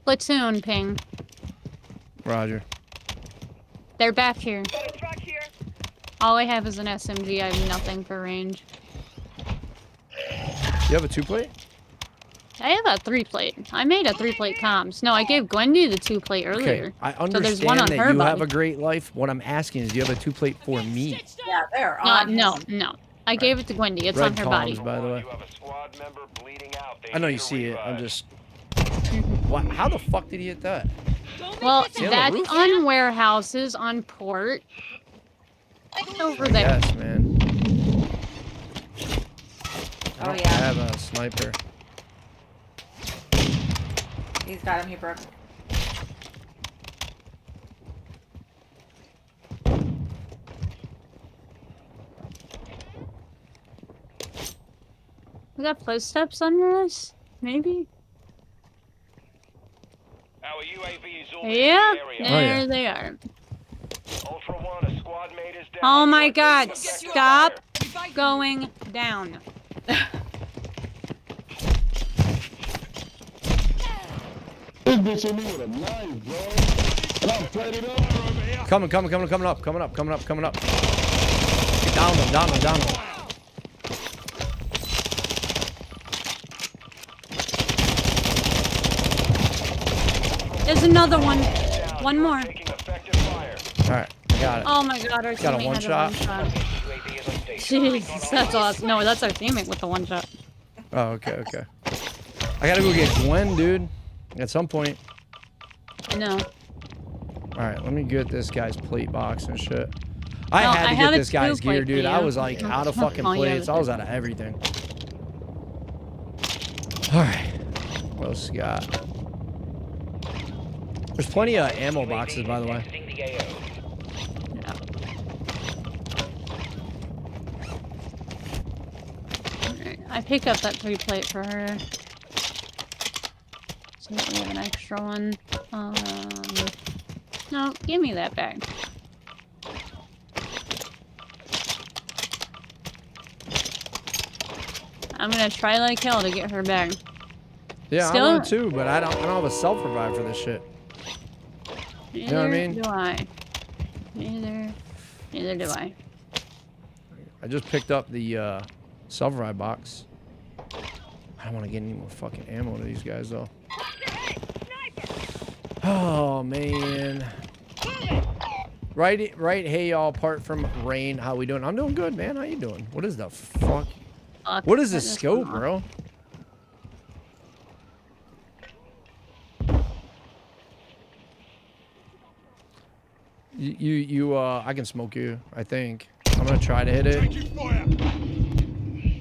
Platoon ping. Roger. They're back here. All I have is an SMG. I have nothing for range. You have a 2-plate? I have a 3-plate. I made a 3-plate comms. No, I gave Gwendy the 2-plate earlier. Okay, I So understand there's one on that her you have body. a great life. What I'm asking is, do you have a 2-plate for me? Yeah, they're on. No. I gave it to Gwendy. It's on Red her columns, body. by the way. You have a squad member bleeding out. They I know need you to see it. I'm revive. just. What? How the fuck did he hit that? Well, See on the that's roof? on warehouses, on port. It's over there. Yes, man. I Oh, don't yeah. have a sniper. He's got him. He broke. We got footsteps under us? Maybe? Our UAV is orbiting Yep, the area. there yeah. they are. Ultra One, a squad mate is down. Oh You my are god, taking effective stop fire. going down. This bitch hit me with a knife, bro. And I'm plated up. Coming up. Get down them. There's another one. Down. One You are more. taking effective fire. All right, I got it. Oh my god, our Got a teammate one had shot. a one shot. UAV is on station. Jeez, that's awesome. No, that's our teammate with the one shot. Oh, okay. I gotta go get Gwen, dude. At some point. I know. All right, let me get this guy's plate box and shit. I No, had I to have get a this guy's 2-plate gear, dude. for I you. was like out of fucking Oh, yeah, plates. I was out of everything. All right, what else we got? There's plenty of ammo boxes, by the way. Yeah. Alright, I picked up that 3-plate for her. So that we have an extra one. No, give me that bag. I'm gonna try like hell to get her back. Yeah, Still- I want to, but I don't have a self-revive for this shit. Neither know what I mean? do I. Neither do I. I just picked up the self-revive box. I don't want to get any more fucking ammo to these guys, though. Oh, man. Right, hey, y'all, apart from rain, how we doing? I'm doing good, man. How you doing? What is the fuck? Fuck, What is turn this scope, one off. bro? I can smoke you, I think. I'm gonna try to hit it. Taking fire.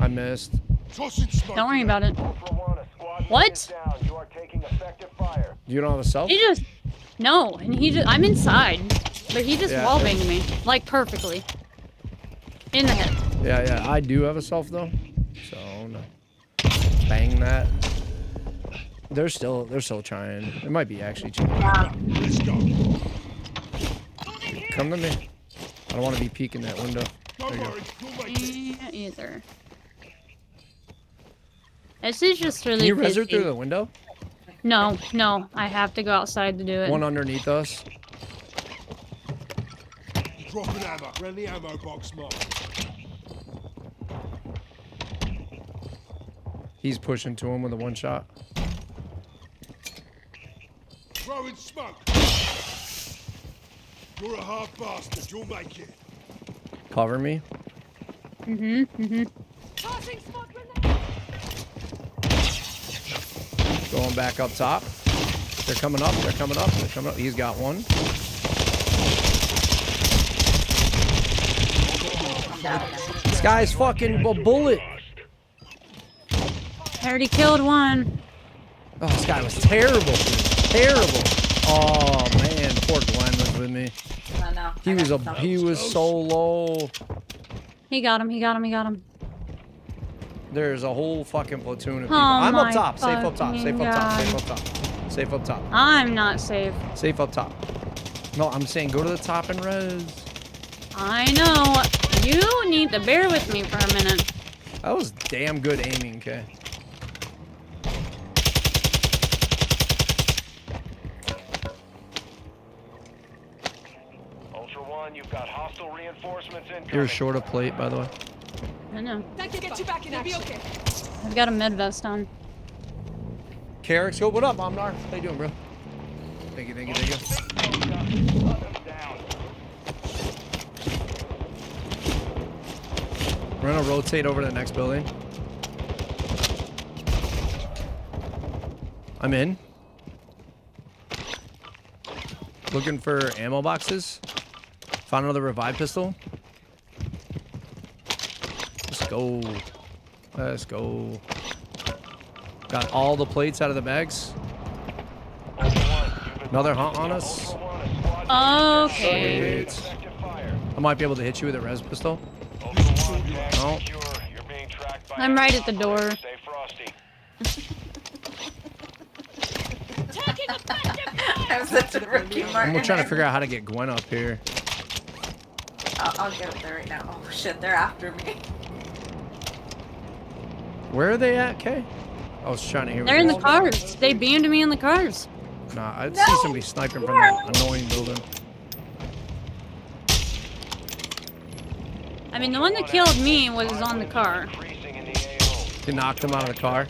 I missed. Tossing smoke. Don't worry about it. Ultra One, a squad mate What? is down. You are taking effective fire. You don't have a self? He just no, and I'm inside, but he just Yeah. wallbanged me like perfectly in the head. Yeah, I do have a self though. So no. Bang that. They're still trying. It might be actually cheating. Let's go. Come to me. I don't want to be peeking that window. Don't There you go. worry. You'll make it. Yeah, either. This is just Can really you res her busy. through the window? No, I have to go outside to do it. One underneath us. Dropping ammo. Around the ammo box, Mark. He's pushing to him with a one shot. Throwing smoke. You're a hard bastard. You'll make it. Cover me. Going back up top. They're coming up. They're coming up. They're coming up. He's got one. This guy's fucking a bullet. I already killed one. Oh, this guy was terrible. Terrible. Oh man, poor Glenn was with me. I know. He was so low. He got him. He got him. He got him. There's a whole fucking platoon of people. Oh I'm up my top. Safe up top. Safe up top. God. Safe up top. Safe up top. I'm not safe. Safe up top. No, I'm saying go to the top and res. I know. You need to bear with me for a minute. That was damn good aiming, okay? Ultra One, you've got hostile reinforcements incoming. You're short of plate, by the way. I know. That can get you back in action. Okay. I've got a med vest on. Carrick, what up, Omnar? How you doing, bro? Thank you, thank you, thank you. We're gonna rotate over to the next building. I'm in. Looking for ammo boxes. Found another revive pistol. Let's go. Let's go. Got all the plates out of the bags. Another hunt on us. Okay. Sweet. I might be able to hit you with a res pistol. No. I'm right at the door. I'm such a rookie, Martin. I'm trying to figure out how to get Gwen up here. I'll get up there right now. Oh shit, they're after me. Where are they at, Kay? I was trying to hear. They're in the cars. They beamed me in the cars. Nah, I'd see somebody sniping from that annoying building. I mean, the one that killed me was on the car. They knocked him out of the car.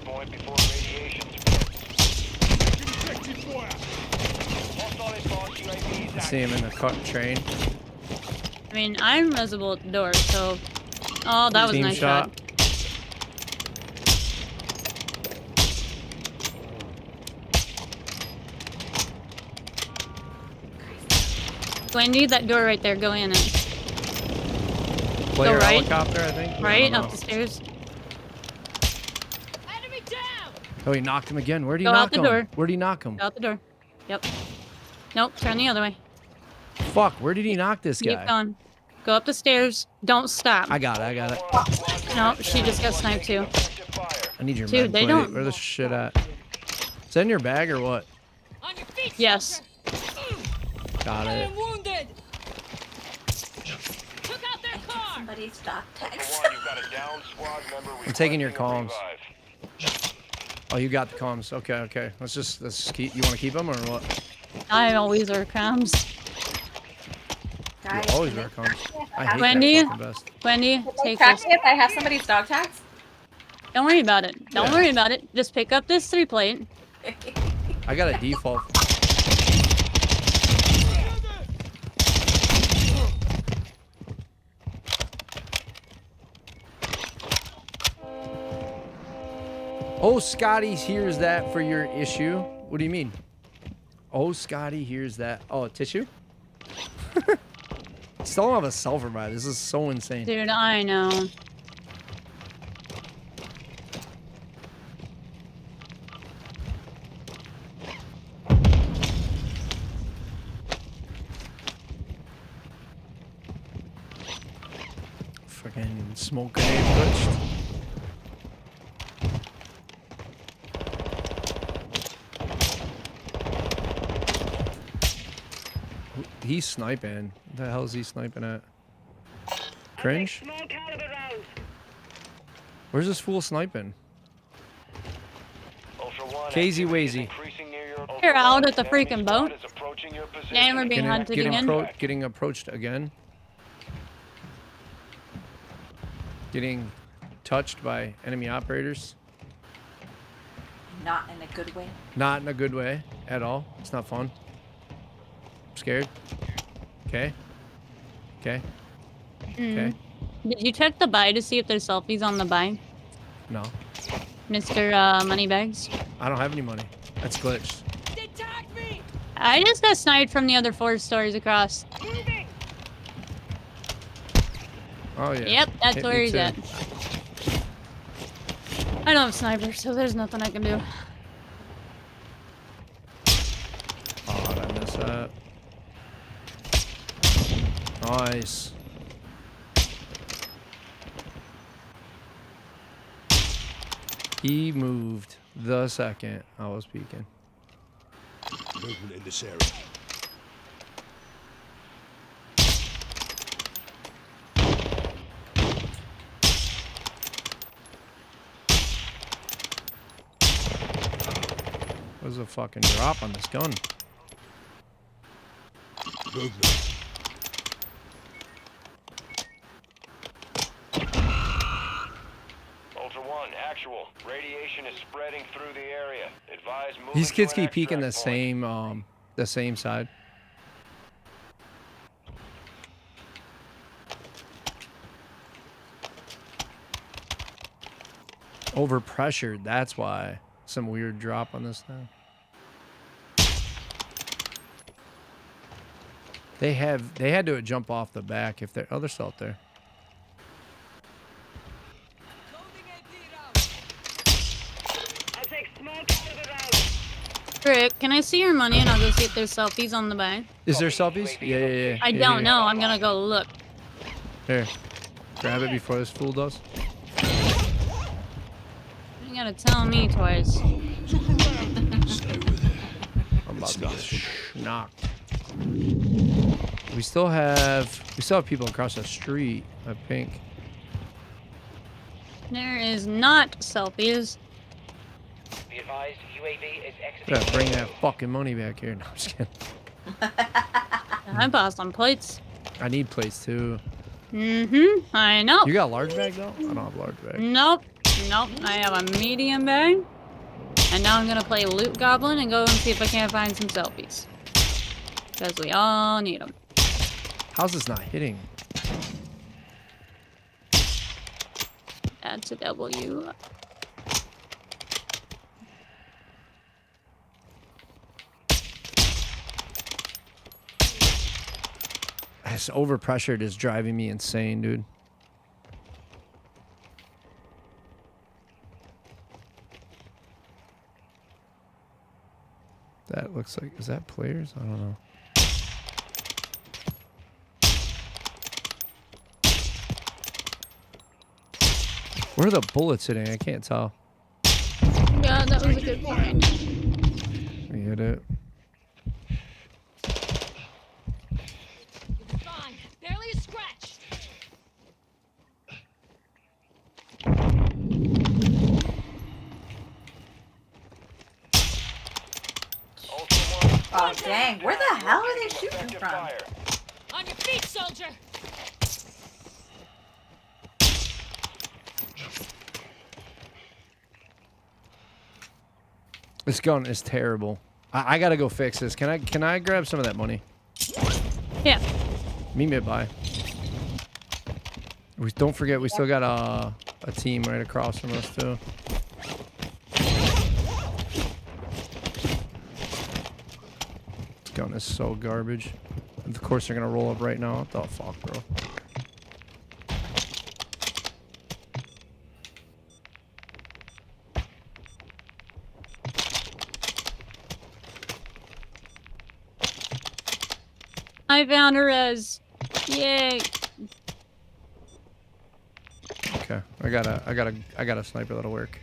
I see him in the train. I mean, I'm visible at the door, so... Oh, that was a Team nice shot. Wendy, that door right there, go in it. Player Go right. helicopter, I think. Right, I don't up know. the stairs. Enemy down. Oh, he knocked him again. Where'd he Go knock out the him? door. Where'd he knock him? Go out the door. Yep. Nope, turn the other way. Fuck, where did he knock this Keep guy? going. Go up the stairs. Don't stop. I got it, I got it. No, she just got sniped too. I need your Dude, med they plate. don't- Where the shit at? Is that in your bag or what? On your feet. Yes. Got I it. am wounded. Took out their car. Somebody's stock text. I'm taking your comms. Oh, you got the comms. Okay, okay. Let's keep. You want to keep them or what? I always wear comms. You Guys, always can wear they comms. track me I if hate Wendy? that fucking vest. Wendy, take track this. me if I have somebody's dog tags? Don't worry about it. Don't worry about it. Just pick up this 3 plate. I got a default. Oh, Scotty hears that for your issue. What do you mean? Oh, Scotty hears that. Oh, a tissue? Still don't have a self revive. This is so insane. Dude, I know. Fucking smoke grenade glitched. He's sniping. What the hell is he sniping at? Cringe? Where's this fool sniping? Casey Wazy. You're out at the freaking boat. And we're being hunted again. Getting approached again. Getting touched by enemy operators. Not in a good way. Not in a good way at all. It's not fun. I'm scared. Okay. Okay. Okay. Did you check the buy to see if there's selfies on the buy, No. Mr. Moneybags? I don't have any money. That's glitched. They tagged I just got sniped from the other 4 stories across. Oh yeah. Yep, that's Hit where me he's too. at. I don't have sniper, so there's nothing I can do. Oh, did I miss that? Nice. He moved the second I was peeking. Movement in this area. There's a fucking drop on this gun. Movement. Ultra One, actual. Radiation is spreading through the area. Advise moving. These kids to an keep peeking extract point. the same side. Overpressured, that's why. Some weird drop on this thing. They had to jump off the back if they're they're still out there. Rick, can I see your money and I'll go see if there's selfies on the back? Is there selfies? Yeah. I don't know. I'm gonna go look. Here. Grab it before this fool does. You gotta tell me twice. I'm about to be knocked. We still have people across the street, I think. There is not selfies. Be advised, UAV is exiting. Gotta bring that fucking money back here. No, I'm just kidding. I bought some plates. I need plates too. I know. You got a large bag though? I don't have a large bag. Nope. I have a medium bag. And now I'm gonna play Loot Goblin and go and see if I can't find some selfies. Because we all need them. How's this not hitting? That's a W. This overpressured is driving me insane, dude. That looks like, is that players? I don't know. Where are the bullets hitting? I can't tell. Yeah, that was a good point. We hit it. Fine. Barely a scratch. Oh, dang. Where the hell are they shooting from? On your feet, soldier. This gun is terrible. I gotta go fix this. Can I grab some of that money? Yeah. Meet me at buy. Don't forget we still got a team right across from us too. This gun is so garbage. Of course they're gonna roll up right now. What the fuck, bro? I found a res. Yay. Okay, I got a sniper that'll work.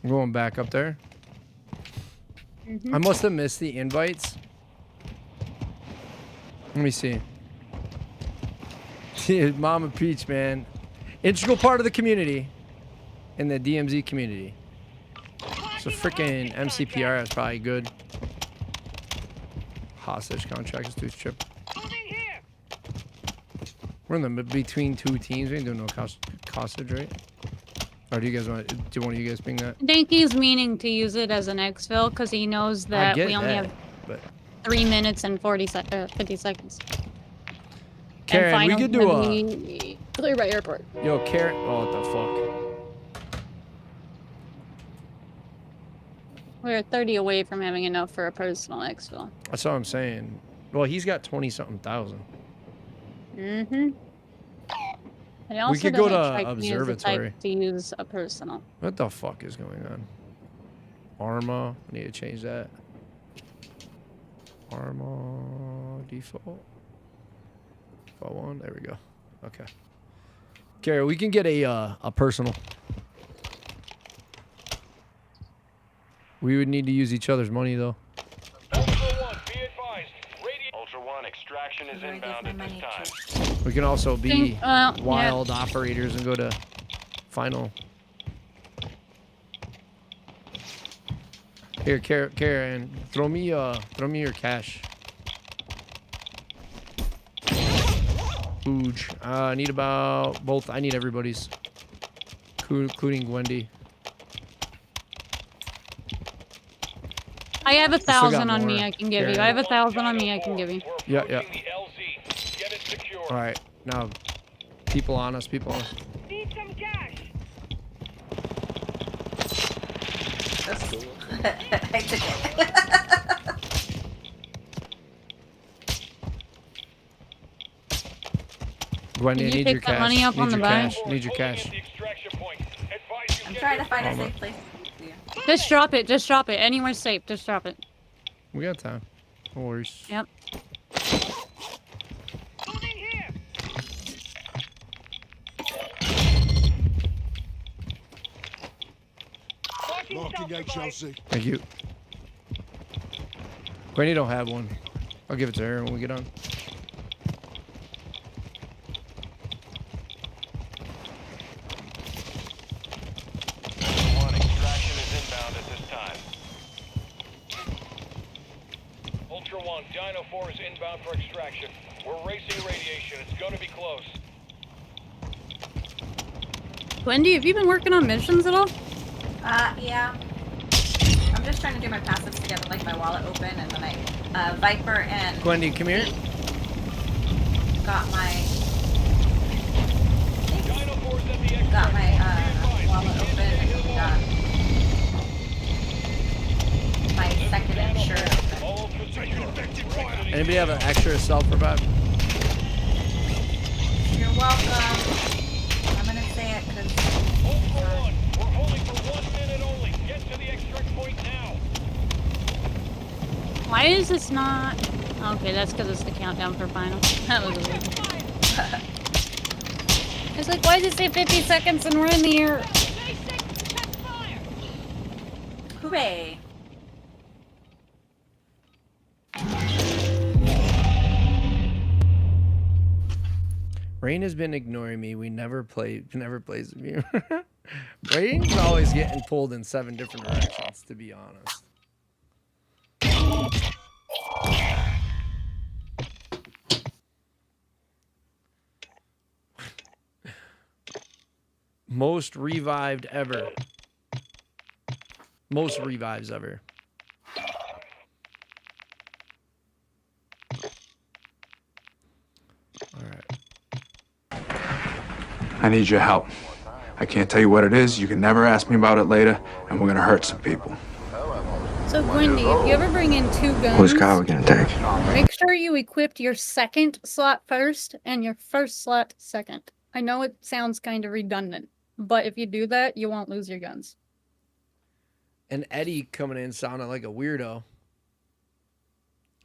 I'm going back up there. I must have missed the invites. Let me see. Dude, Mama Peach, man. Integral part of the community. In the DMZ community. So freaking MCPR is probably good. Hostage contract is too chip. We're in the between two teams. We ain't doing no costage, right? Or do you guys want? Do one of you guys ping that? I think he's meaning to use it as an exfil because he knows that we only have 3 minutes and 50 seconds. Karen, we could do a clear by airport. Yo, Karen. Oh, what the fuck? We're 30 away from having enough for a personal exfil. That's what I'm saying. Well, he's got 20-something thousand. Mm-hmm. It also We could go doesn't to strike me as the observatory. type to use a personal. What the fuck is going on? Arma. I need to change that. Arma default. Default one. There we go. Okay. Kara, we can get a personal. We would need to use each other's money though. Ultra One, be advised. Ultra One, extraction is inbound at this time. We can also be wild operators and go to final. Here, Karen, throw me your cash. Huge. I need about both. I need everybody's, including Wendy. I have 1,000 on me I can give you. I have 1,000 on me I can give you. Yeah. All right, now, people on us. Need some cash. That's cool. I took it. Wendy, I need your cash. Money up on the buy? Need your cash. I'm trying to find a safe place. Just drop it. Just drop it. Anywhere safe. Just drop it. We got time. No worries. Yep. Marking out Chelsea. Thank you. Wendy don't have one. I'll give it to her when we get on. One, extraction is inbound at this time. Ultra One, Dino 4 is inbound for extraction. We're racing radiation. It's going to be close. Wendy, have you been working on missions at all? Yeah. I'm just trying to do my passives to get like my wallet open, and then I Viper and Wendy, come here. got my wallet open and got my second insurance open. Anybody have an extra self-revive? You're welcome. I'm gonna say it because Ultra One, we're holding for 1 minute only. Get to the extract point now. Why is this not... Okay, that's because it's the countdown for final. That was weird. It's like, why does it say 50 seconds and we're in the air? hooray. Rain has been ignoring me. We never plays with me. Rain's always getting pulled in 7 different directions, to be honest. Most revived ever. Most revives ever. All right. I need your help. I can't tell you what it is. You can never ask me about it later, and we're gonna hurt some people. So, Gwendy, if you ever bring in 2 guns, Whose car are we gonna take? make sure you equipped your second slot first and your first slot second. I know it sounds kind of redundant, but if you do that, you won't lose your guns. And Eddie coming in sounded like a weirdo.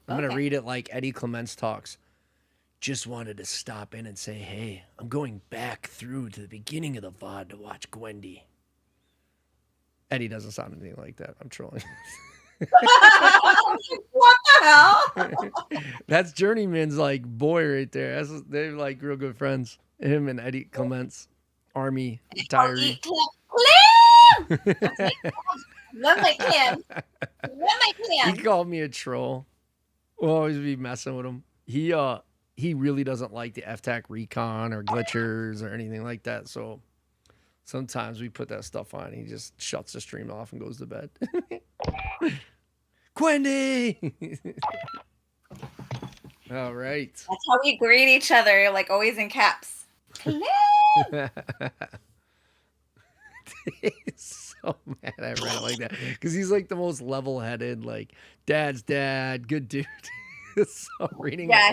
I'm going to read it like Eddie Clements talks. Just wanted to stop in and say, hey, I'm going back through to the beginning of the VOD to watch Gwendy. Eddie doesn't sound anything like that. I'm trolling. What the hell? That's Journeyman's like boy right there. They're like real good friends. Him and Eddie Clements, Army retiree. Love my Clem. Love my Clem. He called me a troll. We'll always be messing with him. He he really doesn't like the FTAC recon or glitchers or anything like that. So sometimes we put that stuff on. He just shuts the stream off and goes to bed. Quendy! All right. That's how we greet each other, like always in caps. Hello. He's so mad I read it like that because he's like the most level-headed, like dad's dad, good dude. So reading it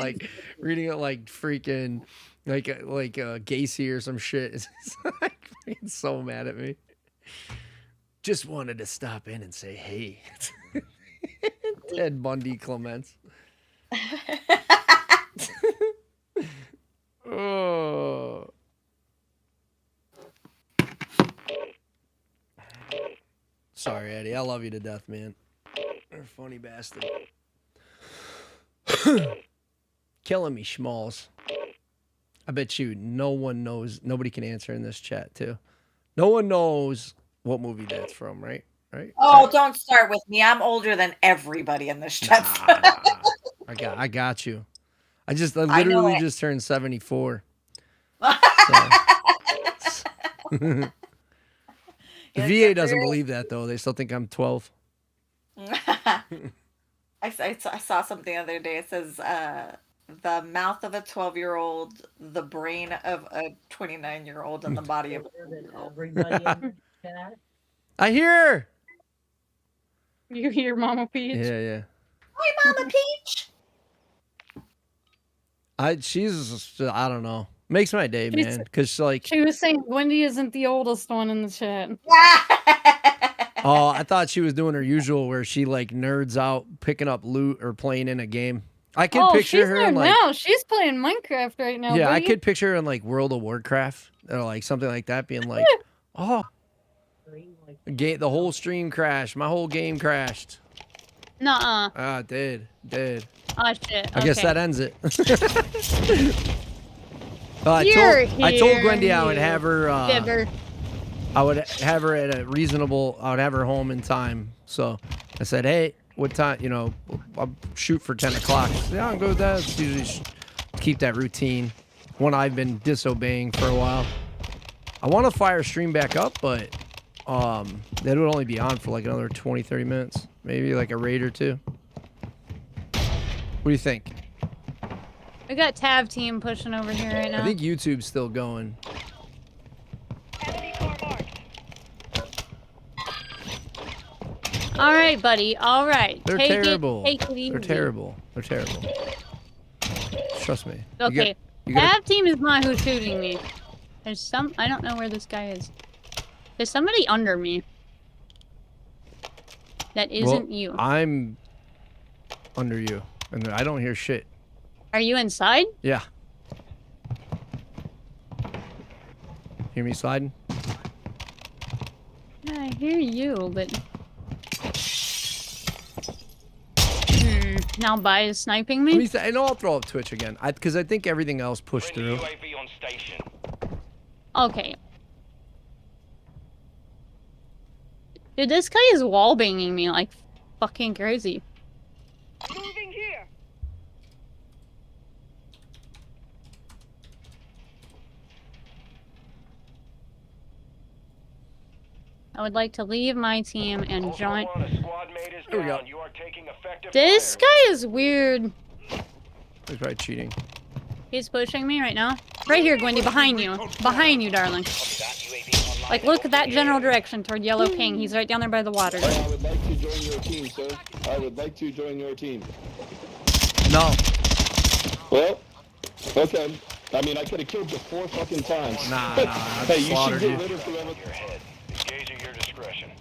like freaking like Gacy or some shit. It's like he's so mad at me. Just wanted to stop in and say hey. Ted Bundy Clements. Oh. Sorry, Eddie. I love you to death, man. You're a funny bastard. Killing me, schmalls. I bet you no one knows. Nobody can answer in this chat, too. No one knows what movie that's from, right? Right? Oh, don't start with me. I'm older than everybody in this chat. I got you. I literally just turned 74. The VA doesn't believe that, though. They still think I'm 12. I saw something the other day. It says, the mouth of a 12-year-old, the brain of a 29-year-old, and the body of Everybody in the chat. I hear. You hear Mama Peach? Yeah. Hi, Mama Peach. She's I don't know. Makes my day, man. Because like she was saying Wendy isn't the oldest one in the chat. Oh, I thought she was doing her usual where she like nerds out picking up loot or playing in a game. I could picture her in like now. She's playing Minecraft right now. Yeah, buddy. I could picture her in like World of Warcraft or like something like that, being like, oh, the whole stream crashed. My whole game crashed. Nuh-uh. Ah, it did. Oh shit. I guess that ends it. I told Gwendy I would have her. I would have her at a reasonable. I would have her home in time. So I said, "Hey, what time? You know, I'll shoot for 10 o'clock." Yeah, I'll go with that. It's usually keep that routine. One I've been disobeying for a while. I want to fire stream back up, but that would only be on for like another 20, 30 minutes, maybe like a raid or two. What do you think? We got Tab Team pushing over here right now. I think YouTube's still going. All right, buddy. All right. They're terrible. Take it easy. They're terrible. Trust me. Okay. Tab Team is not who's shooting me. There's I don't know where this guy is. There's somebody under me. That isn't you. I'm under you, and I don't hear shit. Are you inside? Yeah. Hear me sliding? Yeah, I hear you, but... Now Bai is sniping me? I know I'll throw up Twitch again, because I think everything else pushed through. Okay. Dude, this guy is wallbanging me like fucking crazy. Moving here. I would like to leave my team and join. Here we go. This guy is weird. He's probably cheating. He's pushing me right now. Right here, Gwendy, behind you. Behind you, darling. Like, look at that general direction toward Yellow Ping. He's right down there by the water. I would like to join your team, sir. I would like to join your team. No. Well, okay. I mean, I could have killed you 4 fucking times. Nah, hey, you should get rid of whoever. Engage at your discretion.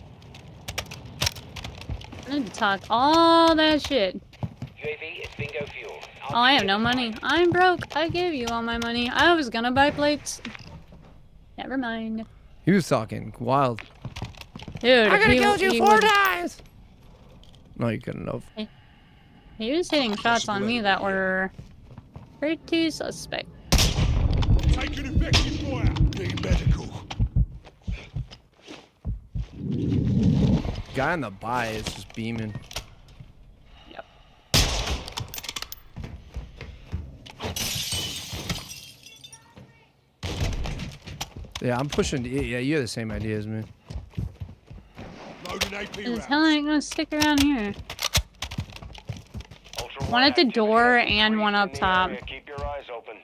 I need to talk all that shit. UAV is bingo fuel. Oh, I have no money. I'm broke. I gave you all my money. I was gonna buy plates. Never mind. He was talking wild. Dude, I could have killed you 4 times! No, you couldn't have. He was hitting shots on me that were pretty suspect. Take an effective fire. Need medical. Guy on the buy is just beaming. Yep. Yeah, I'm pushing. Yeah, you have the same idea as me. Loading AP The hell ain't gonna stick around here. Ultra One at the activity door has and one up increased in the top. area. Keep your eyes open.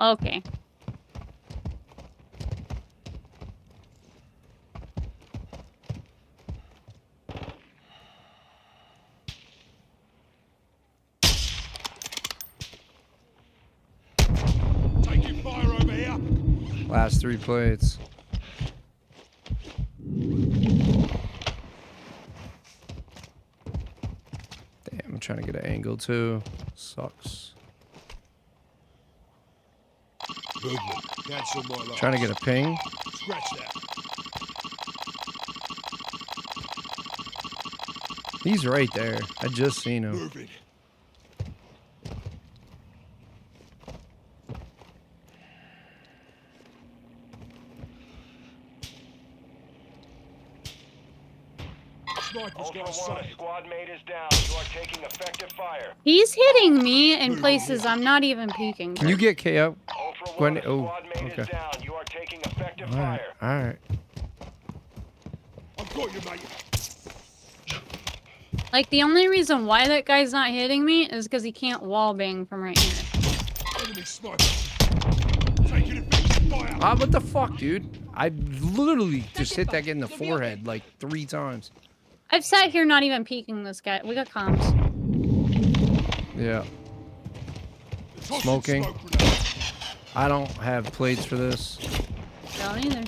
Okay. taking fire over here. Last 3 plates. Damn, I'm trying to get an angle too. Sucks. Movement. Cancel my line. Trying to get a ping. Scratch that. He's right there. I just seen him. Moving. Sniper's Ultra got a One, a sight. squad mate is down. You are taking effective fire. He's hitting me in places I'm not even peeking. Can you get KO? Ultra Gwen- One, a oh, squad mate okay. is down. You are taking effective All right. fire. All right. I've got you, mate. Like, the only reason why that guy's not hitting me is because he can't wallbang from right here. Enemy sniper. Taking effective fire. Ah, what the fuck, dude? I literally just hit that guy in the forehead like 3 times. I've sat here not even peeking this guy. We got comms. Yeah. Tossing Smoking. smoke grenade. I don't have plates for this. Don't either.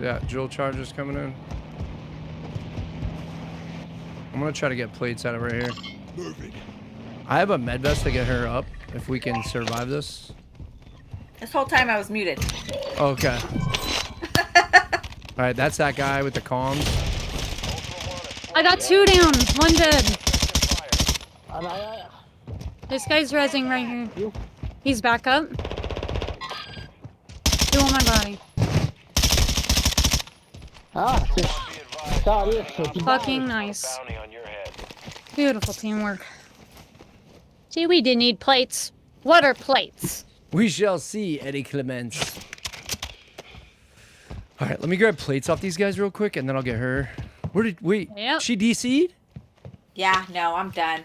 Yeah, drill charges coming in. I'm gonna try to get plates out of right here. Moving. I have a med vest to get her up if we can survive this. This whole time I was muted. Okay. All right, that's that guy with the comms. I got 2 down. 1 dead. This guy's rezzing right here. He's back up. 2 on my body. Fucking nice. Bounty on your head. Beautiful teamwork. See, we didn't need plates. What are plates? We shall see, Eddie Clements. All right, let me grab plates off these guys real quick, and then I'll get her. Wait, Yep. she DC'd? Yeah, no, I'm done.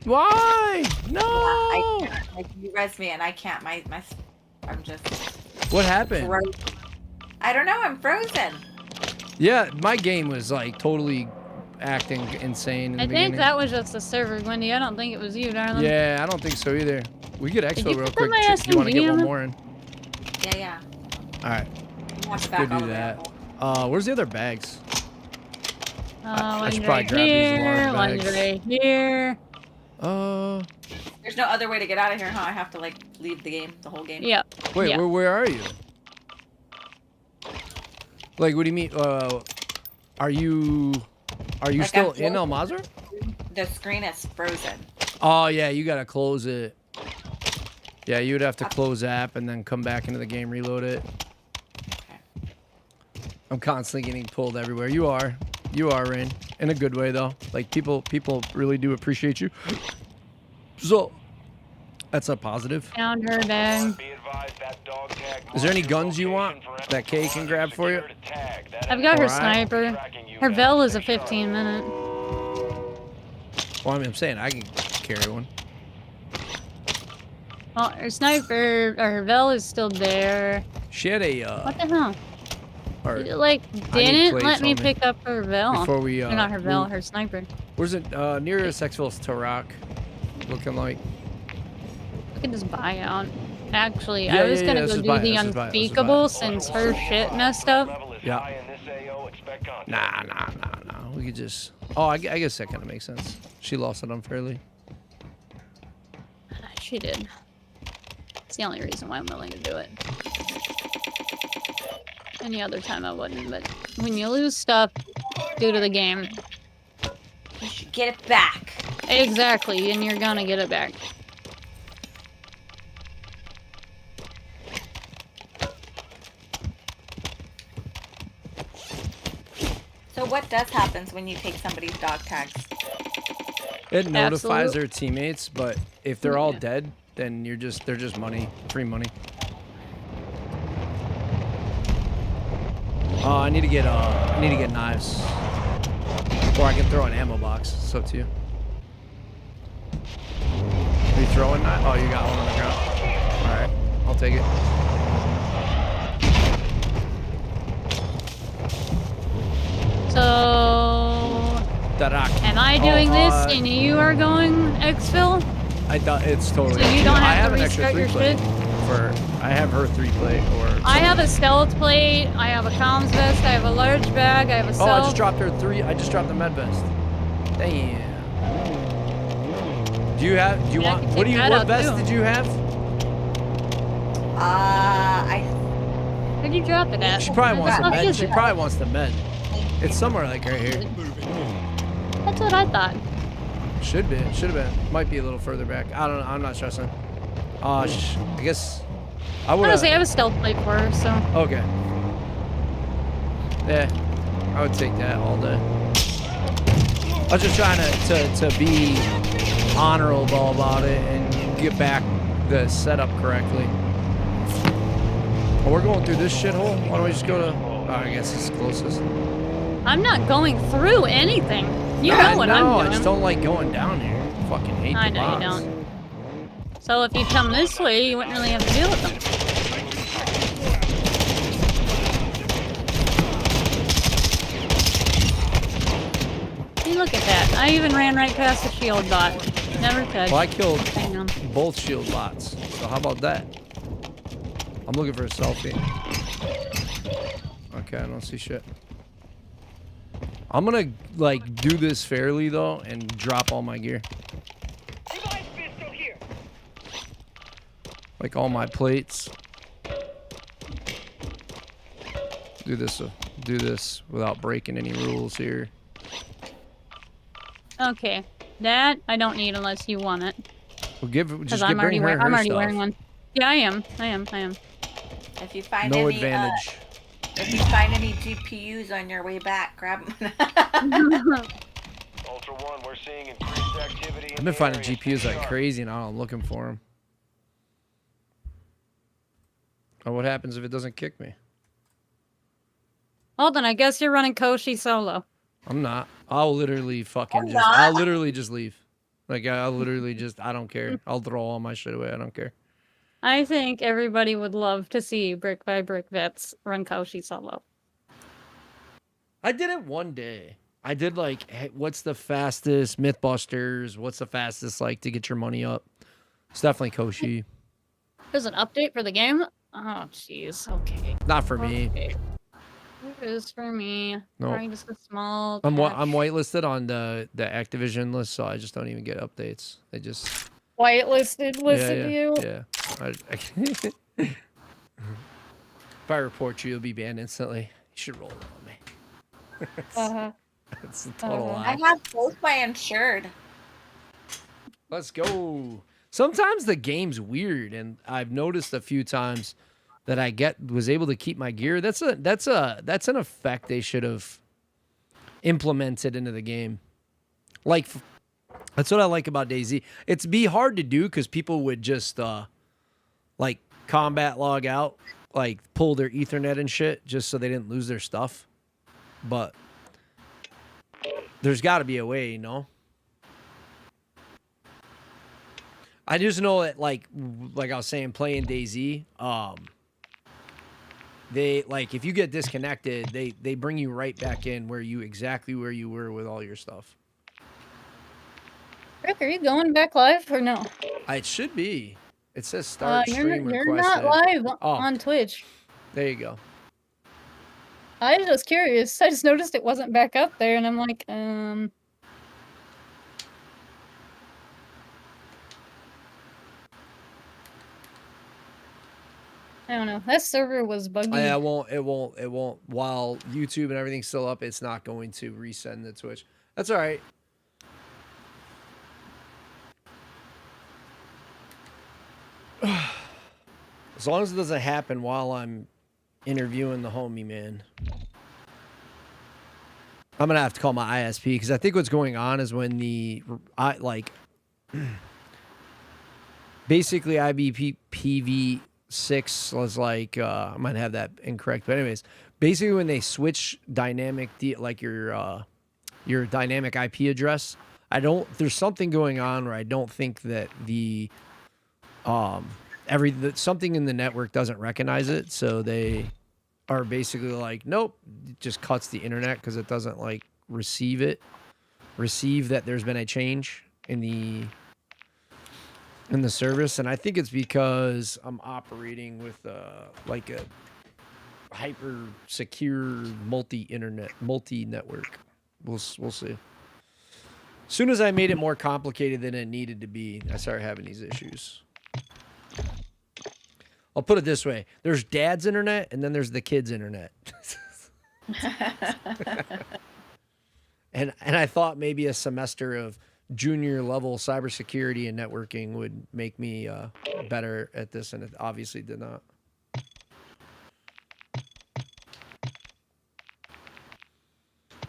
Why? Yeah, No! I can't. Like, you res me and I can't. I'm just What happened? frozen. I don't know. I'm frozen. Yeah, my game was like totally acting insane in the I beginning. think that was just the server, Wendy. I don't think it was you, darling. Yeah, I don't think so either. We get Did expo you real put quick. my Do you want to get SMG one in? more in? Yeah. All right, You want let's the go back all do the way that. up. Where's the other bags? I One's should probably right grab these here, large one's bags. right here. There's no other way to get out of here, huh? I have to like leave the game, the whole game. Yep. Wait, yep. where are you? Like, what do you mean? Are you Like, still I'm in El frozen. Mazar? The screen is frozen. Oh yeah, you gotta close it. Yeah, you would have to close app and then come back into the game, reload it. I'm constantly getting pulled everywhere. You are, Rain, in a good way though. Like people really do appreciate you. So that's a positive. Found her bag. Be advised that dog tag Is there any marks your guns you want location for that Kay can grab for you? secure to tag. That I've got her Alright. sniper. tracking you Her guys. Vel is a Stay sharp. 15-minute. Well, I mean, I'm saying I can carry one. Well, her sniper, or her Vel is still there. She had a What the hell? or You, like, I need didn't plates let me on me pick up her Vel. before we Or not her Vel, move. her sniper. Where's it? Nearest Exfil's Tarak, looking like. I could just buy out. Actually, Yeah, I was yeah, gonna yeah, go let's do just buy it, the let's just buy it, let's just buy it. unspeakable since her shit messed up. Level is Yeah. high in this AO. Expect contact. Nah. We could just. Oh, I guess that kind of makes sense. She lost it unfairly. She did. It's the only reason why I'm willing to do it. Any other time I wouldn't, but when you lose stuff due to the game, You should get it back. exactly, and you're gonna get it back. So what does happen when you take somebody's dog tags? It notifies Absolute. their teammates, but if they're all Yeah. dead, then they're just money, free money. I need to get knives, or I can throw an ammo box. It's up to you. Are you throwing knife? Oh, you got one on the ground. All right, I'll take it. So, am I doing this and you are going exfil? I thought it's totally. So you don't have to an extra restart your shit? I have her 3 plate or. I have a stealth plate. I have a comms vest. I have a large bag. I have a Oh, I self. just dropped her 3. I just dropped the med vest. Damn. Do you want? What vest did you have? Where'd you drop it at? She probably wants the Oh, med. is She it? probably wants the med. It's somewhere like right here. That's what I thought. Should be. Should have been. Might be a little further back. I don't know. I'm not stressing. I guess I would. Honestly, I have a stealth plate for her, so. Okay. Yeah, I would take that all day. I was just trying to be honorable about it and get back the setup correctly. Oh, we're going through this shithole. Why don't we just go to? Oh, I guess it's closest. I'm not going through anything. You know what I'm doing. I just don't like going down here. I fucking hate I the know box. you don't. So if you come this way, you wouldn't really have to deal with them. See, look at that. I even ran right past the shield bot. Never touched. Well, I killed Hang on. both shield bots. So how about that? I'm looking for a selfie. Okay, I don't see shit. I'm gonna like do this fairly though and drop all my gear. Like all my plates. Do this without breaking any rules here. Okay, that I don't need unless you want it. Well, just I'm already bring her I'm already stuff. wearing one. Yeah, I am. If you find No any, advantage. if you find any GPUs on your way back, grab them. Ultra One, we're seeing increased activity. I've been finding GPUs like crazy now. I'm looking for them. Oh, what happens if it doesn't kick me? Well, then I guess you're running Koshi solo. I'm not. I'll literally I'll literally just leave. Like, I'll literally just, I don't care. I'll throw all my shit away. I don't care. I think everybody would love to see Brick by Brick Vets run Koshi solo. I did it one day. I did like, hey, what's the fastest Mythbusters? What's the fastest, like, to get your money up? It's definitely Koshi. There's an update for the game? Oh, jeez. Okay. Not for me. Okay. It is for me. No. Probably just a small I'm patch. whitelisted on the Activision list, so I just don't even get updates. They just Whitelisted, listen to you. Yeah. If I report you, you'll be banned instantly. You should roll it on me. It's a total lie. I have both my insured. Let's go. Sometimes the game's weird, and I've noticed a few times that I was able to keep my gear. That's an effect they should have implemented into the game. Like, that's what I like about DayZ. It's be hard to do because people would just like combat log out, like pull their Ethernet and shit just so they didn't lose their stuff. But there's got to be a way, you know. I just know that, like I was saying, playing DayZ, they, like, if you get disconnected, they bring you right back in exactly where you were with all your stuff. Rick, are you going back live or no? It should be. It says start stream You're requested. not live Oh. on Twitch. There you go. I was just curious. I just noticed it wasn't back up there, and I'm like, I don't know. That server was buggy. It won't. While YouTube and everything's still up, it's not going to resend the Twitch. That's all right. As long as it doesn't happen while I'm interviewing the homie, man. I'm gonna have to call my ISP because I think what's going on is when basically IPv6 was like I might have that incorrect, but anyways, basically when they switch dynamic like your dynamic IP address, there's something going on where I don't think that the something in the network doesn't recognize it, so they are basically like, nope, it just cuts the internet because it doesn't like receive that there's been a change in the service. And I think it's because I'm operating with like a hyper secure multi-network. We'll see. As soon as I made it more complicated than it needed to be, I started having these issues. I'll put it this way. There's dad's internet, and then there's the kid's internet. and I thought maybe a semester of junior level cybersecurity and networking would make me better at this, and it obviously did not.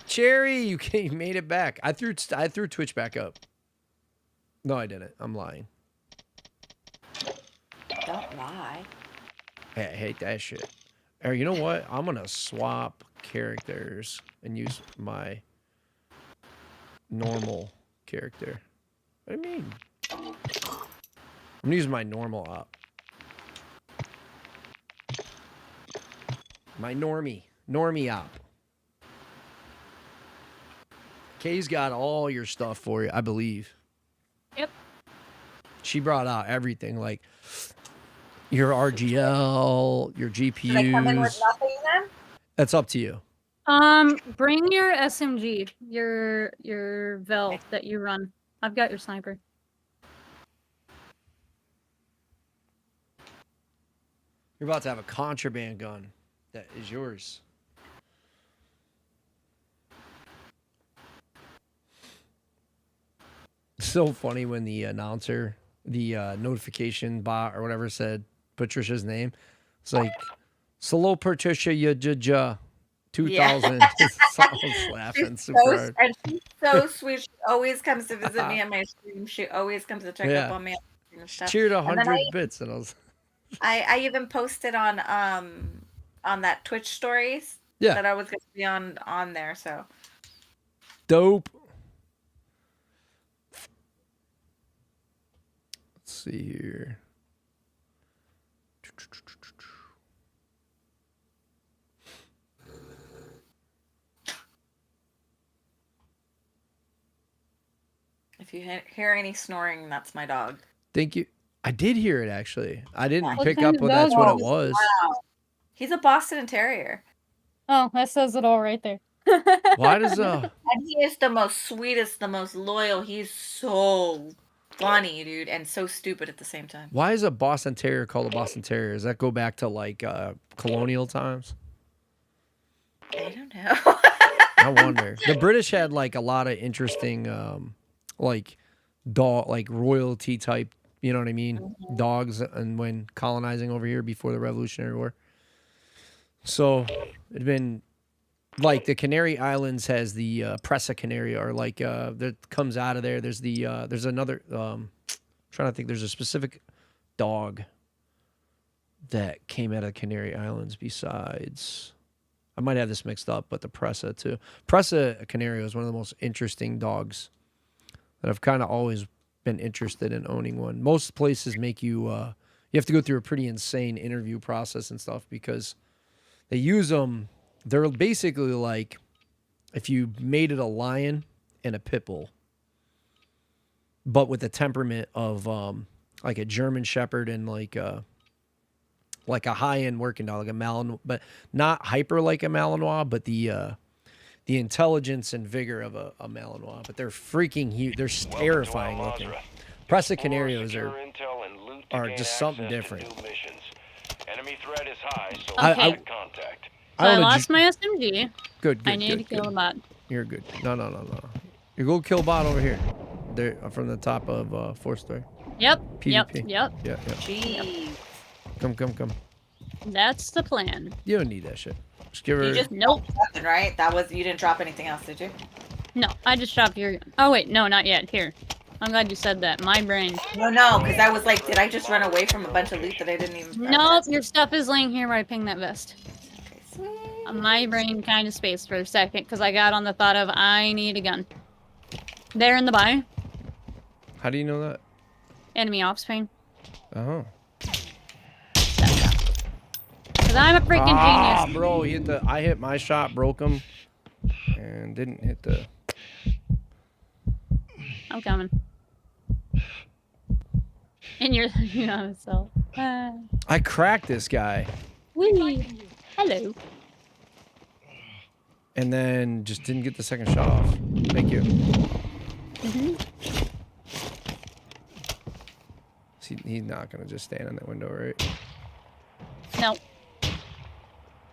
Cherry, you made it back. I threw Twitch back up. No, I didn't. I'm lying. Don't lie. Hey, I hate that shit. Or you know what? I'm gonna swap characters and use my normal character. What do you mean? I'm gonna use my normal op. My normie op. Kay's got all your stuff for you, I believe. Yep. She brought out everything, like your RGL, your GPUs. Should I come in with nothing then? That's up to you. Bring your SMG, your Vel that you run. I've got your sniper. You're about to have a contraband gun that is yours. So funny when the announcer, the notification bot or whatever said Patricia's name. It's like, "Slow Patricia, ya 2000." Yeah. Someone's laughing super hard. And she's so sweet. She always comes to visit me on my stream. She always comes to check up on me and stuff. Cheered 100 bits, and I was. I even posted on that Twitch stories that I was going to be on there. So dope. Let's see here. If you hear any snoring, that's my dog. Thank you. I did hear it, actually. I didn't pick up when that's what it was. Wow. He's a Boston Terrier. Oh, that says it all right there. Why does And he is the most sweetest, the most loyal. He's so funny, dude, and so stupid at the same time. Why is a Boston Terrier called a Boston Terrier? Does that go back to like colonial times? I don't know. I wonder. The British had like a lot of interesting like royalty type, you know what I mean? Dogs, and when colonizing over here before the Revolutionary War. So it'd been like the Canary Islands has the Presa Canaria, or like that comes out of there. There's the there's another trying to think. There's a specific dog that came out of Canary Islands besides. I might have this mixed up, but the Presa too. Presa Canaria is one of the most interesting dogs that I've kind of always been interested in owning one. Most places make you you have to go through a pretty insane interview process and stuff because they use them. They're basically like if you mated a lion and a pit bull, but with the temperament of like a German Shepherd and like a high-end working dog, like a Malinois, but not hyper like a Malinois, but the intelligence and vigor of a Malinois. But they're freaking huge. They're terrifying looking. Presa Canarios are just something different. Enemy threat is high, so contact. I lost my SMG. Good. I need to kill a bot. You're good. No. You go kill a bot over here. There from the top of 4th story. Yep. PvP. Yep. Jeez. Come. That's the plan. You don't need that shit. Just give her. You just nope. Nothing, right? You didn't drop anything else, did you? No, I just dropped your. Oh wait, no, not yet. Here, I'm glad you said that. My brain. No, because I was like, did I just run away from a bunch of loot that I didn't even... Nope, your stuff is laying here where I pinged that vest. Okay, sweet. My brain kind of spaced for a second because I got on the thought of I need a gun. There in the buy. How do you know that? Enemy ops pain. Oh. Because I'm a freaking genius. Bro, I hit my shot, broke him, and didn't hit the... I'm coming. And you're on yourself. I cracked this guy. Wee. Hello. And then just didn't get the second shot off. Thank you. He's not gonna just stand in that window, right? No.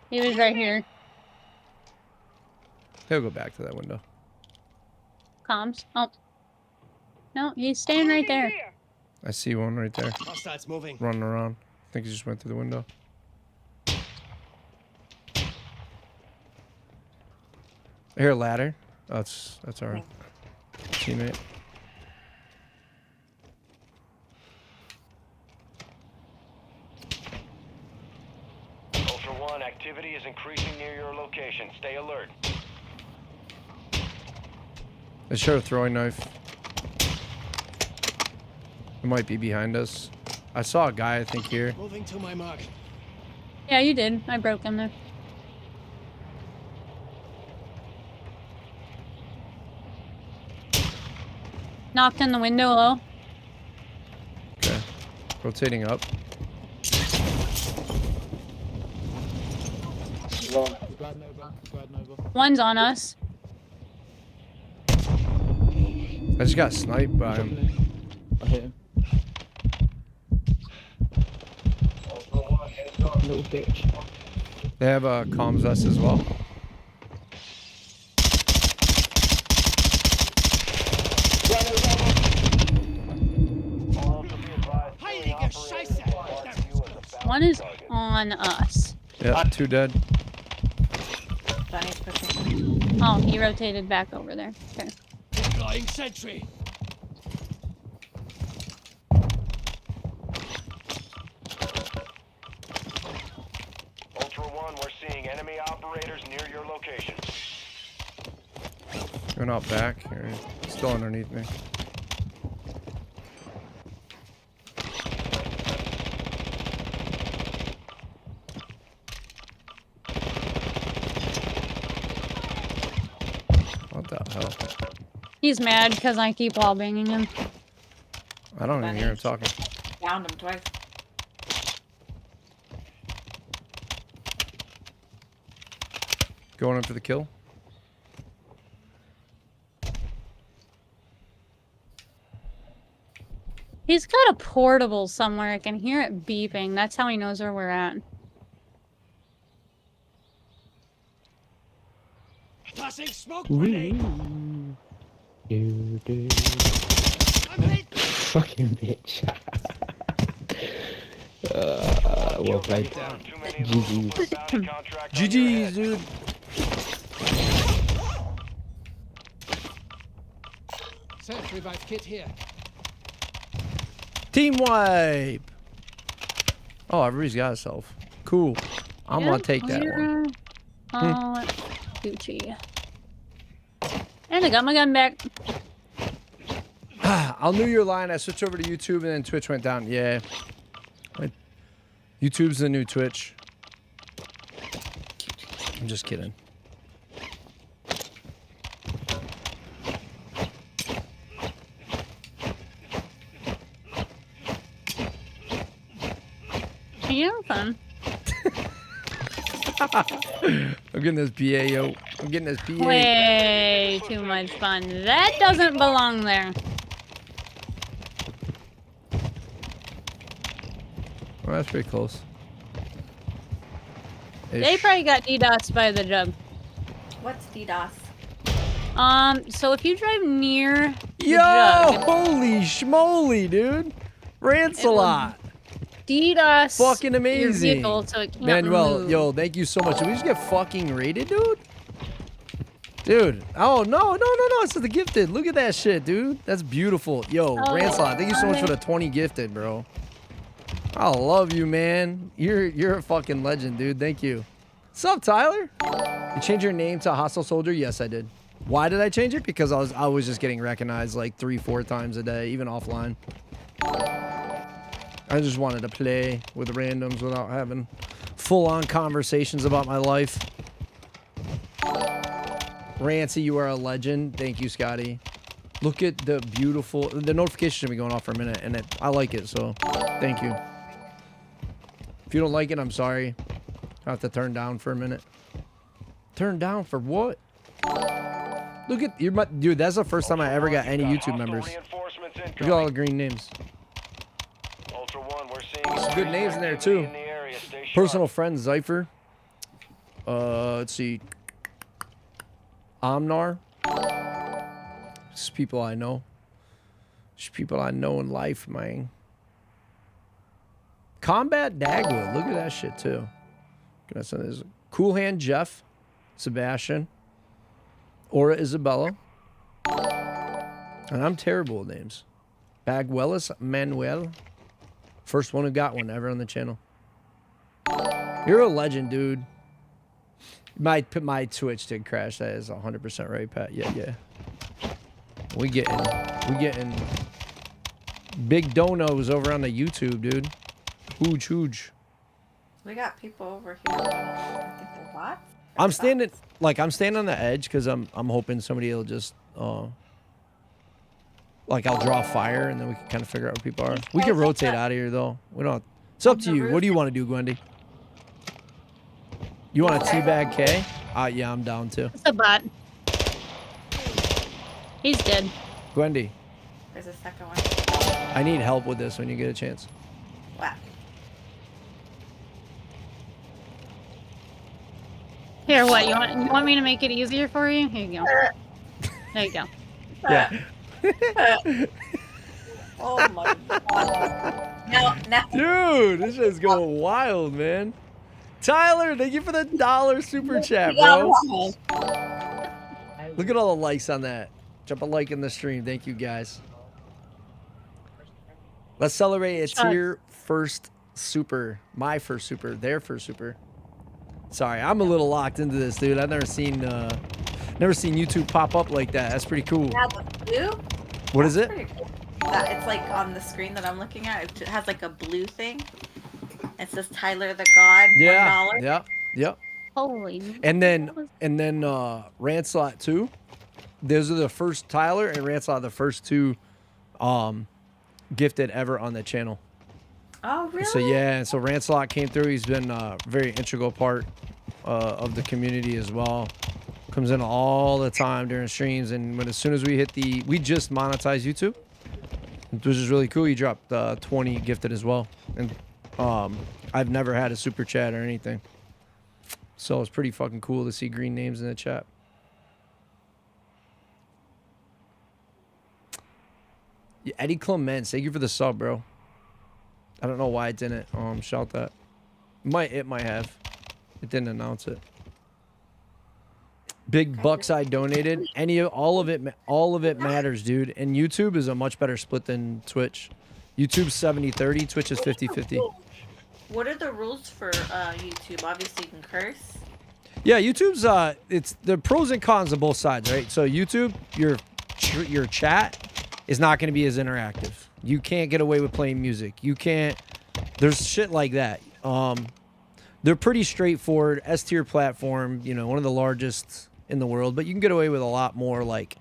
He was right here. He'll go back to that window. Comms. Oh. No, he's staying right there. I see one right there. Hostiles moving. Running around. I think he just went through the window. I hear a ladder. Oh, that's our teammate. Ultra One, activity is increasing near your location. Stay alert. They showed a throwing knife. It might be behind us. I saw a guy, I think, here. Moving to my mark. Yeah, you did. I broke him there. Knocked in the window low. Okay. Rotating up. One's on us. I just got sniped by him. I hit him. Little bitch. They have comms us as well. One is on us. Yeah, 2 dead. Bunny's pushing. Oh, he rotated back over there. Okay. Deploying sentry. Ultra One, we're seeing enemy operators near your location. Going out back. Here. Still underneath me. What the hell? He's mad because I keep wall banging him. I don't even hear him talking. Downed him twice. Going in for the kill. He's got a portable somewhere. I can hear it beeping. That's how he knows where we're at. Tossing smoke grenade. Fucking bitch. Well played. GG's, dude. Self revive kit here. Team wipe. Oh, everybody's got a self. Cool. I'm gonna take that one. Oh, Gucci. And I got my gun back. I'll New Year line. I switched over to YouTube and then Twitch went down. Yeah. YouTube's the new Twitch. I'm just kidding. You're fun. I'm getting this BA, yo. I'm getting this BA. Way too much fun. That doesn't belong there. Well, that's pretty close. They probably got DDoS by the jug. What's DDoS? So if you drive near the Yo, jug, holy schmoly, dude. Rancelot. DDoS Fucking amazing. your vehicle so it can't Manuel, move. yo, thank you so much. Did we just get fucking raided, dude? Dude. Oh, no. It's the gifted. Look at that shit, dude. That's beautiful. Yo, Ranslot, thank you so much for the 20 gifted, bro. I love you, man. You're a fucking legend, dude. Thank you. What's up, Tyler? You changed your name to Hostile Soldier? Yes, I did. Why did I change it? Because I was just getting recognized like 3-4 times a day, even offline. I just wanted to play with randoms without having full-on conversations about my life. Rancy, you are a legend. Thank you, Scotty. Look at the beautiful... The notification should be going off for a minute, and I like it, so thank you. If you don't like it, I'm sorry. I have to turn down for a minute. Turn down for what? Look at... Dude, that's the first time I ever got any YouTube members. Look at all the green names. Some good names in there, too. Personal friend, Zypher. Let's see... Omnar. Just people I know. Just people I know in life, man. Combat Dagwood. Look at that shit, too. There's Cool Hand Jeff. Sebastian. Aura Isabella. And I'm terrible with names. Bagwellis Manuel. First one who got one ever on the channel. You're a legend, dude. My Twitch did crash. That is 100% right, Pat. Yeah. We getting big donos over on the YouTube, dude. Huge. We got people over here. I think they're bots. I'm standing on the edge because I'm hoping somebody will just like I'll draw fire and then we can kind of figure out where people are. We can rotate out of here though. We don't. It's up to you. What do you want to do, Gwendy? You want a teabag K? Yeah, I'm down too. It's a bot. He's dead. Gwendy. There's a second one. I need help with this when you get a chance. Wow. Here, what? You want me to make it easier for you? Here you go. There you go. Yeah. Oh my god. No. Dude, this shit's going wild, man. Tyler, thank you for the $1 super chat, bro. Look at all the likes on that. Drop a like in the stream. Thank you, guys. Let's celebrate a tier first super. My first super. Their first super. Sorry, I'm a little locked into this, dude. I've never seen YouTube pop up like that. That's pretty cool. Yeah, the blue? What is it? Cool. It's like on the screen that I'm looking at. It has like a blue thing. It says Tyler the God. Yeah. $1. Yep. Holy. And then Ranslot too. Those are the first Tyler and Ranslot, the first two gifted ever on the channel. Oh really? So yeah, so Ranslot came through. He's been a very integral part of the community as well. Comes in all the time during streams, and as soon as we just monetized YouTube, which is really cool. He dropped 20 gifted as well, and I've never had a super chat or anything, so it's pretty fucking cool to see green names in the chat. Yeah, Eddie Clements, thank you for the sub, bro. I don't know why it didn't shout that. It might have. It didn't announce it. Big bucks I donated. All of it matters, dude. And YouTube is a much better split than Twitch. YouTube's 70-30, Twitch is 50-50. What are the rules for YouTube? Obviously, you can curse. Yeah, YouTube's it's the pros and cons of both sides, right? So YouTube, your chat is not going to be as interactive. You can't get away with playing music. You can't. There's shit like that. They're pretty straightforward. S-tier platform, you know, one of the largest in the world, but you can get away with a lot more, like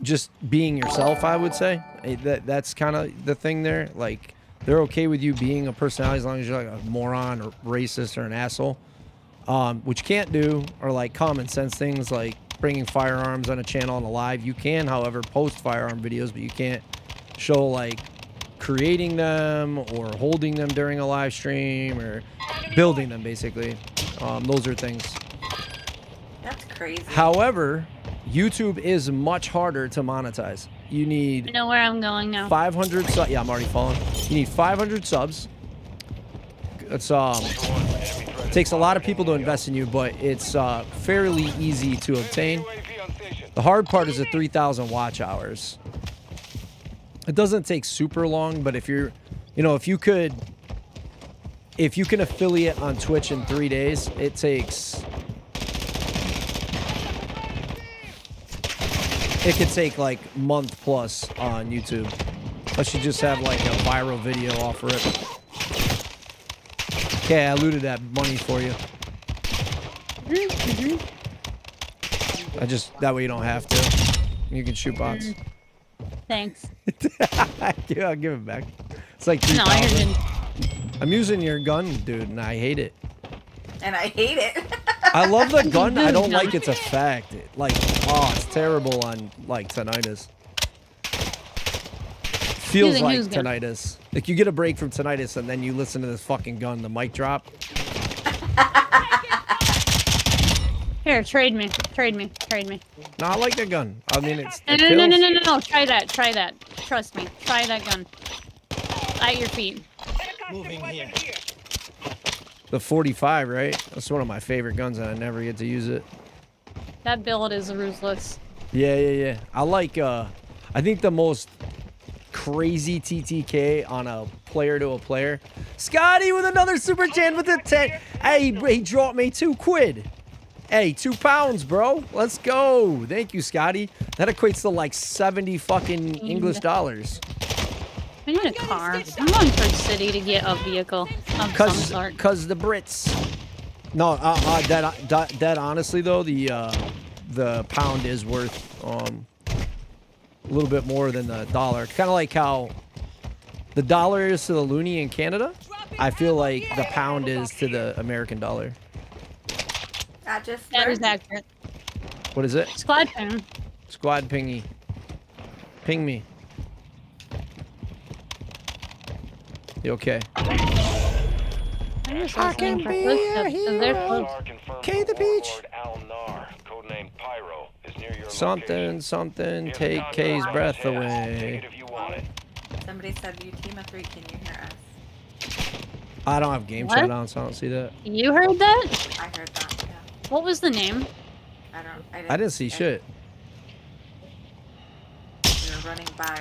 just being yourself, I would say. That's kind of the thing there. Like, they're okay with you being a personality as long as you're like a moron or racist or an asshole. What you can't do are like common sense things like bringing firearms on a channel on a live. You can, however, post firearm videos, but you can't show like creating them or holding them during a live stream or building them, basically. Those are things. That's crazy. However, YouTube is much harder to monetize. You need... I know where I'm going now. 500 subs. Yeah, I'm already following. You need 500 subs. It's It takes a lot of people to invest in you, but it's fairly easy to obtain. The hard part is the 3,000 watch hours. It doesn't take super long, but if you're, you know, if you can affiliate on Twitch in 3 days, it takes. It could take like month plus on YouTube. Unless you just have like a viral video off of it. Okay, I looted that money for you. That way you don't have to. You can shoot bots. Thanks. Yeah, I'll give it back. It's like 3,000. I'm using your gun, dude, and I hate it. And I hate it. I love the gun. I don't like its effect. Like, oh, it's terrible on like tinnitus. Feels like tinnitus. Like you get a break from tinnitus and then you listen to this fucking gun, the mic drop. Here, trade me. Trade me. Trade me. No, I like the gun. I mean, it's. No. Try that. Try that. Trust me. Try that gun. At your feet. Moving here. The 45, right? That's one of my favorite guns, and I never get to use it. That build is ruthless. Yeah. I like. I think the most crazy TTK on a player to a player. Scotty with another super chat with a 10. Hey, he dropped me 2 quid. Hey, 2 pounds, bro. Let's go. Thank you, Scotty. That equates to like 70 fucking English dollars. I need a car. I'm going for city to get a vehicle of some sort. Cause the Brits. No, that honestly though, the pound is worth a little bit more than the dollar. Kind of like how the dollar is to the loonie in Canada. I feel like the pound is to the American dollar. That is accurate. What is it? Squad ping. Squad pingy. Ping me. You okay? I can be a hero. Okay, the beach. Something, take K's breath away. Somebody said you team of 3, can you hear us? I don't have game chat on, so I don't see that. You heard that? I heard that, yeah. What was the name? I didn't see shit. We were running by.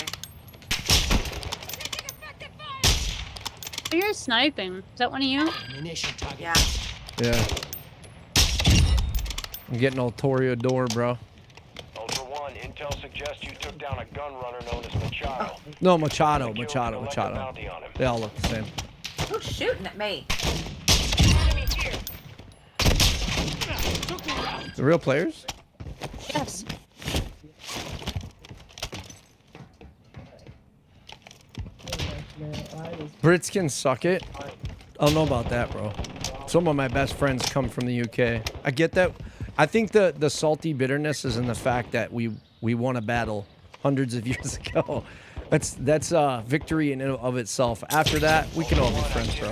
You're sniping. Is that one of you? Yeah. Yeah. I'm getting all Toreador, bro. Ultra One, intel suggests you took down a gun runner known as Machado. No, Machado. They all look the same. Who's shooting at me? The real players? Yes. Brits can suck it. I don't know about that, bro. Some of my best friends come from the UK. I get that. I think the salty bitterness is in the fact that we won a battle hundreds of years ago. That's victory in and of itself. After that, we can all be friends, bro.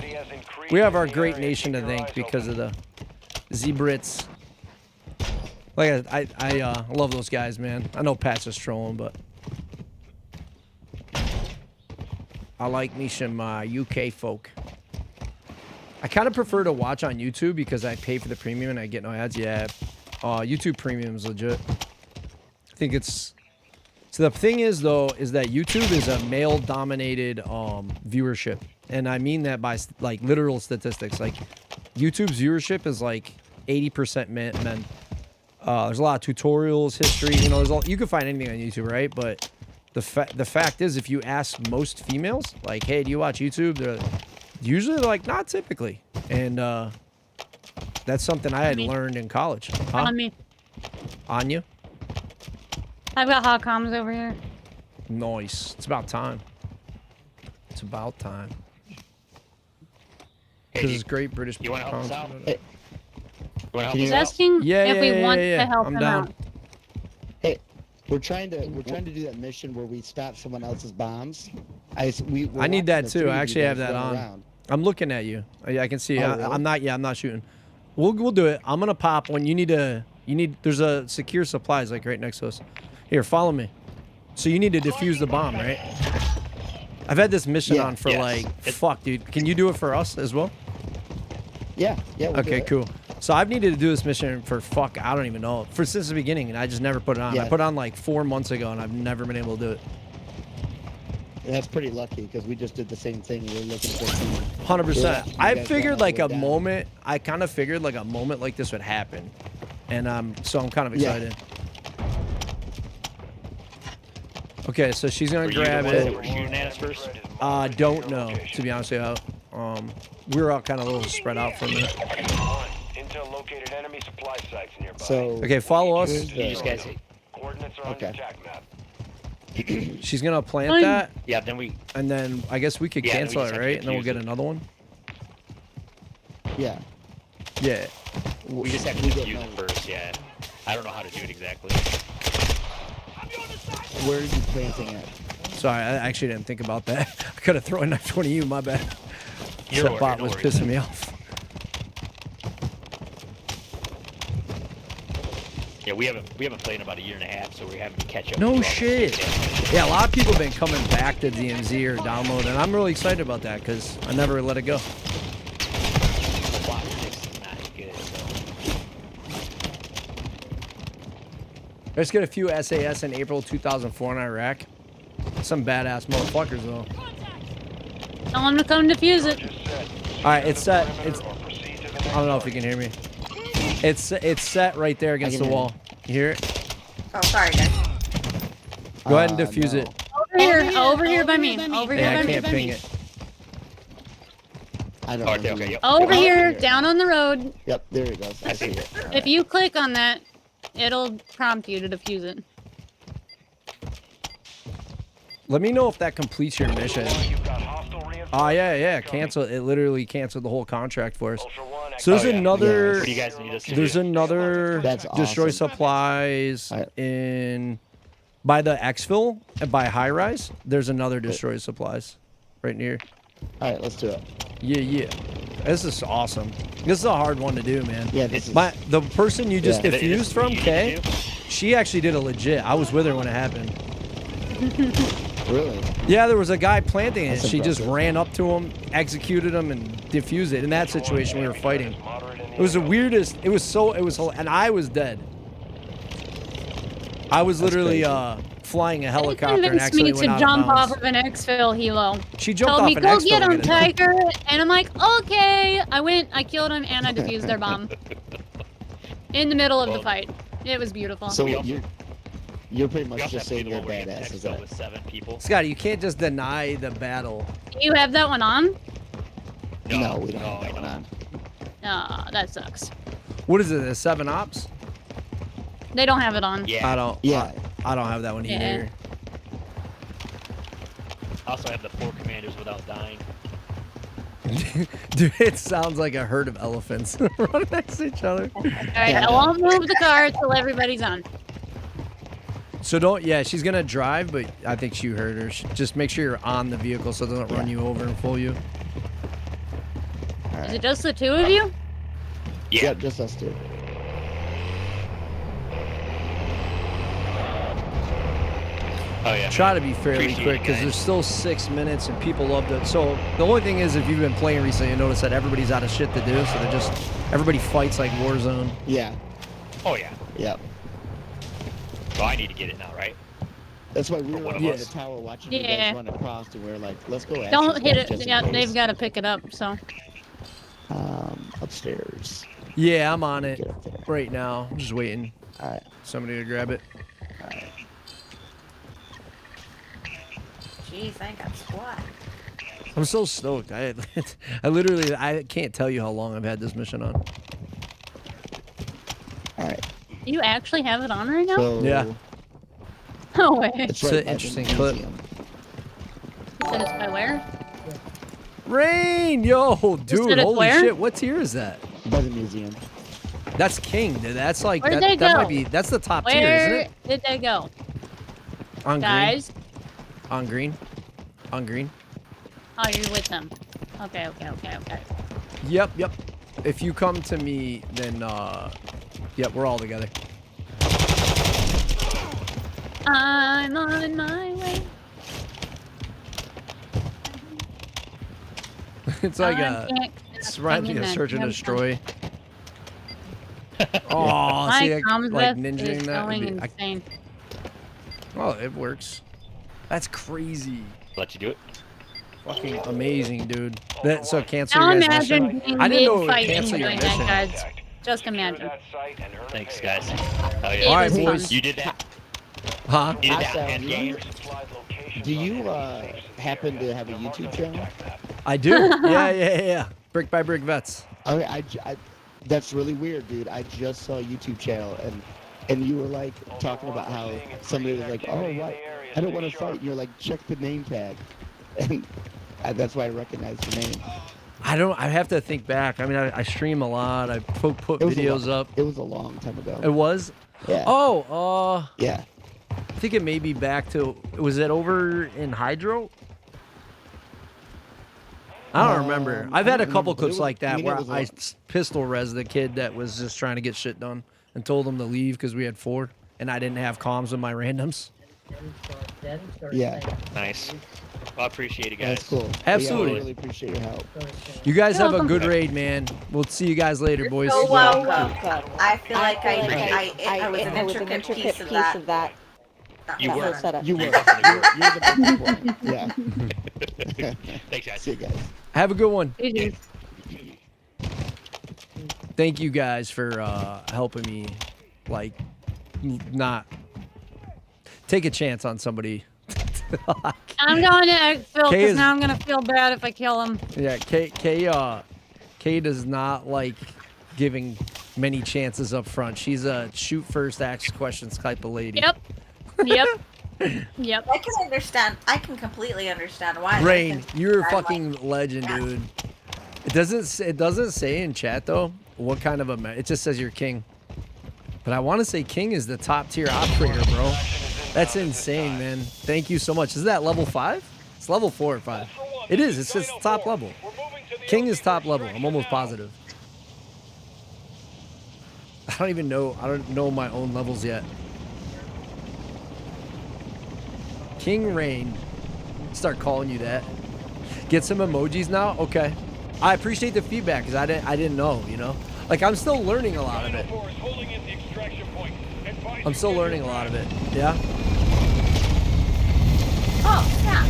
We have our great nation to thank because of the Z-Brits. Like I love those guys, man. I know Pat's just trolling, but I like me some UK folk. I kind of prefer to watch on YouTube because I pay for the premium and I get no ads. Yeah, YouTube Premium is legit. I think it's. So the thing is, though, is that YouTube is a male-dominated viewership, and I mean that by like literal statistics. Like YouTube's viewership is like 80% men. There's a lot of tutorials, history. You know, you can find anything on YouTube, right? But the fact is, if you ask most females, like, "Hey, do you watch YouTube?" They're usually like, "Not typically," and that's something I had learned in college. Huh? On me. On you? I've got hot comms over here. Nice. It's about time. It's about time. This is great British comms. He's asking if we want to help him out. Hey, we're trying to do that mission where we stop someone else's bombs. I need that too. I actually have that on. Around. I'm looking at you. I can see. Oh, really? I'm not. Yeah, I'm not shooting. We'll do it. I'm gonna pop when you need. There's a secure supplies like right next to us. Here, follow me. So you need to defuse the bomb, right? I've had this mission on for fuck, dude. Can you do it for us as well? Yeah, we'll do Okay, it. cool. So I've needed to do this mission for I don't even know, since the beginning, and I just never put it on. Yeah. I put it on like 4 months ago, and I've never been able to do it. That's pretty lucky because we just did the same thing. We were looking for some. 100%. Yeah, I you guys figured got like all a the way down. moment. I kind of figured like a moment like this would happen, and so I'm kind of Yeah. excited. Okay, so she's gonna Were you the grab ones that it. were shooting at us first? Don't know, to be honest with you. We were all kind of a little spread out for a minute. Intel located enemy supply sites nearby. So Okay, follow us. here's You just the, guys. Coordinates are on Okay. your attack map. She's gonna plant Fine. that, Yeah, then we. and then I guess we could Yeah, we cancel just it, have to right? And then we'll get defuse it. another one. yeah. Yeah. We just have to We don't defuse know. it first. Yeah. I don't know how to do it exactly. Where are you planting it? Sorry, I actually didn't think about that. I could have thrown a knife to one of you. My bad. You're That all bot right, no was worries. pissing me off. Yeah, we haven't played in about 1.5 years, so we're having to catch up. No with all the shit. stuff. Yeah, a lot of people have been coming back to DMZ or download, and I'm really excited about that because I never let it go. The block 6 is not good. So. Let's get a few SAS in April 2004 in Iraq. Some badass motherfuckers though. Tell him to come defuse it. All right, it's set. It's. I don't know if you can hear me. It's set right there against can the hear wall. You hear it? Oh, sorry, guys. Go ahead and defuse no. it. Over here by me. Over here Yeah, by I me. can't ping it. I don't Okay, know. okay, yep. Over Oh, here, here. down on the road. Yep, there it goes. I see it. All If right. you click on that, it'll prompt you to defuse it. Let me know if that completes your mission. You've got hostile reinforcements. Oh yeah, coming. cancel. It literally canceled the whole contract for us. Ultra One, So there's Oh, yeah. another. Yeah. What do you guys need us to There's do? another That's destroy awesome. supplies Alright. in by the exfil and by high rise. There's another destroy supplies right near. All right, let's do it. Yeah. This is awesome. This is a hard one to do, man. Yeah, this is. The person you just Yeah. It is diffused from, what you Kay, need to do. she actually did a legit. I was with her when it happened. Really? Yeah, there was a guy planting it. That's She just impressive. ran up to him, executed him, and diffused it. In that situation, we were fighting. It was the weirdest. It was and I was dead. I was literally crazy. flying a It helicopter and convinced me actually to went out jump of bounds. off of an exfil helo. She jumped Told off me, an go exfil get to him, get it. Tiger. And I'm like, okay. I went, I killed him, and I defused their bomb. In the middle of the fight. It was beautiful. So We also- you're pretty We much also just have to do saying the you're one where we get badass, is Exfil that? with 7 people. Scotty, you can't just deny the battle. Do you have that one on? No, we don't no, have that I one don't. on. Ah, that sucks. What is it? The 7 Ops? They don't have it on. Yeah. I don't. Yeah. I don't have that one Yeah. either. I also have the 4 commanders without dying. Dude, it sounds like a herd of elephants running next to each other. All right, I won't move the car until everybody's on. So don't. Yeah, she's gonna drive, but I think you heard her. Just make sure you're on the vehicle so it doesn't run you over and fool you. Is it just the 2 of you? Yeah. Yep, just us two. Oh yeah. Try to be fairly Appreciate quick it, because guys. there's still 6 minutes and people love to. So the only thing is, if you've been playing recently, you notice that everybody's out of shit to do. So they're just everybody fights like Warzone. Yeah. Oh yeah. Yep. Well, I need to get it now, right? That's why we For were one up of on us. the tower watching you Yeah. guys run across, and we were like, let's go. Don't hit just it. in Yeah, case. they've got to pick it up, so. Upstairs. Yeah, I'm on it Get up there. right now. I'm just waiting All right. somebody to grab it. All right. Jeez, I ain't got squat. I'm so stoked. I I can't tell you how long I've had this mission on. All right. You actually have it on right now? So Yeah. No way. It's It's right an by the interesting clip. museum. You said it's by where? Rain, yo, dude, it holy where? shit! What tier is that? By the museum. That's king, dude. That's like Where'd that. they That go? might be. That's the top tier, Where isn't it? did they go? On Guys? green. On green. On green. Oh, you're with them. Okay. Yep. If you come to me, then yep, we're all together. I'm on my way. It's like I can't It's reminds me of that Search and damn Destroy. Oh, My see, like comms ninjaing is that would going be. insane. Oh, it works. That's crazy. Let you do it. Fucking amazing, dude. So cancel Now your guys' imagine mission. being I didn't know it would mid-fight and cancel your doing that, mission. guys. Just imagine. Thanks, guys. Oh, It yeah. All right, was boys. fun. You did that. Huh? You did that Awesome. end game. Do you happen to have a YouTube channel? I do. Yeah. Brick by Brick Vets. Okay, that's really weird, dude. I just saw a YouTube channel and you were like talking about how somebody was like, oh, what? I don't want to fight. And you're like, check the name tag, and that's why I recognize the name. I have to think back. I mean, I stream a lot. I put videos up. It was a long time ago. It was. Yeah. Oh. Yeah. I think it may be back to. Was it over in Hydro? I don't remember. I've had a couple clips like that where I pistol res the kid that was just trying to get shit done and told him to leave because we had 4 and I didn't have comms with my randoms. Yeah. Nice. Well, I appreciate it, guys. That's cool. Absolutely. Yeah, I really appreciate your help. You guys have a good raid, man. We'll see you guys later, boys. So welcome. I feel like I was an intricate piece of that. You were. setup. You were. You're the best one. Yeah. Thanks, guys. See you guys. Have a good one. GG. Thank you guys for helping me, like, not take a chance on somebody. I'm going to exfil Kay because is- now I'm going to feel bad if I kill him. Yeah, Kay does not like giving many chances up front. She's a shoot first, ask questions type of lady. Yep. Yep. I can understand. I can completely understand why. Rain, you're a fucking legend, dude. It doesn't say in chat though what kind of a. It just says you're king. But I want to say king is the top tier operator, bro. That's insane, man. Thank you so much. Is that level 5? It's level 4 or 5. It is. It's just top level. King is top level. I'm almost positive. I don't even know. I don't know my own levels yet. King Rain. Start calling you that. Get some emojis now? Okay. I appreciate the feedback because I didn't know, you know? Like, I'm still learning a lot of it. I'm still learning a lot of it. Yeah? Oh, yeah.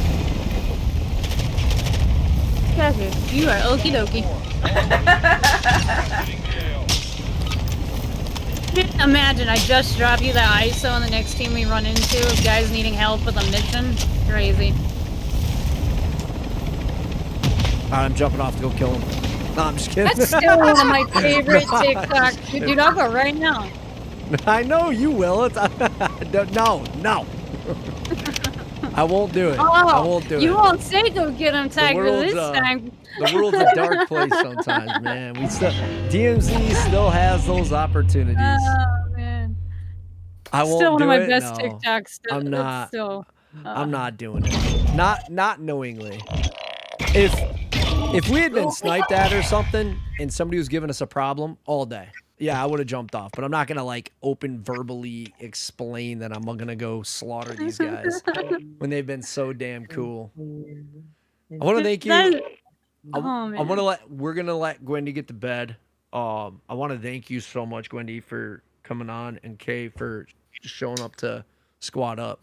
Gotcha. You are okie dokie. Imagine I just drop you the ISO and the next team we run into is guys needing help with a mission. Crazy. Alright, I'm jumping off to go kill him. No, I'm just kidding. That's still one of my favorite TikToks. Dude, I'll go right now. I know you will. No. I won't do it. I won't do it. You won't say go get him tagged this time. The world's a dark place sometimes, man. DMZ still has those opportunities. Oh man. I won't Still one do of my it. best No. TikToks. Still, I'm not. Still, I'm not doing it. Not knowingly. If we had been sniped at or something and somebody was giving us a problem all day, yeah, I would have jumped off. But I'm not gonna like open verbally explain that I'm gonna go slaughter these guys when they've been so damn cool. I want to thank you. We're gonna let Gwendy get to bed. I want to thank you so much, Gwendy, for coming on, and Kay for showing up to squad up.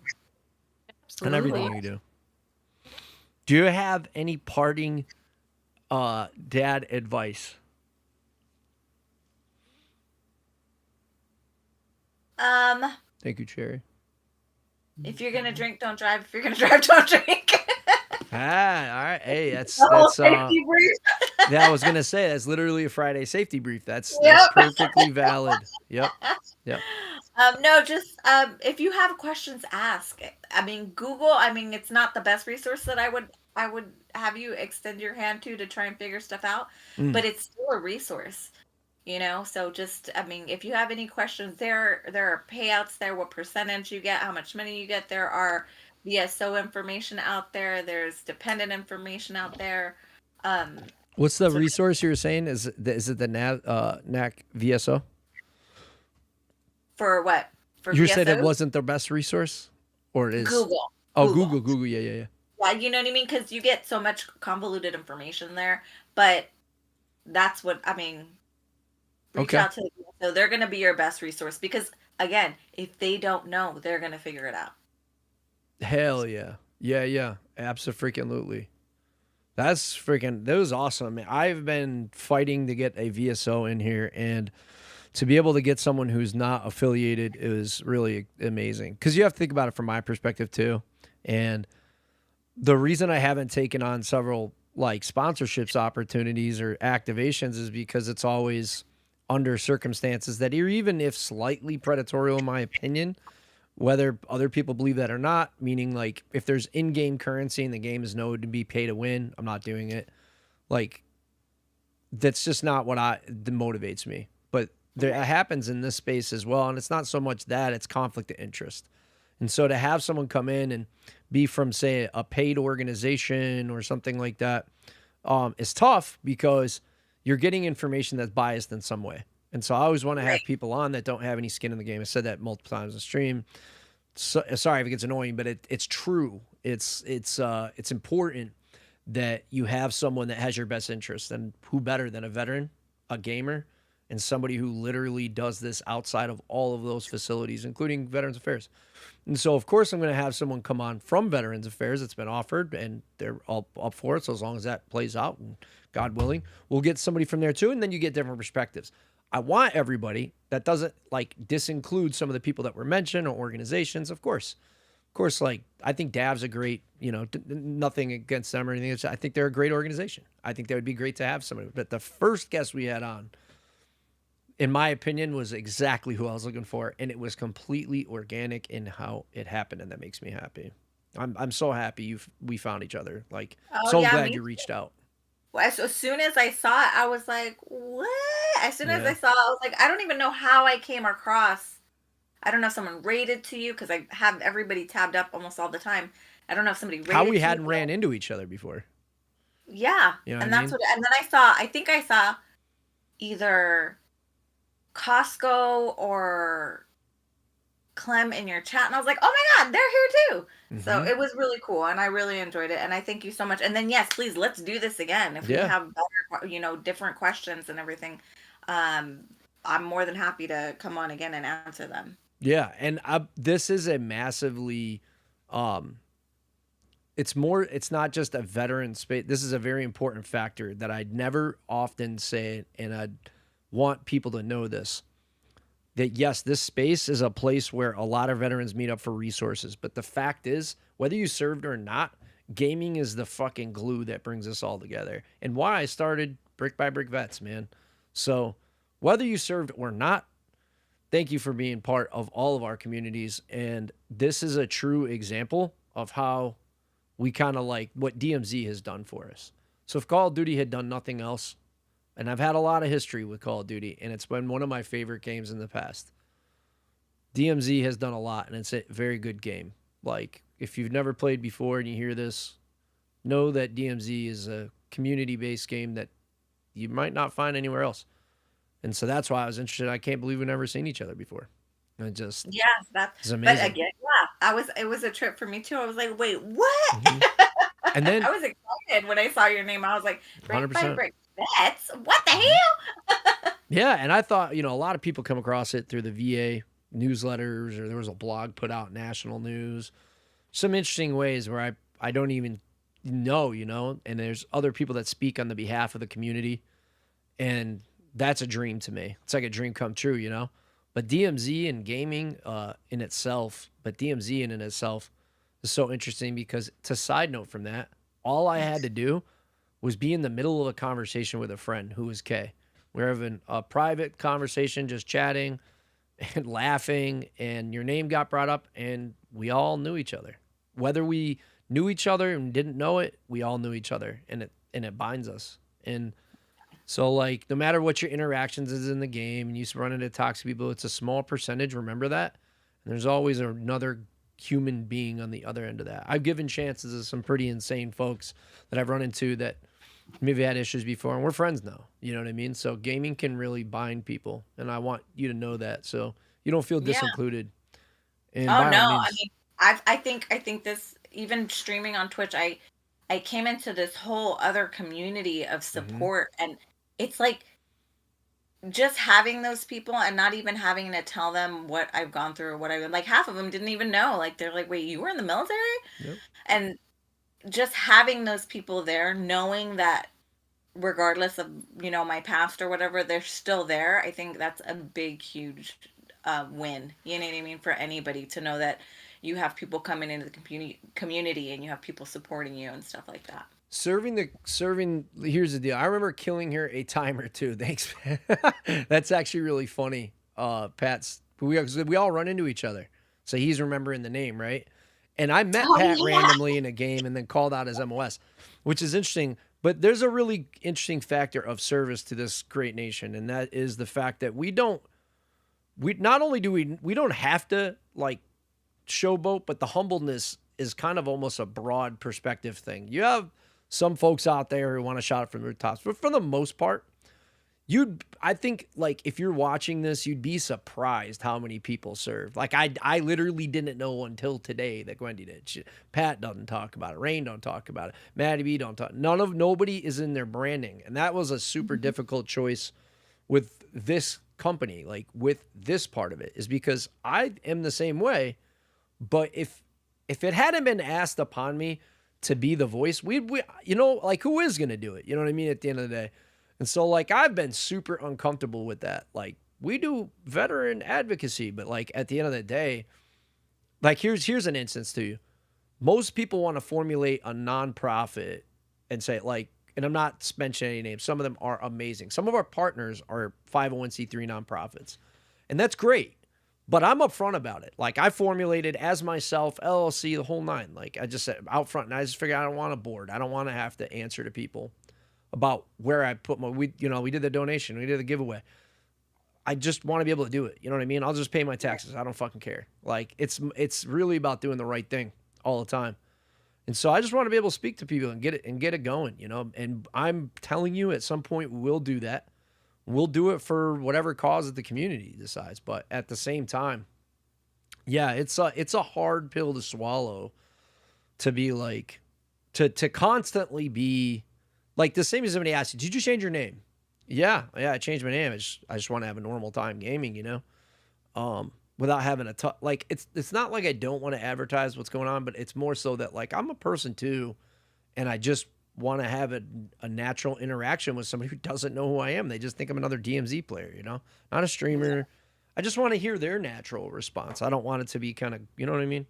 Absolutely. And everything you do. Do you have any parting dad advice? Thank you, Cherry. If you're gonna drink, don't drive. If you're gonna drive, don't drink. All right. Hey, that's safety brief. yeah, I was gonna say that's literally a Friday safety brief. That's Yep. perfectly valid. Yep. No, just if you have questions, ask. I mean, Google. I mean, it's not the best resource that I would have you extend your hand to try and figure stuff out, but it's still a resource. You know, so just, I mean, if you have any questions, there are payouts there, what percentage you get, how much money you get. There are VSO information out there. There's dependent information out there. What's the resource you were saying? Is it the NAC VSO? For what? For You VSOs? said it wasn't the best resource, or it is Google. Oh, Google. Yeah. Yeah, you know what I mean? Because you get so much convoluted information there. But that's what I mean. Reach Okay. out to the VSO. They're going to be your best resource because, again, if they don't know, they're going to figure it out. Hell yeah. Yeah. Absolutely. That was awesome. I've been fighting to get a VSO in here, and to be able to get someone who's not affiliated is really amazing. Because you have to think about it from my perspective too. And the reason I haven't taken on several like sponsorships opportunities or activations is because it's always under circumstances that are, even if slightly predatory in my opinion, whether other people believe that or not, meaning like if there's in-game currency and the game is known to be pay to win, I'm not doing it. Like, that's just not what that motivates me. But it happens in this space as well. And it's not so much that, it's conflict of interest. And so to have someone come in and be from, say, a paid organization or something like that is tough because you're getting information that's biased in some way. And so I always want to have people on that don't have any skin in the game. I said that multiple times on stream. So, sorry if it gets annoying, but it's true. It's important that you have someone that has your best interest, and who better than a veteran, a gamer, and somebody who literally does this outside of all of those facilities, including Veterans Affairs. And so, of course, I'm going to have someone come on from Veterans Affairs. It's been offered, and they're all up for it. So as long as that plays out, and God willing, we'll get somebody from there too, and then you get different perspectives. I want everybody that doesn't like disinclude some of the people that were mentioned or organizations, of course. Of course, like I think DAV's a great, nothing against them or anything. I think they're a great organization. I think that would be great to have somebody. But the first guest we had on, in my opinion, was exactly who I was looking for, and it was completely organic in how it happened, and that makes me happy. I'm so happy we found each other. Like, glad you reached out. Well, as soon as I saw it, I was like, what? As soon as I saw it, I was like, I don't even know how I came across. I don't know if someone rated to you, because I have everybody tabbed up almost all the time. I don't know if somebody rated how we hadn't ran into each other before. Yeah. And that's what, and then I think I saw either Costco or Clem in your chat, and I was like, oh my God, they're here too. So it was really cool, and I really enjoyed it, and I thank you so much. And then yes, please, let's do this again if we have better, different questions and everything. I'm more than happy to come on again and answer them. Yeah, and this is a massively it's not just a veteran space. This is a very important factor that I'd never often say, and I'd want people to know this. That yes, this space is a place where a lot of veterans meet up for resources. But the fact is, whether you served or not, gaming is the fucking glue that brings us all together. And why I started Brick by Brick Vets, man. So whether you served or not, thank you for being part of all of our communities. And this is a true example of how we kind of like what DMZ has done for us. So if Call of Duty had done nothing else, and I've had a lot of history with Call of Duty, and it's been one of my favorite games in the past. DMZ has done a lot, and it's a very good game. Like, if you've never played before and you hear this, know that DMZ is a community-based game that you might not find anywhere else. And so that's why I was interested. I can't believe we've never seen each other before. And that's amazing. But again, it was a trip for me too. I was like, wait, what? And then I was excited when I saw your name. I was like, Brick 100%. by Brick Vets? What the hell? Yeah, and I thought, a lot of people come across it through the VA newsletters, or there was a blog put out, national news. Some interesting ways where I don't even know, and there's other people that speak on the behalf of the community, and that's a dream to me. It's like a dream come true, But DMZ and gaming in itself is so interesting because, to side note from that, all I had to do was be in the middle of a conversation with a friend who was Kay. We're having a private conversation, just chatting and laughing, and your name got brought up, and we all knew each other. Whether we knew each other and didn't know it, we all knew each other, and it binds us. And so, like, no matter what your interactions is in the game, and you run into toxic people, it's a small percentage. Remember that. And there's always another human being on the other end of that. I've given chances to some pretty insane folks that I've run into that maybe had issues before, and we're friends now. You know what I mean? So gaming can really bind people, and I want you to know that, so you don't feel disincluded. And oh no, I mean, I think this, even streaming on Twitch, I came into this whole other community of support, and it's like just having those people and not even having to tell them what I've gone through or what I've been like, half of them didn't even know. Like, they're like, wait, you were in the military? Yep. And just having those people there, knowing that regardless of, my past or whatever, they're still there. I think that's a big, huge win. You know what I mean? For anybody to know that you have people coming into the community and you have people supporting you and stuff like that. Serving. Here's the deal. I remember killing her a time or two. Thanks. That's actually really funny. Pat's. We all run into each other, so he's remembering the name, right? And I met Pat randomly in a game and then called out his MOS, which is interesting. But there's a really interesting factor of service to this great nation, and that is the fact that we don't have to like showboat, but the humbleness is kind of almost a broad perspective thing. You have some folks out there who want to shout it from the rooftops, but for the most part, I think like if you're watching this, you'd be surprised how many people serve. Like I literally didn't know until today that Gwendy did. Pat doesn't talk about it. Rain don't talk about it. Maddie B don't talk. Nobody is in their branding, and that was a super difficult choice with this company, like with this part of it, is because I am the same way. But if it hadn't been asked upon me to be the voice, we like who is gonna do it? You know what I mean? At the end of the day. And so, like, I've been super uncomfortable with that. Like, we do veteran advocacy, but, like, at the end of the day, like, here's an instance to you. Most people want to formulate a nonprofit and say, like, and I'm not mentioning any names. Some of them are amazing. Some of our partners are 501c3 nonprofits, and that's great. But I'm upfront about it. Like, I formulated as myself, LLC, the whole nine. Like, I just said out front, and I just figured I don't want a board. I don't want to have to answer to people about where I put we did the donation, we did the giveaway. I just want to be able to do it. You know what I mean? I'll just pay my taxes. I don't fucking care. Like it's really about doing the right thing all the time. And so I just want to be able to speak to people and get it going, and I'm telling you at some point we'll do that. We'll do it for whatever cause that the community decides. But at the same time, yeah, it's a hard pill to swallow to be like, to constantly be, like the same as somebody asks you, did you change your name? Yeah, I changed my name. I just want to have a normal time gaming, without having a like it's not like I don't want to advertise what's going on, but it's more so that like I'm a person too, and I just want to have a natural interaction with somebody who doesn't know who I am. They just think I'm another DMZ player, not a streamer. I just want to hear their natural response. I don't want it to be kind of, you know what I mean?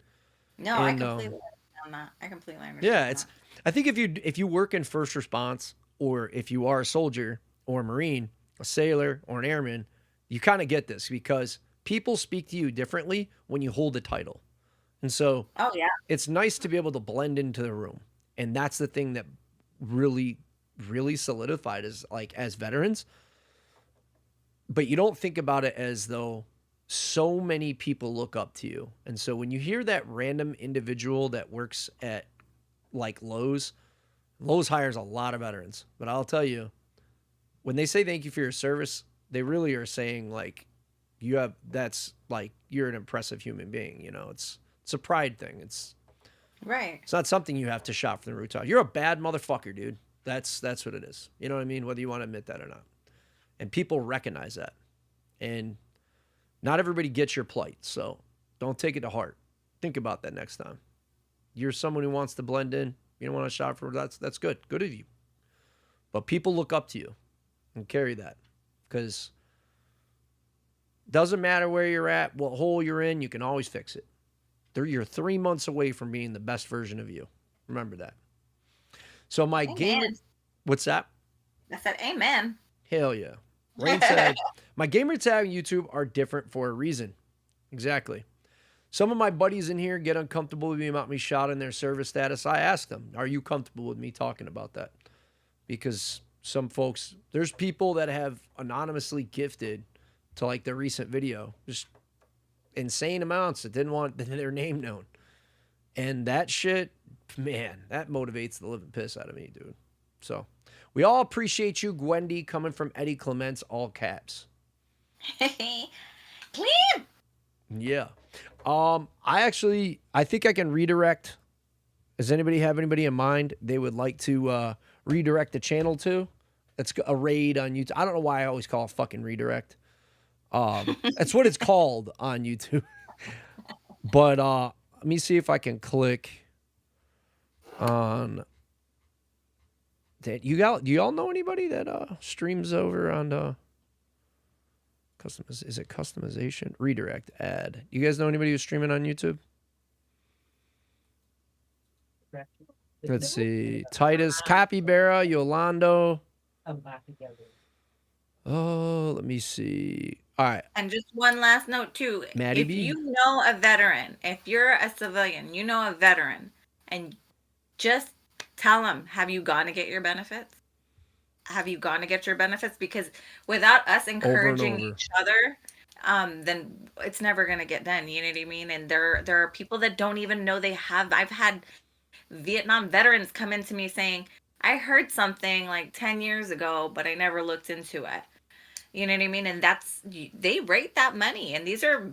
No, I completely understand that. I completely understand. Yeah, I think if you work in first response, or if you are a soldier or a Marine, a sailor or an airman, you kind of get this because people speak to you differently when you hold a title. And so it's nice to be able to blend into the room. And that's the thing that really, really solidified as veterans. But you don't think about it as though so many people look up to you. And so when you hear that random individual that works at like Lowe's hires a lot of veterans, but I'll tell you, when they say thank you for your service, they really are saying like that's like you're an impressive human being. It's a pride thing. It's right. It's not something you have to shout from the rooftop. You're a bad motherfucker, dude. That's what it is. You know what I mean? Whether you want to admit that or not, and people recognize that, and not everybody gets your plight. So don't take it to heart. Think about that next time. You're someone who wants to blend in. You don't want to shout for that's good. Good of you. But people look up to you and carry that, because doesn't matter where you're at, what hole you're in, you can always fix it. You're 3 months away from being the best version of you. Remember that. So my gamer, what's that? I said amen. Hell yeah. Rain said, my gamer tag on YouTube are different for a reason. Exactly. Some of my buddies in here get uncomfortable with me about me shouting their service status. I ask them, are you comfortable with me talking about that? Because some folks, there's people that have anonymously gifted to like the recent video, just insane amounts that didn't want their name known. And that shit, man, that motivates the living piss out of me, dude. So we all appreciate you, Gwendy, coming from Eddie Clements, all caps. Clean. Yeah. I think I can redirect. Does anybody have anybody in mind they would like to redirect the channel to? That's a raid on YouTube. I don't know why I always call it fucking redirect. That's what it's called on YouTube. But let me see if I can click on that. Do y'all know anybody that streams over on is it customization? Redirect ad. You guys know anybody who's streaming on YouTube? Let's see. Titus, Capybara, Yolando. Come back together. Oh, let me see. All right. And just one last note too. Maddie If B? you know a veteran, if you're a civilian, you know a veteran, and just tell them, have you gone to get your benefits? Have you gone to get your benefits? Because without us encouraging each other, then it's never gonna get done. You know what I mean? And there are people that don't even know they have. I've had Vietnam veterans come into me saying, I heard something like 10 years ago, but I never looked into it. You know what I mean? And they rate that money. And these are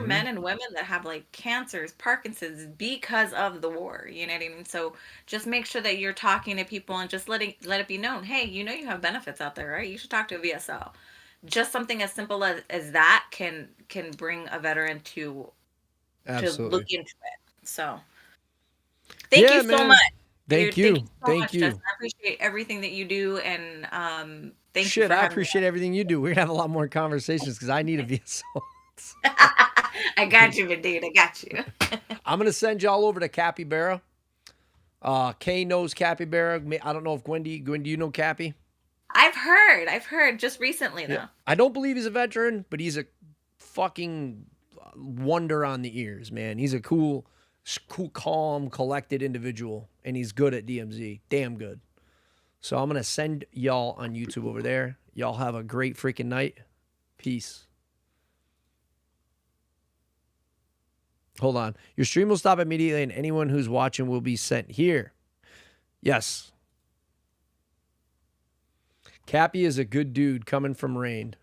men and women that have like cancers, Parkinson's because of the war. You know what I mean? So just make sure that you're talking to people and just let it be known. Hey, you know you have benefits out there, right? You should talk to a VSO. Just something as simple as that can bring a veteran to look into it. So thank you so much. Thank you. Thank you. Justin. I appreciate everything that you do, and thank you. I appreciate everything you do. We're gonna have a lot more conversations because I need a VSO. I got you, dude. I got you. I'm gonna send y'all over to Capybara. Kay knows Capybara. I don't know if Gwen, do you know Cappy? I've heard just recently though. Yeah. I don't believe he's a veteran, but he's a fucking wonder on the ears, man. He's a cool, calm, collected individual, and he's good at DMZ. Damn good. So I'm going to send y'all on YouTube over there. Y'all have a great freaking night. Peace. Hold on. Your stream will stop immediately, and anyone who's watching will be sent here. Yes. Cappy is a good dude coming from Rain.